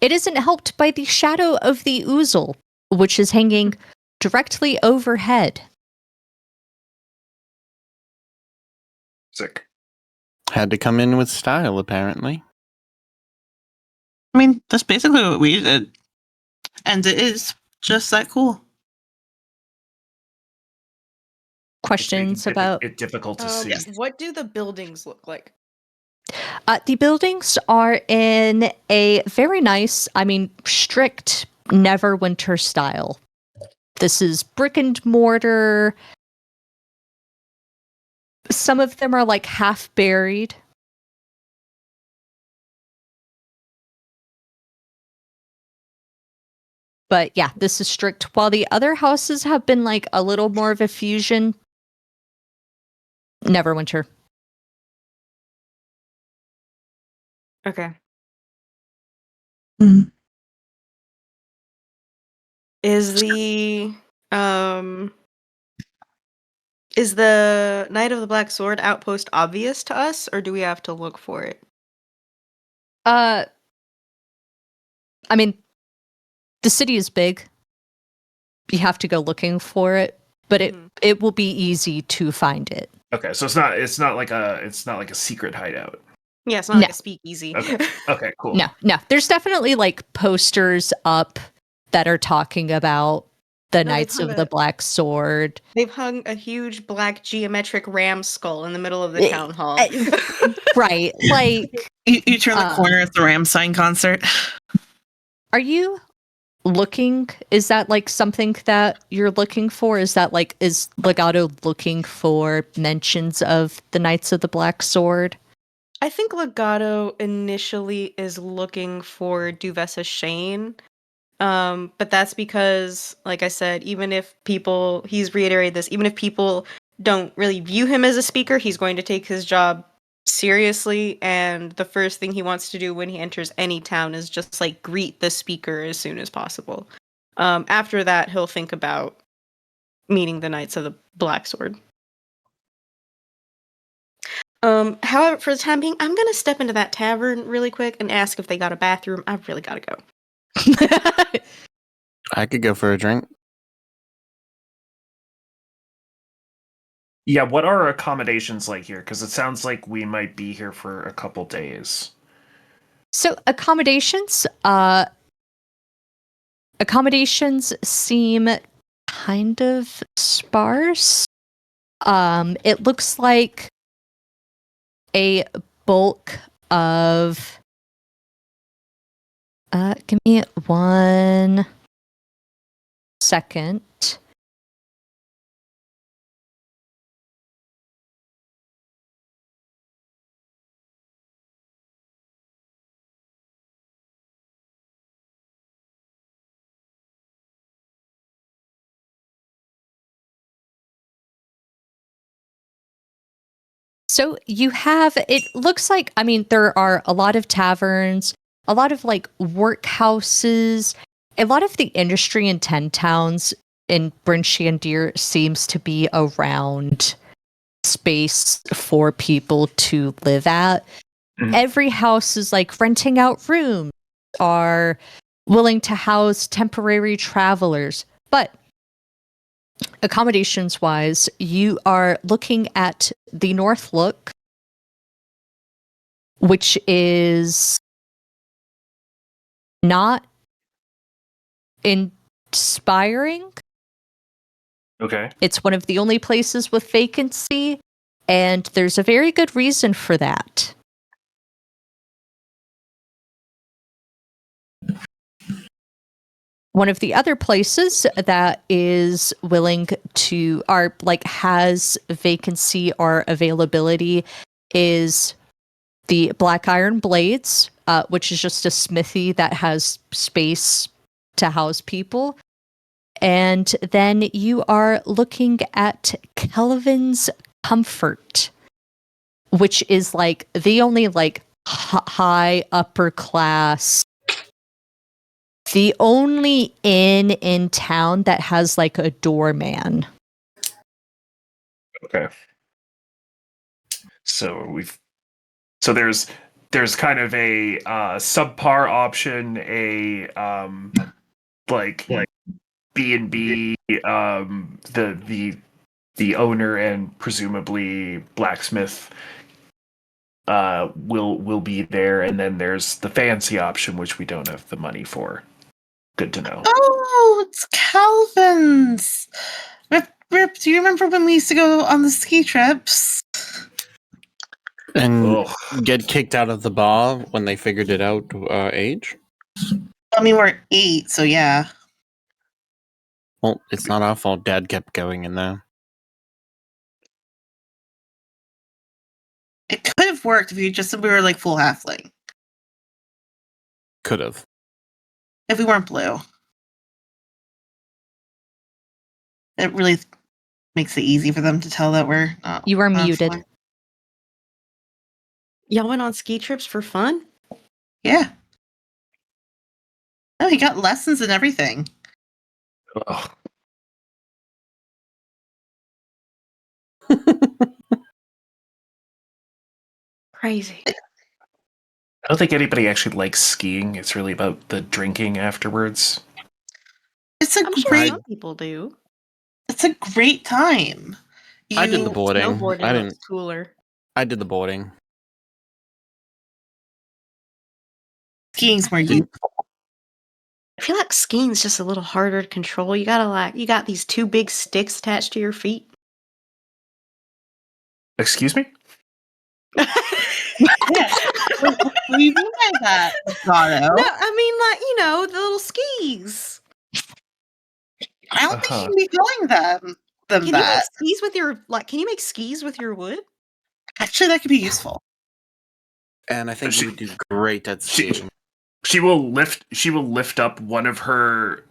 it isn't helped by the shadow of the Oozle, which is hanging directly overhead.
Sick.
Had to come in with style, apparently.
I mean, that's basically what we did. And it is just that cool.
Questions about
it difficult to see.
What do the buildings look like?
the buildings are in a very nice, strict Neverwinter style. This is brick and mortar. Some of them are half buried. But yeah, this is strict. While the other houses have been like a little more of a fusion, Neverwinter.
Okay.
Mm.
Is um the Knight of the Black Sword outpost obvious to us, or do we have to look for it?
I mean, the city is big. You have to go looking for it, but
Mhm.
it will be easy to find it.
Okay, so it's not like a secret hideout.
Yeah, it's not
No.
like a speakeasy.
Okay. Okay, cool.
No. There's definitely like posters up that are talking about the
No, they've
Knights
hung
of the
a-
Black Sword.
They've hung a huge black geometric ram skull in the middle of the
Eh,
town hall.
Right. Like,
You turn the
Uh,
corner at the Ramstein concert.
are you looking? Is that like something that you're looking for? Is that like, is Legato looking for mentions of the Knights of the Black Sword?
I think Legato initially is looking for Duvessa Shane. But that's because, like I said, he's reiterated this, even if people don't really view him as a speaker, he's going to take his job seriously, and the first thing he wants to do when he enters any town is just like greet the speaker as soon as possible. After that, he'll think about meeting the Knights of the Black Sword. However, for the time being, I'm gonna step into that tavern really quick and ask if they got a bathroom. I've really gotta go.
I could go for a drink.
Yeah, what are accommodations like here? Because it sounds like we might be here for a couple days.
So accommodations seem kind of sparse. It looks like a bulk of give me 1 second. So you have, it looks like, I mean, there are a lot of taverns, a lot of like workhouses, a lot of the industry in 10 towns in Bryn Shandir seems to be around space for people to live at.
Mhm.
Every house is like renting out rooms, are willing to house temporary travelers. But accommodations wise, you are looking at the North Look, which is not inspiring.
Okay.
It's one of the only places with vacancy, and there's a very good reason for that. One of the other places that is willing to, are like has vacancy or availability is the Black Iron Blades, which is just a smithy that has space to house people. And then you are looking at Kelvin's Comfort, which is like the only like high upper class, the only inn in town that has like a doorman.
Okay. So there's kind of a subpar option, a like B&B, the owner and presumably blacksmith will be there, and then there's the fancy option which we don't have the money for. Good to know.
Oh, it's Calvin's. Rip, do you remember when we used to go on the ski trips?
And
Ugh.
get kicked out of the bar when they figured it out age?
I mean, we're 8, so yeah.
Well, it's not our fault Dad kept going in there.
It could have worked if you just said we were like full halfling.
Could have.
If we weren't blue. it really makes it easy for them to tell that we're not.
You are
not
muted.
flying.
Y'all went on ski trips for fun?
Yeah. No, he got lessons and everything.
Ugh.
Crazy.
I don't think anybody actually likes skiing. It's really about the drinking afterwards.
It's a
I'm sure
great.
some people do.
It's a great time.
I did the
You-
boarding.
Snowboarding
I
looks
didn't.
cooler.
I did the boarding.
Skiing's more you.
I feel like skiing's just a little harder to control. You got these two big sticks attached to your feet.
Excuse me?
Yeah. What do you mean by that, Gato?
No, I mean the little skis.
I don't think
Uh-huh.
you can be calling them
Can you make
that.
skis with your can you make skis with your wood?
Actually, that could be useful.
And I think
She-
you would do great at
she-
skiing.
She will lift up one of her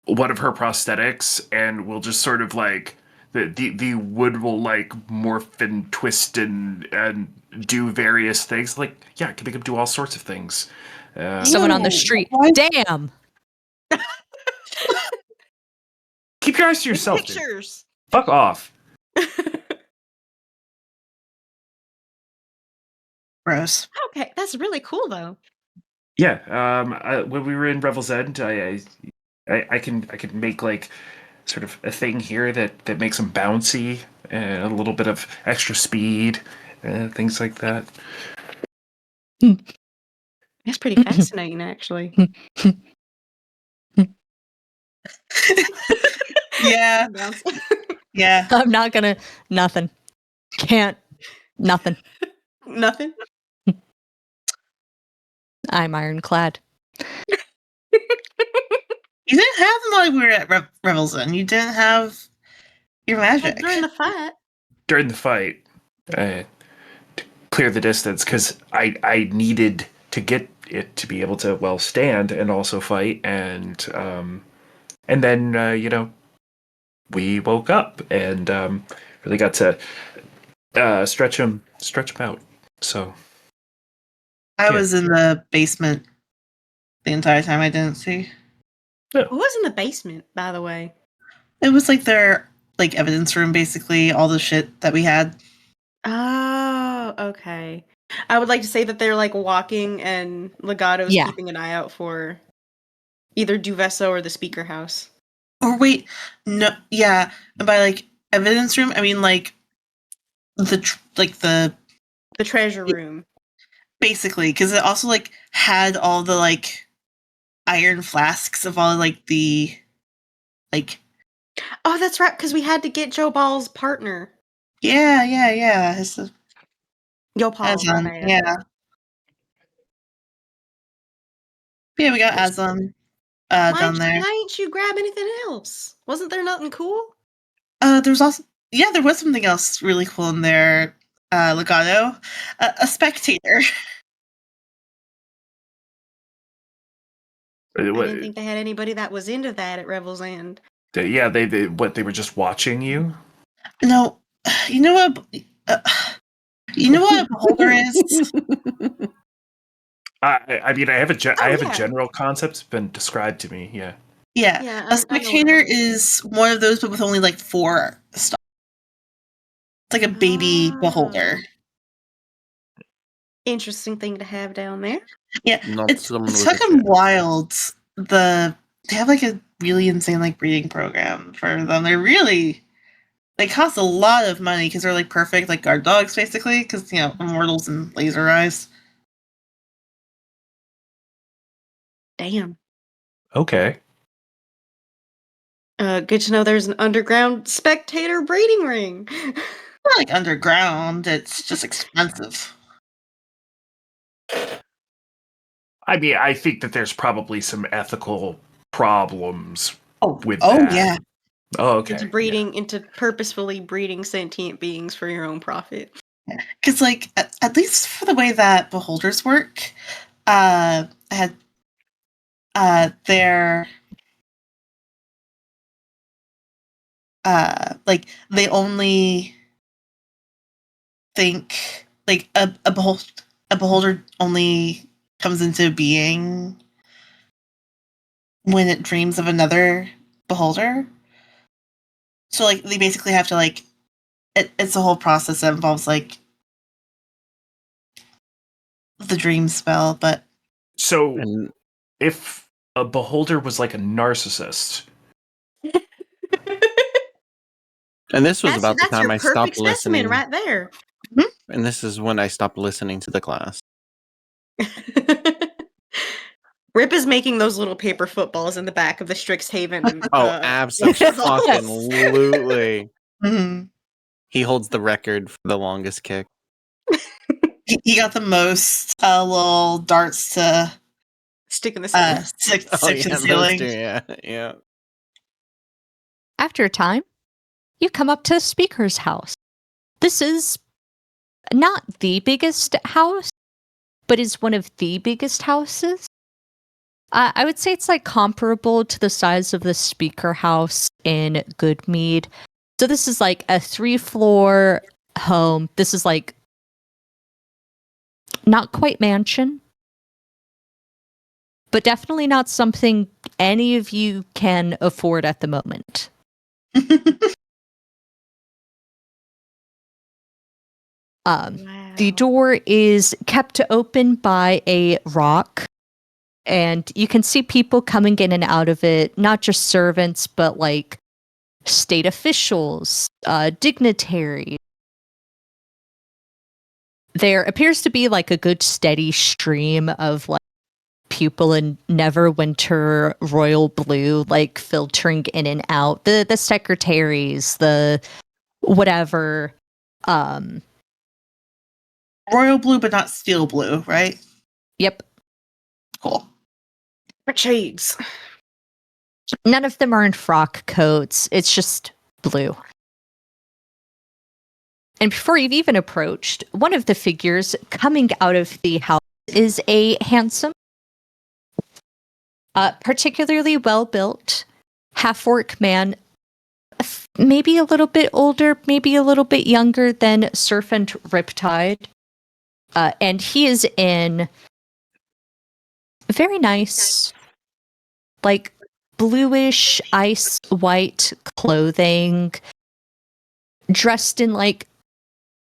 prosthetics and will just sort of like the wood will like morph and twist and do various things. Like, yeah, it can make him do all sorts of things.
Someone on the
Ew,
street.
why-
Damn.
Keep your eyes to
Take
yourself, dude.
pictures.
Fuck off.
Gross.
Okay, that's really cool though.
Yeah. When we were in Revel's End, I can make like sort of a thing here that makes him bouncy, and a little bit of extra speed, things like that.
That's pretty fascinating, actually.
Yeah,
Bounce.
yeah.
I'm not gonna. Nothing. Can't. Nothing.
Nothing.
I'm ironclad.
You didn't have them while we were at Revel's End. You didn't have your magic.
During the fight.
During the fight, to clear the distance, because I needed to get it to be able to stand and also fight, and then we woke up and really got to stretch him out. So
I
Yeah.
was in the basement the entire time. I didn't see.
Who was in the basement, by the way?
It was like their evidence room, basically all the shit that we had.
Oh, okay. I would like to say that they're like walking and Legato's
Yeah.
keeping an eye out for either Duvesso or the speaker house.
Or wait, no, yeah. And by evidence room, I mean the
The treasure room.
basically, because it also had all the iron flasks of all the
Oh, that's right, because we had to get Joe Ball's partner.
yeah.
Yo Paul, my
Azon,
bad.
yeah. Yeah, we got Azon down there.
Why ain't you grab anything else? Wasn't there nothing cool?
There's also there was something else really cool in there. Legato, a spectator.
I didn't think they had anybody that was into that at Revel's End.
Yeah, they were just watching you.
No, you know what? You know what a beholder is?
I mean, I have
Oh,
a
yeah.
general concept. It's been described to me. Yeah.
Yeah,
Yeah, I know
a
what
spectator
it is.
is one of those, but with only 4 stars. It's like a baby
Ah.
beholder.
Interesting thing to have down there.
Yeah,
Not
it's
someone with
fucking
a chance.
wild. They have a really insane breeding program for them. They're really they cost a lot of money because they're perfect guard dogs basically because immortals and laser eyes.
Damn.
Okay.
Good to know there's an underground spectator breeding ring.
Not underground. It's just expensive.
I mean, I think that there's probably some ethical problems with
Oh
that.
yeah.
Oh, okay.
into purposefully breeding sentient beings for your own profit.
Because at least for the way that beholders work, I had their like they only think like a beholder only comes into being when it dreams of another beholder. So like they basically have to like it's a whole process that involves like the dream spell, but
So
And
if a beholder was like a narcissist,
and this was about the
that's
time
your
I
perfect
stopped
specimen
listening.
right there.
And this is when I stopped listening to the class.
Rip is making those little paper footballs in the back of the Strixhaven.
Oh,
lecture halls.
absolutely.
Mhm.
He holds the record for the longest kick.
He got the most little darts to
Stick in the ceiling.
stick
Oh
to
yeah,
the
those
ceiling.
two, yeah.
After a time, you come up to the speaker's house. This is not the biggest house, but is one of the biggest houses. I would say it's like comparable to the size of the speaker house in Goodmead. So this is like a 3-floor home. This is like not quite mansion, but definitely not something any of you can afford at the moment. The door is kept open by a rock, and you can see people coming in and out of it, not just servants, but like state officials, dignitaries. There appears to be like a good steady stream of like pupil in Neverwinter royal blue, like filtering in and out. The secretaries, the whatever.
Royal blue, but not steel blue, right?
Yep.
Cool.
Shades.
None of them are in frock coats. It's just blue. And before you've even approached, one of the figures coming out of the house is a handsome, particularly well-built, half-orc man, maybe a little bit older, maybe a little bit younger than Serpent Riptide. And he is in very nice, like bluish ice white clothing, dressed in like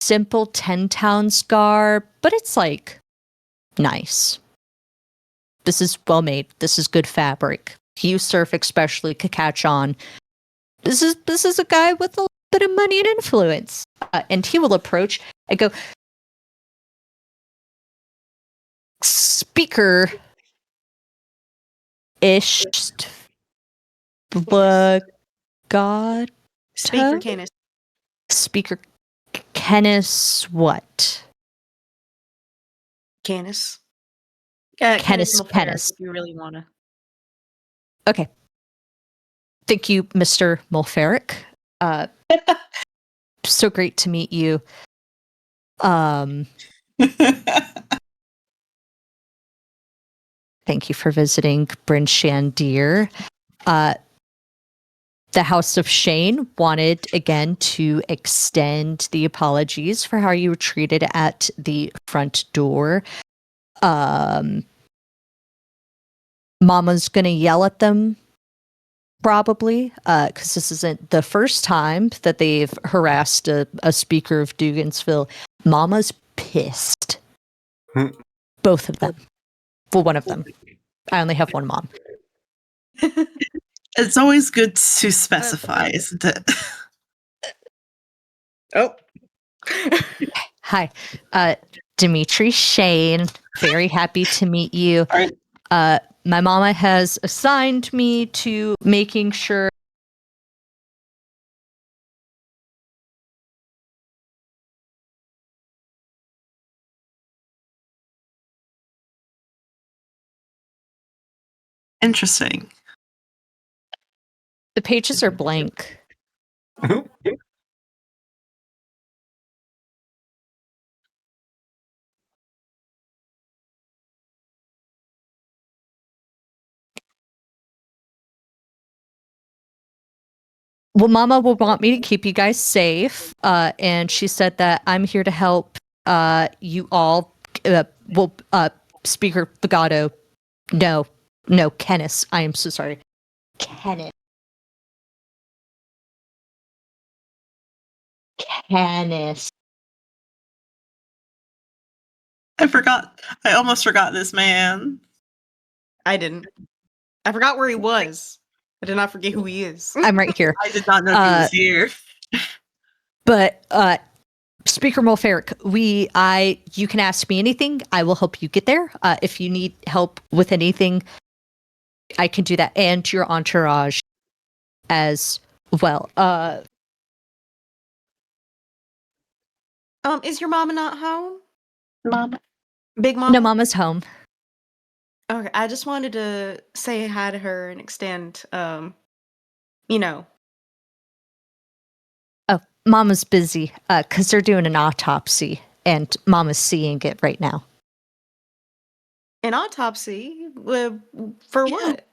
simple 10 Towns garb, but it's like nice. This is well made. This is good fabric. You surf especially could catch on. This is a guy with a bit of money and influence. And he will approach and go, speaker ish god
Speaker Canis.
speaker Canis what?
Canis.
Canis
Malfair,
Canis.
if you really want to.
Okay. Thank you, Mr. Mulferic. So great to meet you. Thank you for visiting Bryn Shandir. The House of Shane wanted again to extend the apologies for how you were treated at the front door. Mama's gonna yell at them probably, because this isn't the first time that they've harassed a speaker of Dugansville. Mama's pissed. Both of them. Well, one of them. I only have one mom.
It's always good to specify, isn't it?
Oh.
Hi, Dimitri Shane. Very happy to meet you.
All right.
My mama has assigned me to making sure
Interesting.
the pages are blank. Well, Mama will want me to keep you guys safe, and she said that I'm here to help you all. Speaker Legato. No, Kenneth. I am so sorry. Kenneth.
I forgot. I almost forgot this man.
I didn't. I forgot where he was. I did not forget who he is.
I'm right here.
I did not know he was here.
But Speaker Mulferic, you can ask me anything. I will help you get there. If you need help with anything, I can do that, and your entourage as well.
Is your mama not home?
Mom.
Big mama?
No, Mama's home.
Okay, I just wanted to say hi to her and extend, you know.
Oh, Mama's busy because they're doing an autopsy, and Mama's seeing it right now.
An autopsy? For what?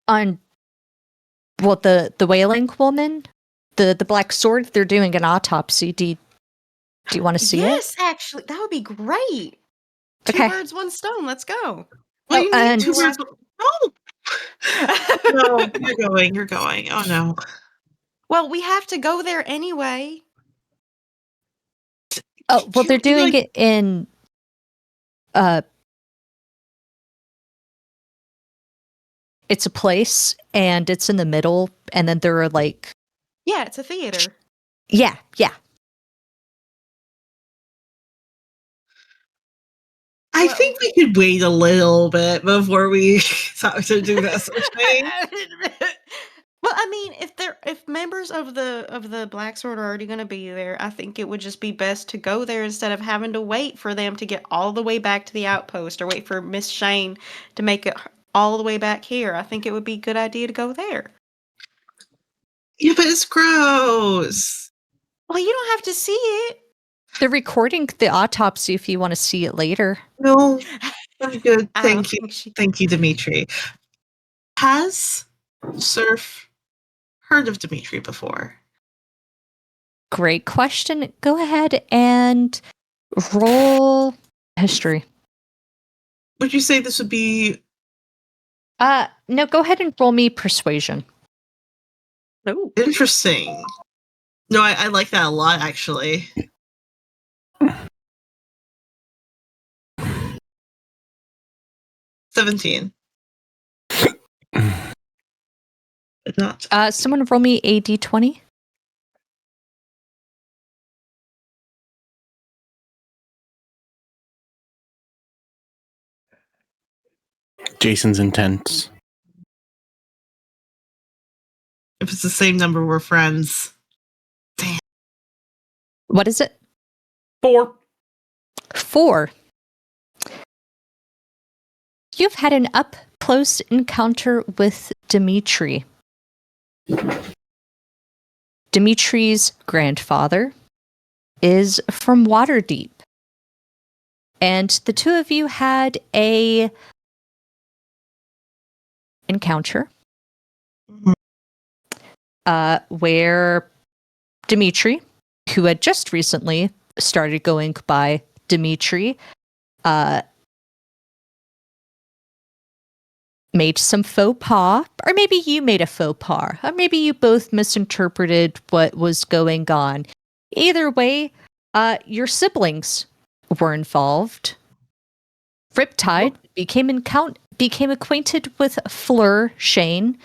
On the wailing woman, the black sword. They're doing an autopsy. Do you want to see it?
Yes, actually, that would be great.
Okay.
2 birds, 1 stone. Let's go.
What do you mean
and-
2 birds? Oh! No, you're going. Oh no.
Well, we have to go there anyway.
Oh, well, they're
Can you,
doing it in it's a place and it's in the middle, and then there are like
Yeah, it's a theater.
yeah.
I think we could wait a little bit before we start to do that sort of thing.
Well, I mean, if members of the Black Sword are already going to be there, I think it would just be best to go there instead of having to wait for them to get all the way back to the outpost or wait for Miss Shane to make it all the way back here. I think it would be a good idea to go there.
Yeah, but it's gross.
Well, you don't have to see it.
They're recording the autopsy if you want to see it later.
No, I'm good.
I don't
Thank you.
think she-
Thank you, Dimitri. Has Surf heard of Dimitri before?
Great question. Go ahead and roll history.
Would you say this would be
No, go ahead and roll me persuasion.
Oh,
interesting? No, I like that a lot, actually. $17. But not.
Someone roll me a d20.
Jason's intense.
If it's the same number, we're friends.
What is it?
4.
4. You've had an up close encounter with Dimitri. Dimitri's grandfather is from Waterdeep. And the two of you had a encounter where Dimitri, who had just recently started going by Dimitri, made some faux pas, or maybe you made a faux pas, or maybe you both misinterpreted what was going on. Either way, your siblings were involved. Riptide became acquainted with Fleur Shane,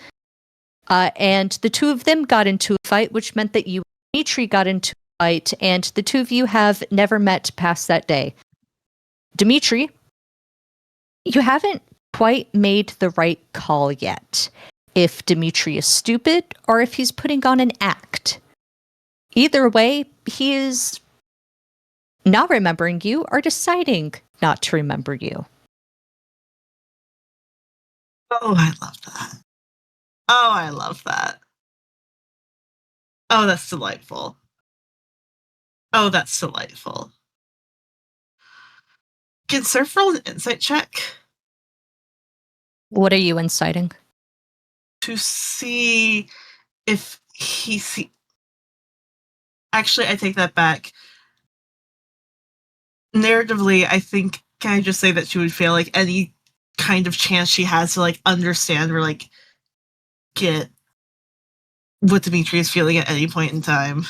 and the two of them got into a fight, which meant that you and Dimitri got into a fight, and the two of you have never met past that day. Dimitri, you haven't quite made the right call yet. If Dimitri is stupid or if he's putting on an act. Either way, he is not remembering you or deciding not to remember you.
Oh, I love that. Oh, I love that. Oh, that's delightful. Oh, that's delightful. Can Surf roll an insight check?
What are you inciting?
to see if he see. Actually, I take that back. Narratively, I think, can I just say that she would feel like any kind of chance she has to like understand or like get what Dimitri is feeling at any point in time.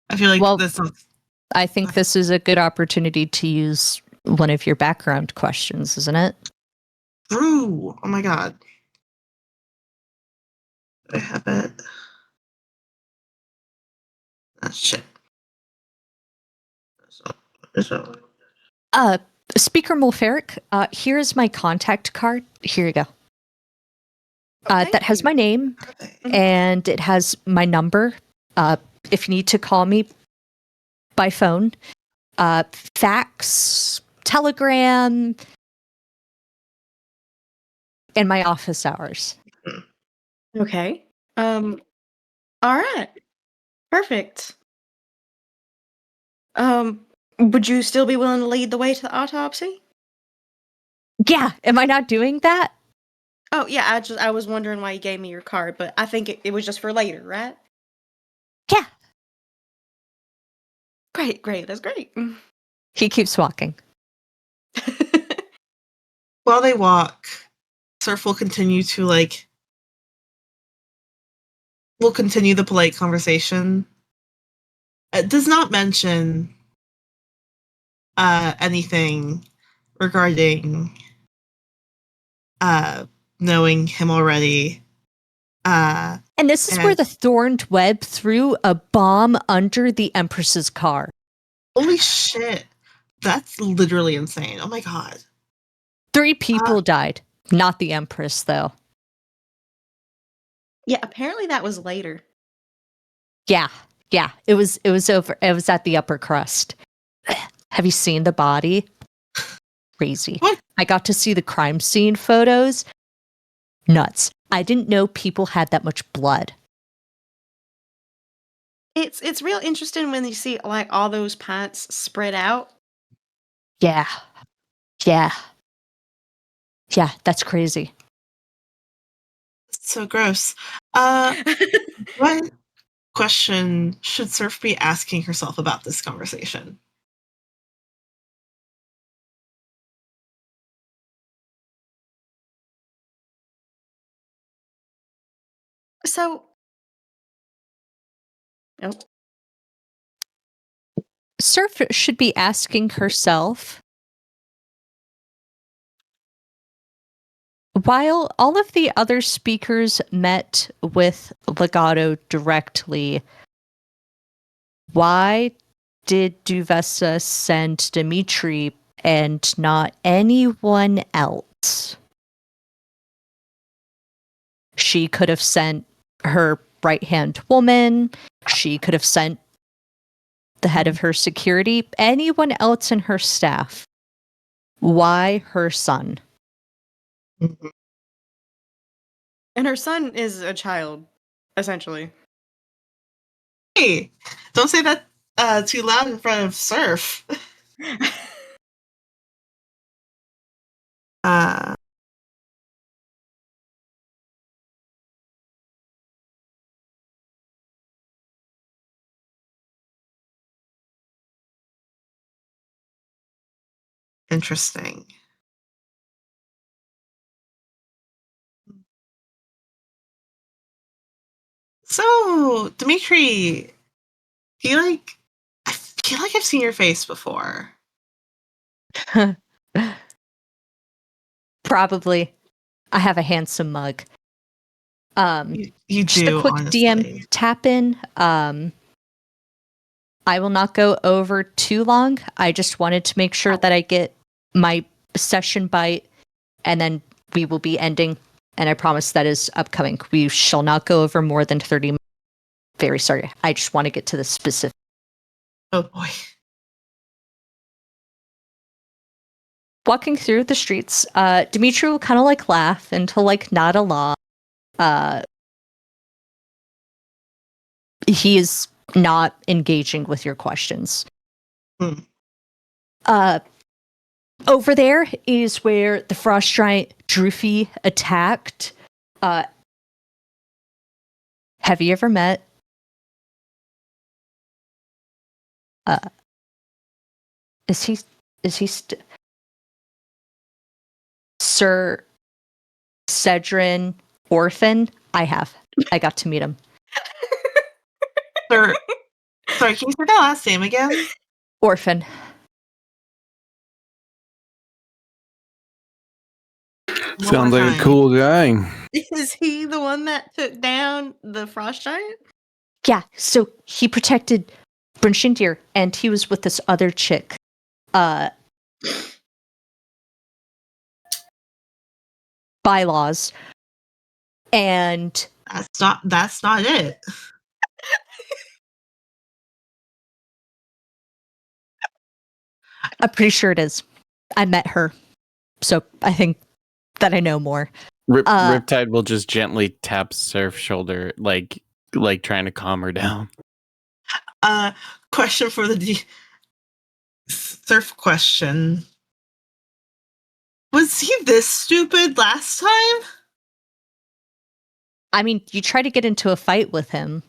I feel like
Well,
this is
I think this is a good opportunity to use one of your background questions, isn't it?
true. Oh my god. I have it. Ah, shit. So,
Speaker Mulferic, here's my contact card. Here you go.
Thank
That has
you.
my name and it has my number. If you need to call me by phone, fax, telegram, and my office hours.
Okay. All right. Perfect. Would you still be willing to lead the way to the autopsy?
Yeah, am I not doing that?
Oh yeah, I was wondering why you gave me your card, but I think it was just for later, right?
Yeah.
Great, that's great.
He keeps walking.
while they walk, Surf will continue to like. Will continue the polite conversation. It does not mention anything regarding knowing him already.
And this is where the Thorned Web threw a bomb under the Empress's car.
Holy shit. That's literally insane. Oh my god.
3 people died. Not the Empress, though.
Yeah, apparently that was later.
Yeah. It was over. It was at the upper crust. Have you seen the body? Crazy.
What?
I got to see the crime scene photos. Nuts. I didn't know people had that much blood.
It's real interesting when you see like all those pints spread out.
Yeah, that's crazy.
So gross. What question should Surf be asking herself about this conversation?
So, oh,
Surf should be asking herself, while all of the other speakers met with Legato directly, why did Duvessa send Dimitri and not anyone else? She could have sent her right-hand woman. She could have sent the head of her security, anyone else in her staff. Why her son?
and her son is a child, essentially.
Hey, don't say that too loud in front of Surf. Interesting. So, Dimitri, I feel like I've seen your face before.
Probably. I have a handsome mug.
You
Just
do,
a quick
honestly.
DM tap in. I will not go over too long. I just wanted to make sure that I get my session bite, and then we will be ending. And I promise that is upcoming. We shall not go over more than 30 minutes. Very sorry. I just want to get to the specific.
Oh boy.
Walking through the streets, Dimitri will kind of like laugh and to like nod along. He is not engaging with your questions. Over there is where the frost giant Droofy attacked. Have you ever met is he Sir Cedrin Orphan? I have. I got to meet him.
Sorry, can you say that last name again?
Orphan.
One
Sounds
more
like a
time.
cool guy.
Is he the one that took down the frost giant?
Yeah, so he protected Brinshin Deer, and he was with this other chick. Bylaws. And
That's not it.
I'm pretty sure it is. I met her. So I think that I know more.
Riptide will just gently tap Surf's shoulder, like trying to calm her down.
Question for the Surf question. Was he this stupid last time?
I mean, you try to get into a fight with him.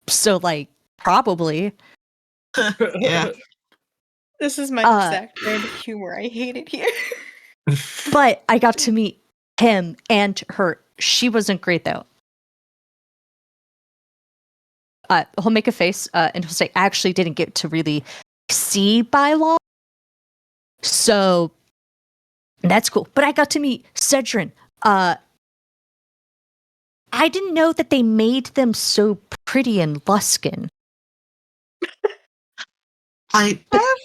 So, like, probably.
Yeah.
This is my exact brand of humor. I hate it here.
But I got to meet him and her. She wasn't great, though. He'll make a face and he'll say, I actually didn't get to really see Bylaw. So, that's cool. But I got to meet Cedrin. I didn't know that they made them so pretty and luskin.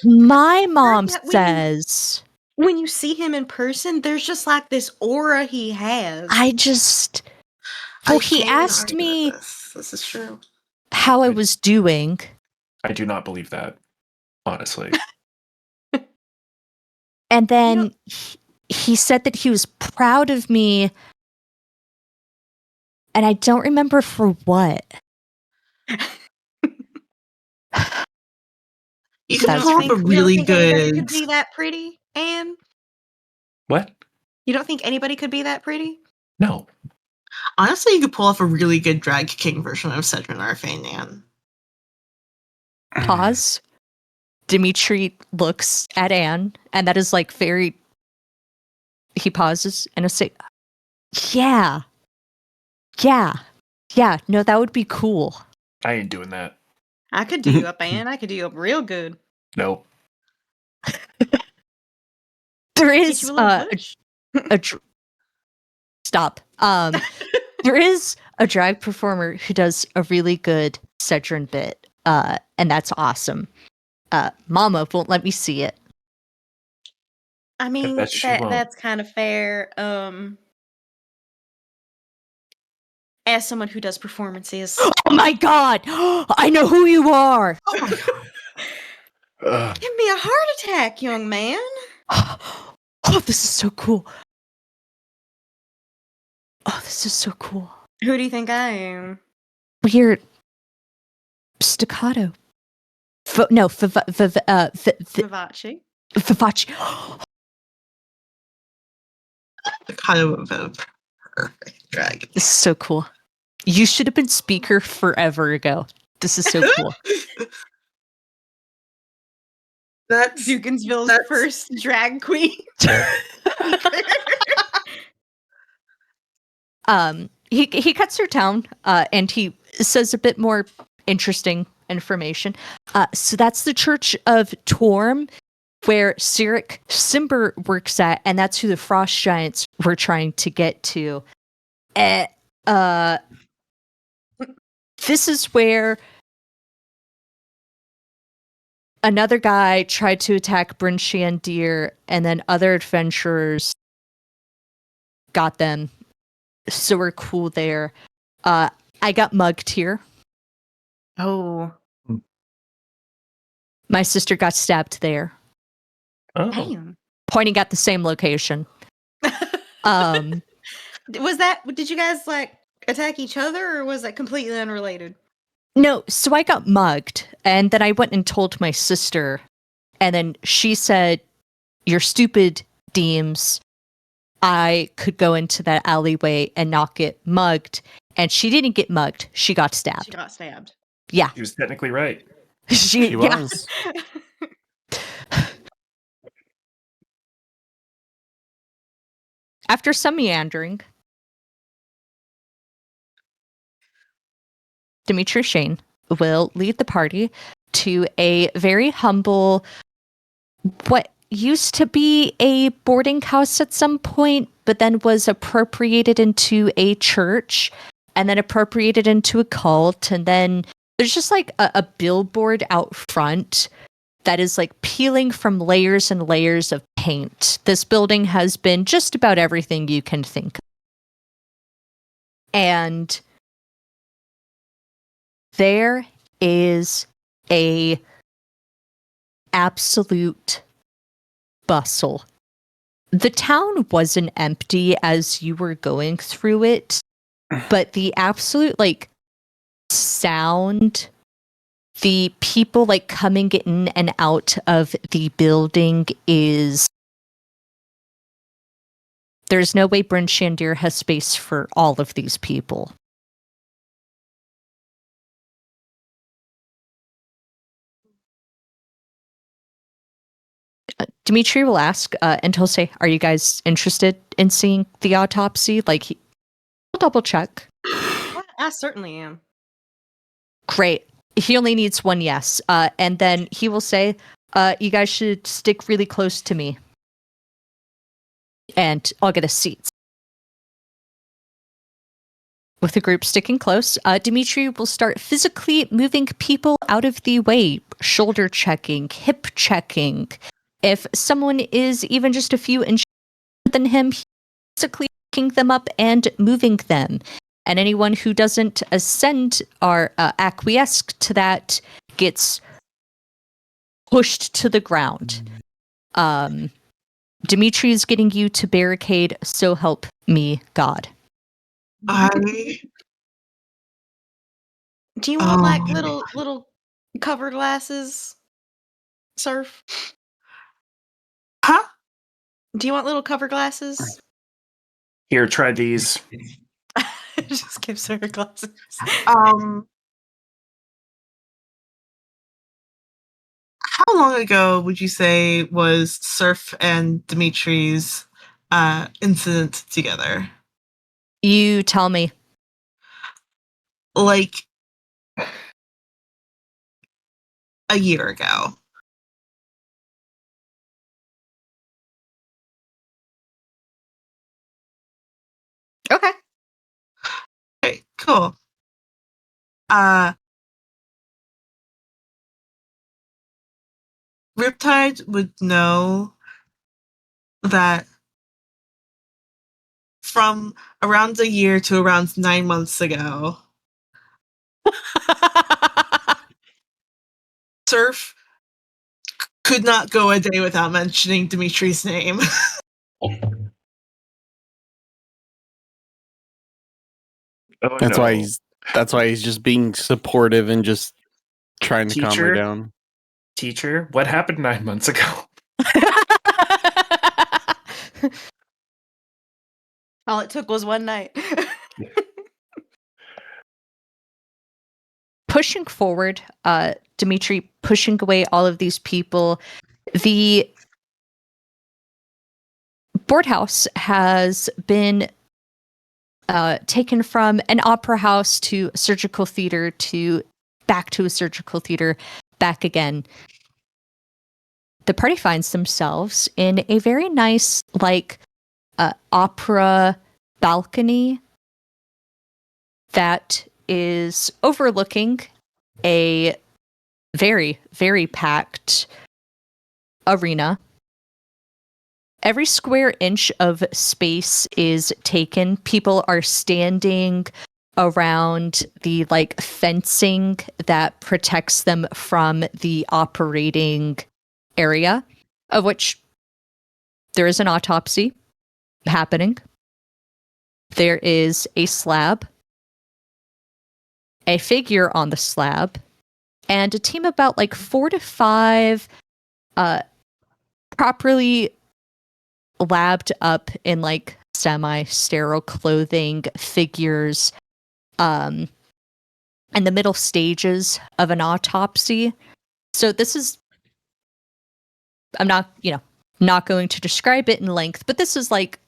My mom says
when you see him in person, there's just like this aura he has.
He asked me
this is true.
how I was doing.
I do not believe that, honestly.
And then he said that he was proud of me. And I don't remember for what.
You can pull off a really
Anybody
good.
could be that pretty, Anne?
What?
You don't think anybody could be that pretty?
No.
Honestly, you could pull off a really good drag king version of Cedrin Arfane, Anne.
Pause. Dimitri looks at Anne, and that is like very. He pauses and he'll say, Yeah. No, that would be cool.
I ain't doing that.
I could do you up, Anne. I could do you up real good.
No.
There
Get
is
you a little push.
Stop. There is a drag performer who does a really good Cedrin bit, and that's awesome. Mama won't let me see it.
I mean,
bet she won't.
that's kind of fair. As someone who does performances.
Oh my god! I know who you are!
Oh my god.
Give me a heart attack, young man.
Oh, this is so cool. Oh, this is so cool.
Who do you think I am?
Weird. Staccato.
Vivace.
Vivace.
Kind of a perfect drag.
This is so cool. You should have been speaker forever ago. This is so cool.
That's
Dukinsville's first drag queen.
He cuts her down, and he says a bit more interesting information. So that's the Church of Torm, where Cyric Simber works at, and that's who the Frost Giants were trying to get to. This is where another guy tried to attack Bryn Shandir, and then other adventurers got them. So we're cool there. I got mugged here.
Oh.
My sister got stabbed there.
Oh.
Damn.
Pointing at the same location.
Did you guys like attack each other, or was that completely unrelated?
No, so I got mugged, and then I went and told my sister, and then she said, "You're stupid, Deems. I could go into that alleyway and not get mugged." And she didn't get mugged. She got stabbed.
She got stabbed.
Yeah.
He was technically right.
She
yeah.
was.
After some meandering, Dimitri Shane will lead the party to a very humble, what used to be a boarding house at some point, but then was appropriated into a church and then appropriated into a cult. And then there's just like a billboard out front that is like peeling from layers and layers of paint. This building has been just about everything you can think of. And there is a absolute bustle. The town wasn't empty as you were going through it, but the absolute like sound, the people like coming in and out of the building is, there's no way Bryn Shandir has space for all of these people. Dimitri will ask, and he'll say, "Are you guys interested in seeing the autopsy?" Like, he'll double check.
I certainly am.
Great. He only needs one yes. And then he will say, "You guys should stick really close to me. And I'll get a seat." With the group sticking close, Dimitri will start physically moving people out of the way, shoulder checking, hip checking. If someone is even just a few inches than him, he's physically picking them up and moving them. And anyone who doesn't ascend or acquiesce to that gets pushed to the ground. Dimitri is getting you to barricade, so help me God.
Do you want like little cover glasses, Surf?
Huh?
Do you want little cover glasses?
Here, try these.
Just gives her glasses.
How long ago would you say was Surf and Dimitri's incident together?
You tell me.
Like a year ago.
Okay.
Okay, cool. Riptide would know that from around a year to around 9 months ago, Surf could not go a day without mentioning Dimitri's name.
Oh,
That's
no.
why he's just being supportive and just trying to calm her
Teacher?
down.
Teacher, what happened 9 months ago?
All it took was one night.
Pushing forward, Dimitri pushing away all of these people. The board house has been taken from an opera house to a surgical theater to back to a surgical theater, back again. The party finds themselves in a very nice, like, opera balcony that is overlooking a very, very packed arena. Every square inch of space is taken. People are standing around the like fencing that protects them from the operating area, of which there is an autopsy happening. There is a slab, a figure on the slab, and a team of about like 4 to 5 properly labbed up in like semi-sterile clothing figures in the middle stages of an autopsy. So this is, I'm not, not going to describe it in length, but this is like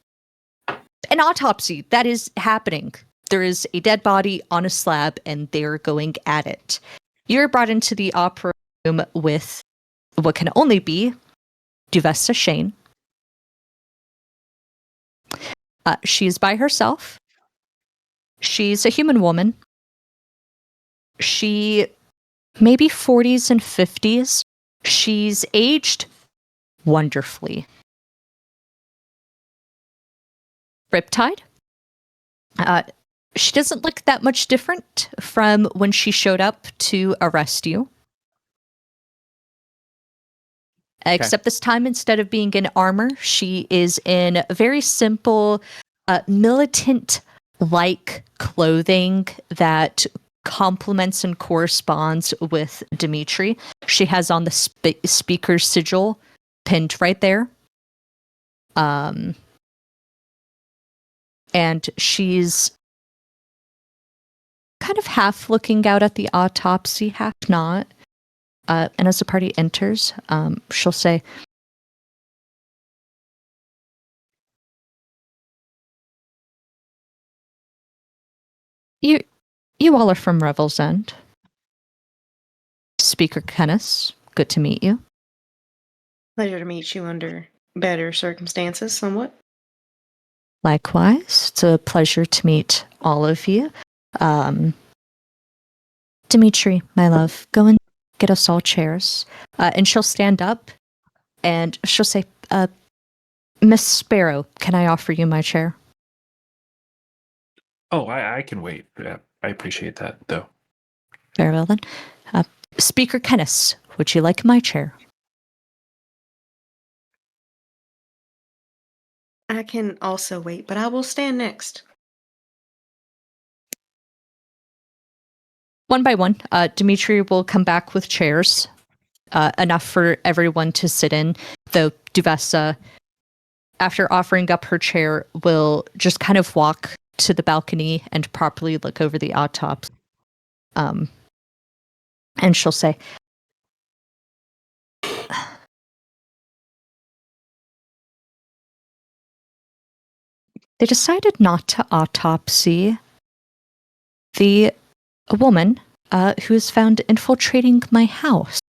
an autopsy that is happening. There is a dead body on a slab and they're going at it. You're brought into the opera room with what can only be Duvessa Shane. She's by herself. She's a human woman. She maybe 40s and 50s. She's aged wonderfully. Riptide. She doesn't look that much different from when she showed up to arrest you. Except this time, instead of being in armor, she is in very simple, militant-like clothing that complements and corresponds with Dimitri. She has on the speaker's sigil pinned right there. And she's kind of half looking out at the autopsy, half not. And as the party enters, she'll say, You all are from Revel's End. Speaker Kenneth, good to meet you.
Pleasure to meet you under better circumstances, somewhat.
Likewise, it's a pleasure to meet all of you. Dimitri, my love, go and get us all chairs. And she'll stand up and she'll say, Miss Sparrow, can I offer you my chair?
Oh, I can wait. Yeah, I appreciate that, though.
Very well then. Speaker Kenneth, would you like my chair?
I can also wait, but I will stand next.
One by one, Dimitri will come back with chairs, enough for everyone to sit in, though Duvessa, after offering up her chair, will just kind of walk to the balcony and properly look over the autopsy. And she'll say, They decided not to autopsy a woman who is found infiltrating my house.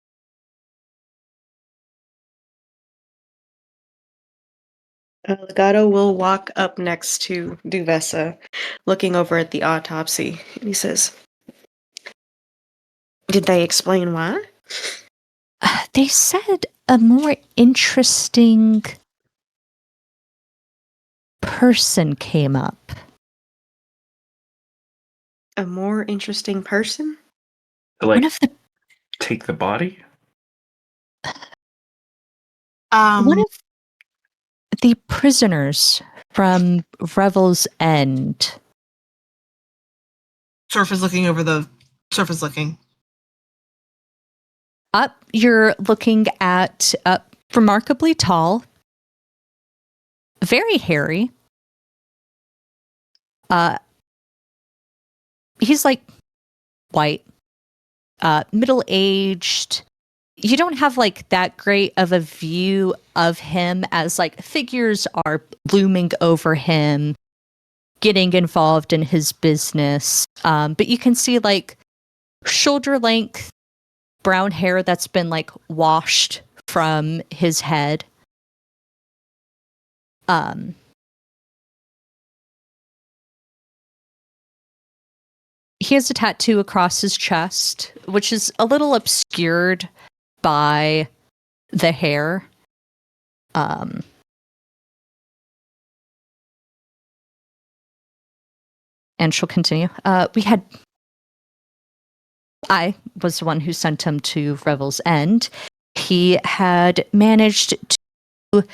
Legato will walk up next to Duvessa, looking over at the autopsy. And he says, Did they explain why?
They said a more interesting person came up.
A more interesting person?
Like,
One of the
take the body?
one of the prisoners from Revel's End.
Surf is looking over the. Surf is looking.
Up, you're looking at remarkably tall, very hairy. He's like white, middle-aged. You don't have like that great of a view of him as like figures are looming over him, getting involved in his business. But you can see like shoulder length brown hair that's been like washed from his head. He has a tattoo across his chest, which is a little obscured by the hair. And she'll continue. I was the one who sent him to Revel's End. He had managed to,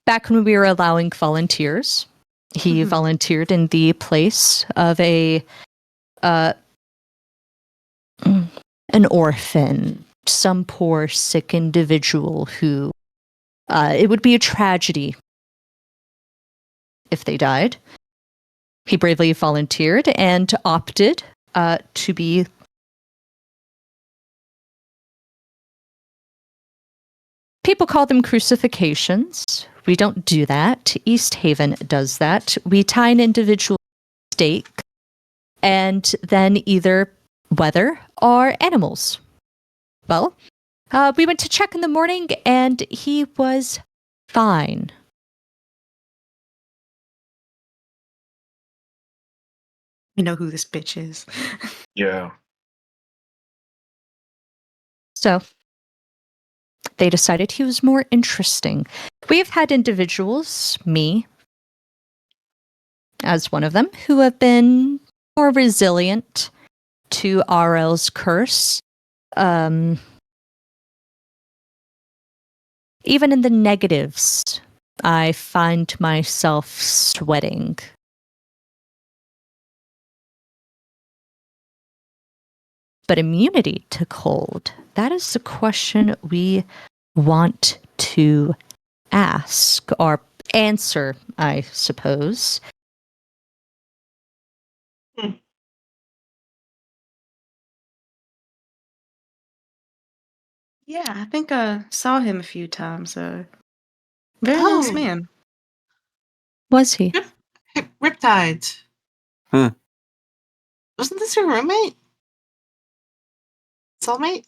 back when we were allowing volunteers, he volunteered in the place of an orphan, some poor, sick individual who, it would be a tragedy if they died. He bravely volunteered and opted to be. People call them crucifixions. We don't do that. East Haven does that. We tie an individual to a stake and then either weather or animals. Well, we went to check in the morning and he was fine.
I know who this bitch is.
Yeah.
So they decided he was more interesting. We've had individuals, me as one of them, who have been more resilient to RL's curse. Even in the negatives, I find myself sweating. But immunity to cold, that is the question we want to ask or answer, I suppose.
Yeah, I think I saw him a few times. Very nice man.
Was he?
Riptide.
Hmm.
Wasn't this your roommate? Soulmate?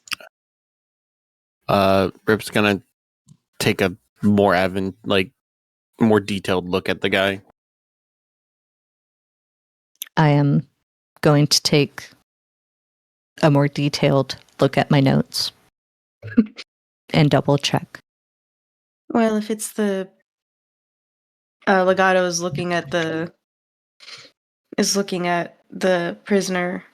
Rip's gonna take a more more detailed look at the guy.
I am going to take a more detailed look at my notes and double check.
Well, if it's the Legato is looking at the prisoner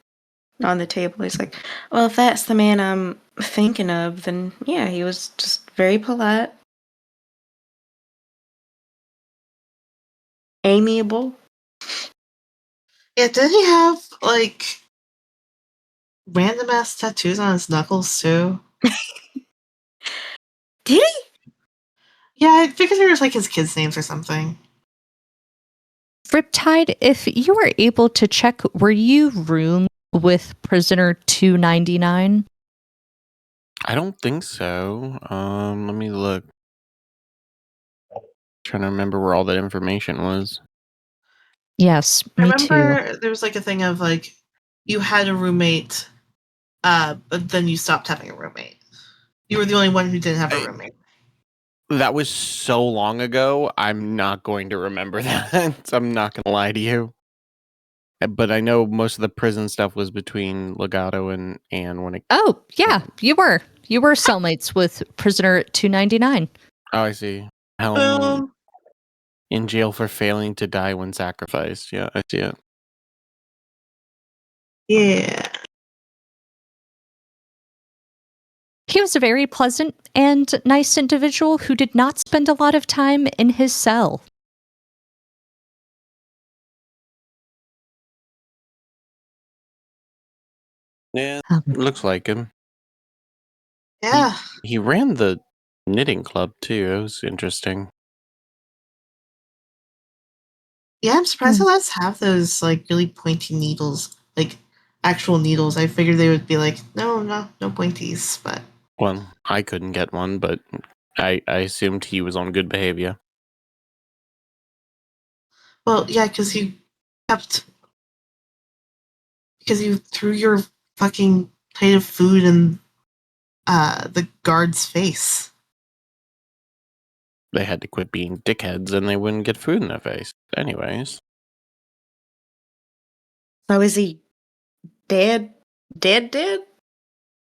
on the table. He's like, well, if that's the man I'm thinking of, then yeah, he was just very polite, amiable.
Yeah, did he have, like, random ass tattoos on his knuckles, too?
Did he?
Yeah, I figured it was, like, his kids' names or something.
Riptide, if you were able to check, were you roomed with prisoner 299?
I don't think so. Let me look. Trying to remember where all that information was.
Yes,
I
me too.
remember there was, like, a thing of, like, you had a roommate, but then you stopped having a roommate. You were the only one who didn't have a roommate.
That was so long ago, I'm not going to remember that. I'm not going to lie to you. But I know most of the prison stuff was between Legato and Anne when it...
Oh, yeah, you were. You were cellmates with prisoner 299.
Oh, I see. Helen
Well,
in jail for failing to die when sacrificed. Yeah, I see it.
yeah.
He was a very pleasant and nice individual who did not spend a lot of time in his cell.
Yeah,
Um,
looks like him.
Yeah.
He ran the knitting club, too. It was interesting.
Yeah, I'm surprised the lads have those, like, really pointy needles. Like, actual needles. I figured they would be like, no pointies, but...
Well, I couldn't get one, but I assumed he was on good behavior.
Well, yeah, because you kept... Because you threw your fucking plate of food in the guard's face.
They had to quit being dickheads and they wouldn't get food in their face. Anyways.
So is he dead? Dead?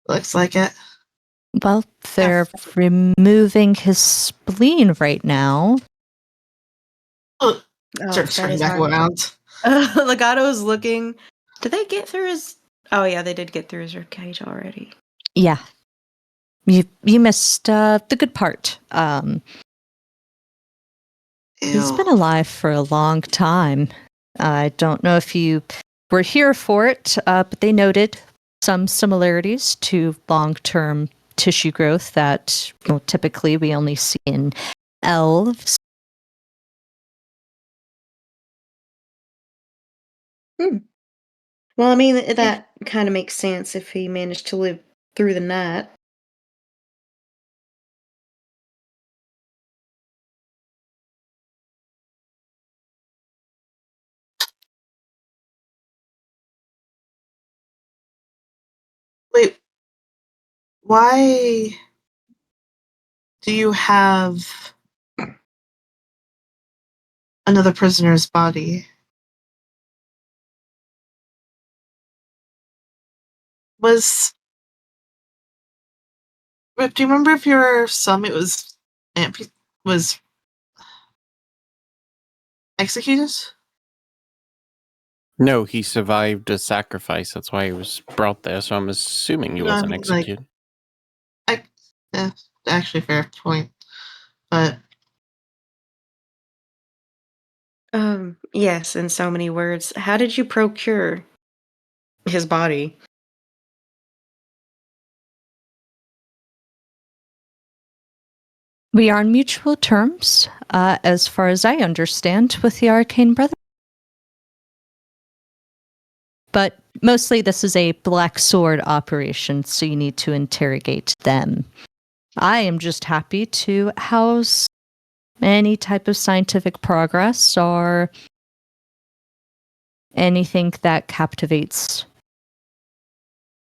Looks like it.
well, they're removing his spleen right now.
Oh,
Oh,
start
that
turning
is
back
hard.
around.
Legato's looking. Did they get through his? Oh yeah, they did get through his ribcage already.
Yeah. You missed the good part. He's
Ew.
been alive for a long time. I don't know if you were here for it, but they noted some similarities to long-term tissue growth that typically we only see in elves.
Well, I mean, that kind of makes sense if he managed to live through the night.
Wait, why do you have another prisoner's body? But do you remember if your cellmate was executed?
No, he survived a sacrifice. That's why he was brought there. So I'm assuming he
No, I
wasn't
mean, like,
executed.
yeah, actually, fair point. But
Yes, in so many words. How did you procure his body?
We are on mutual terms, as far as I understand, with the Arcane Brother. But mostly this is a Black Sword operation, so you need to interrogate them. I am just happy to house any type of scientific progress or anything that captivates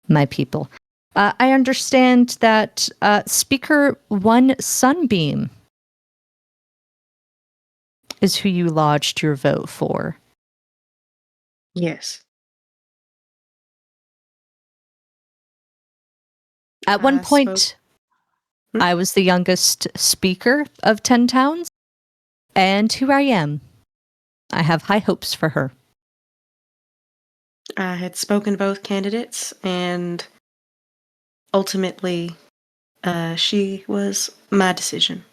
my people. I understand that Speaker One Sunbeam is who you lodged your vote for.
Yes.
At one
I
point,
spoke-
I was the youngest speaker of 10 towns, and who I am. I have high hopes for her.
I had spoken to both candidates, and ultimately, she was my decision.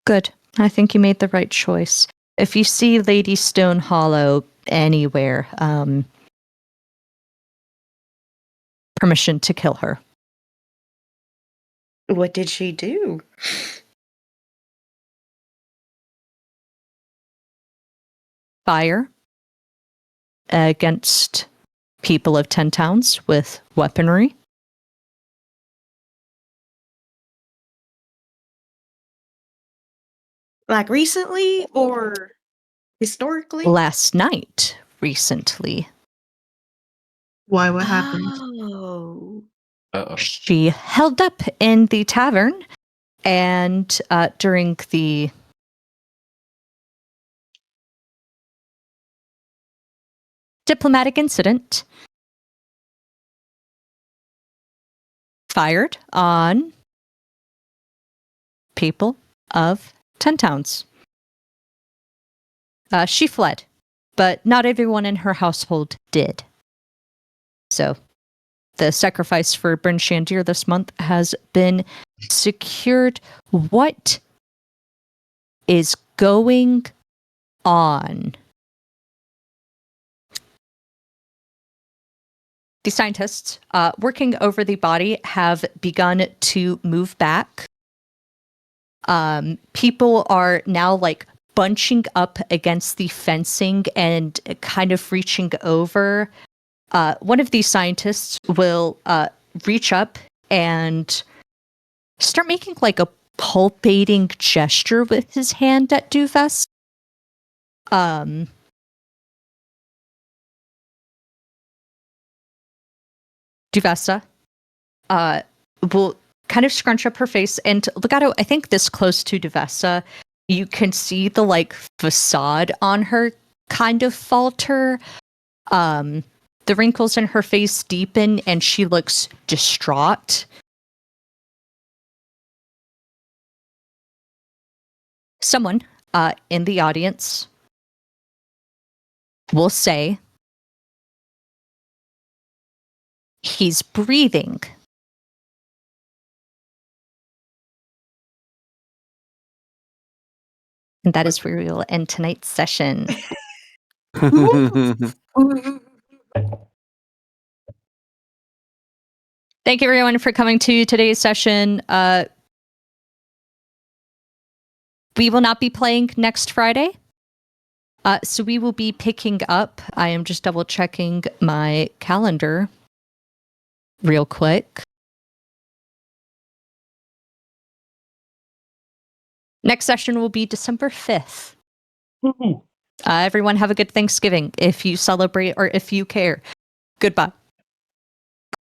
Good. I think you made the right choice. If you see Lady Stone Hollow anywhere, permission to kill her.
What did she do?
Fire against people of 10 towns with weaponry.
Like recently or historically?
Last night, recently,
why? What happened?
Oh.
Uh-oh.
she held up in the tavern, and during the diplomatic incident, fired on people of 10 towns. She fled, but not everyone in her household did. So the sacrifice for Bryn Shandir this month has been secured. What is going on? The scientists working over the body have begun to move back. People are now like bunching up against the fencing and kind of reaching over. One of these scientists will reach up and start making like a pulpating gesture with his hand at Duvess. Duvessa will kind of scrunch up her face, and Legato, I think this close to Duvessa, you can see the like facade on her kind of falter. The wrinkles in her face deepen, and she looks distraught. Someone in the audience will say, "He's breathing." And that is where we will end tonight's session. Thank you, everyone, for coming to today's session. We will not be playing next Friday. So we will be picking up. I am just double checking my calendar real quick. Next session will be December 5th. Everyone have a good Thanksgiving if you celebrate or if you care. Goodbye.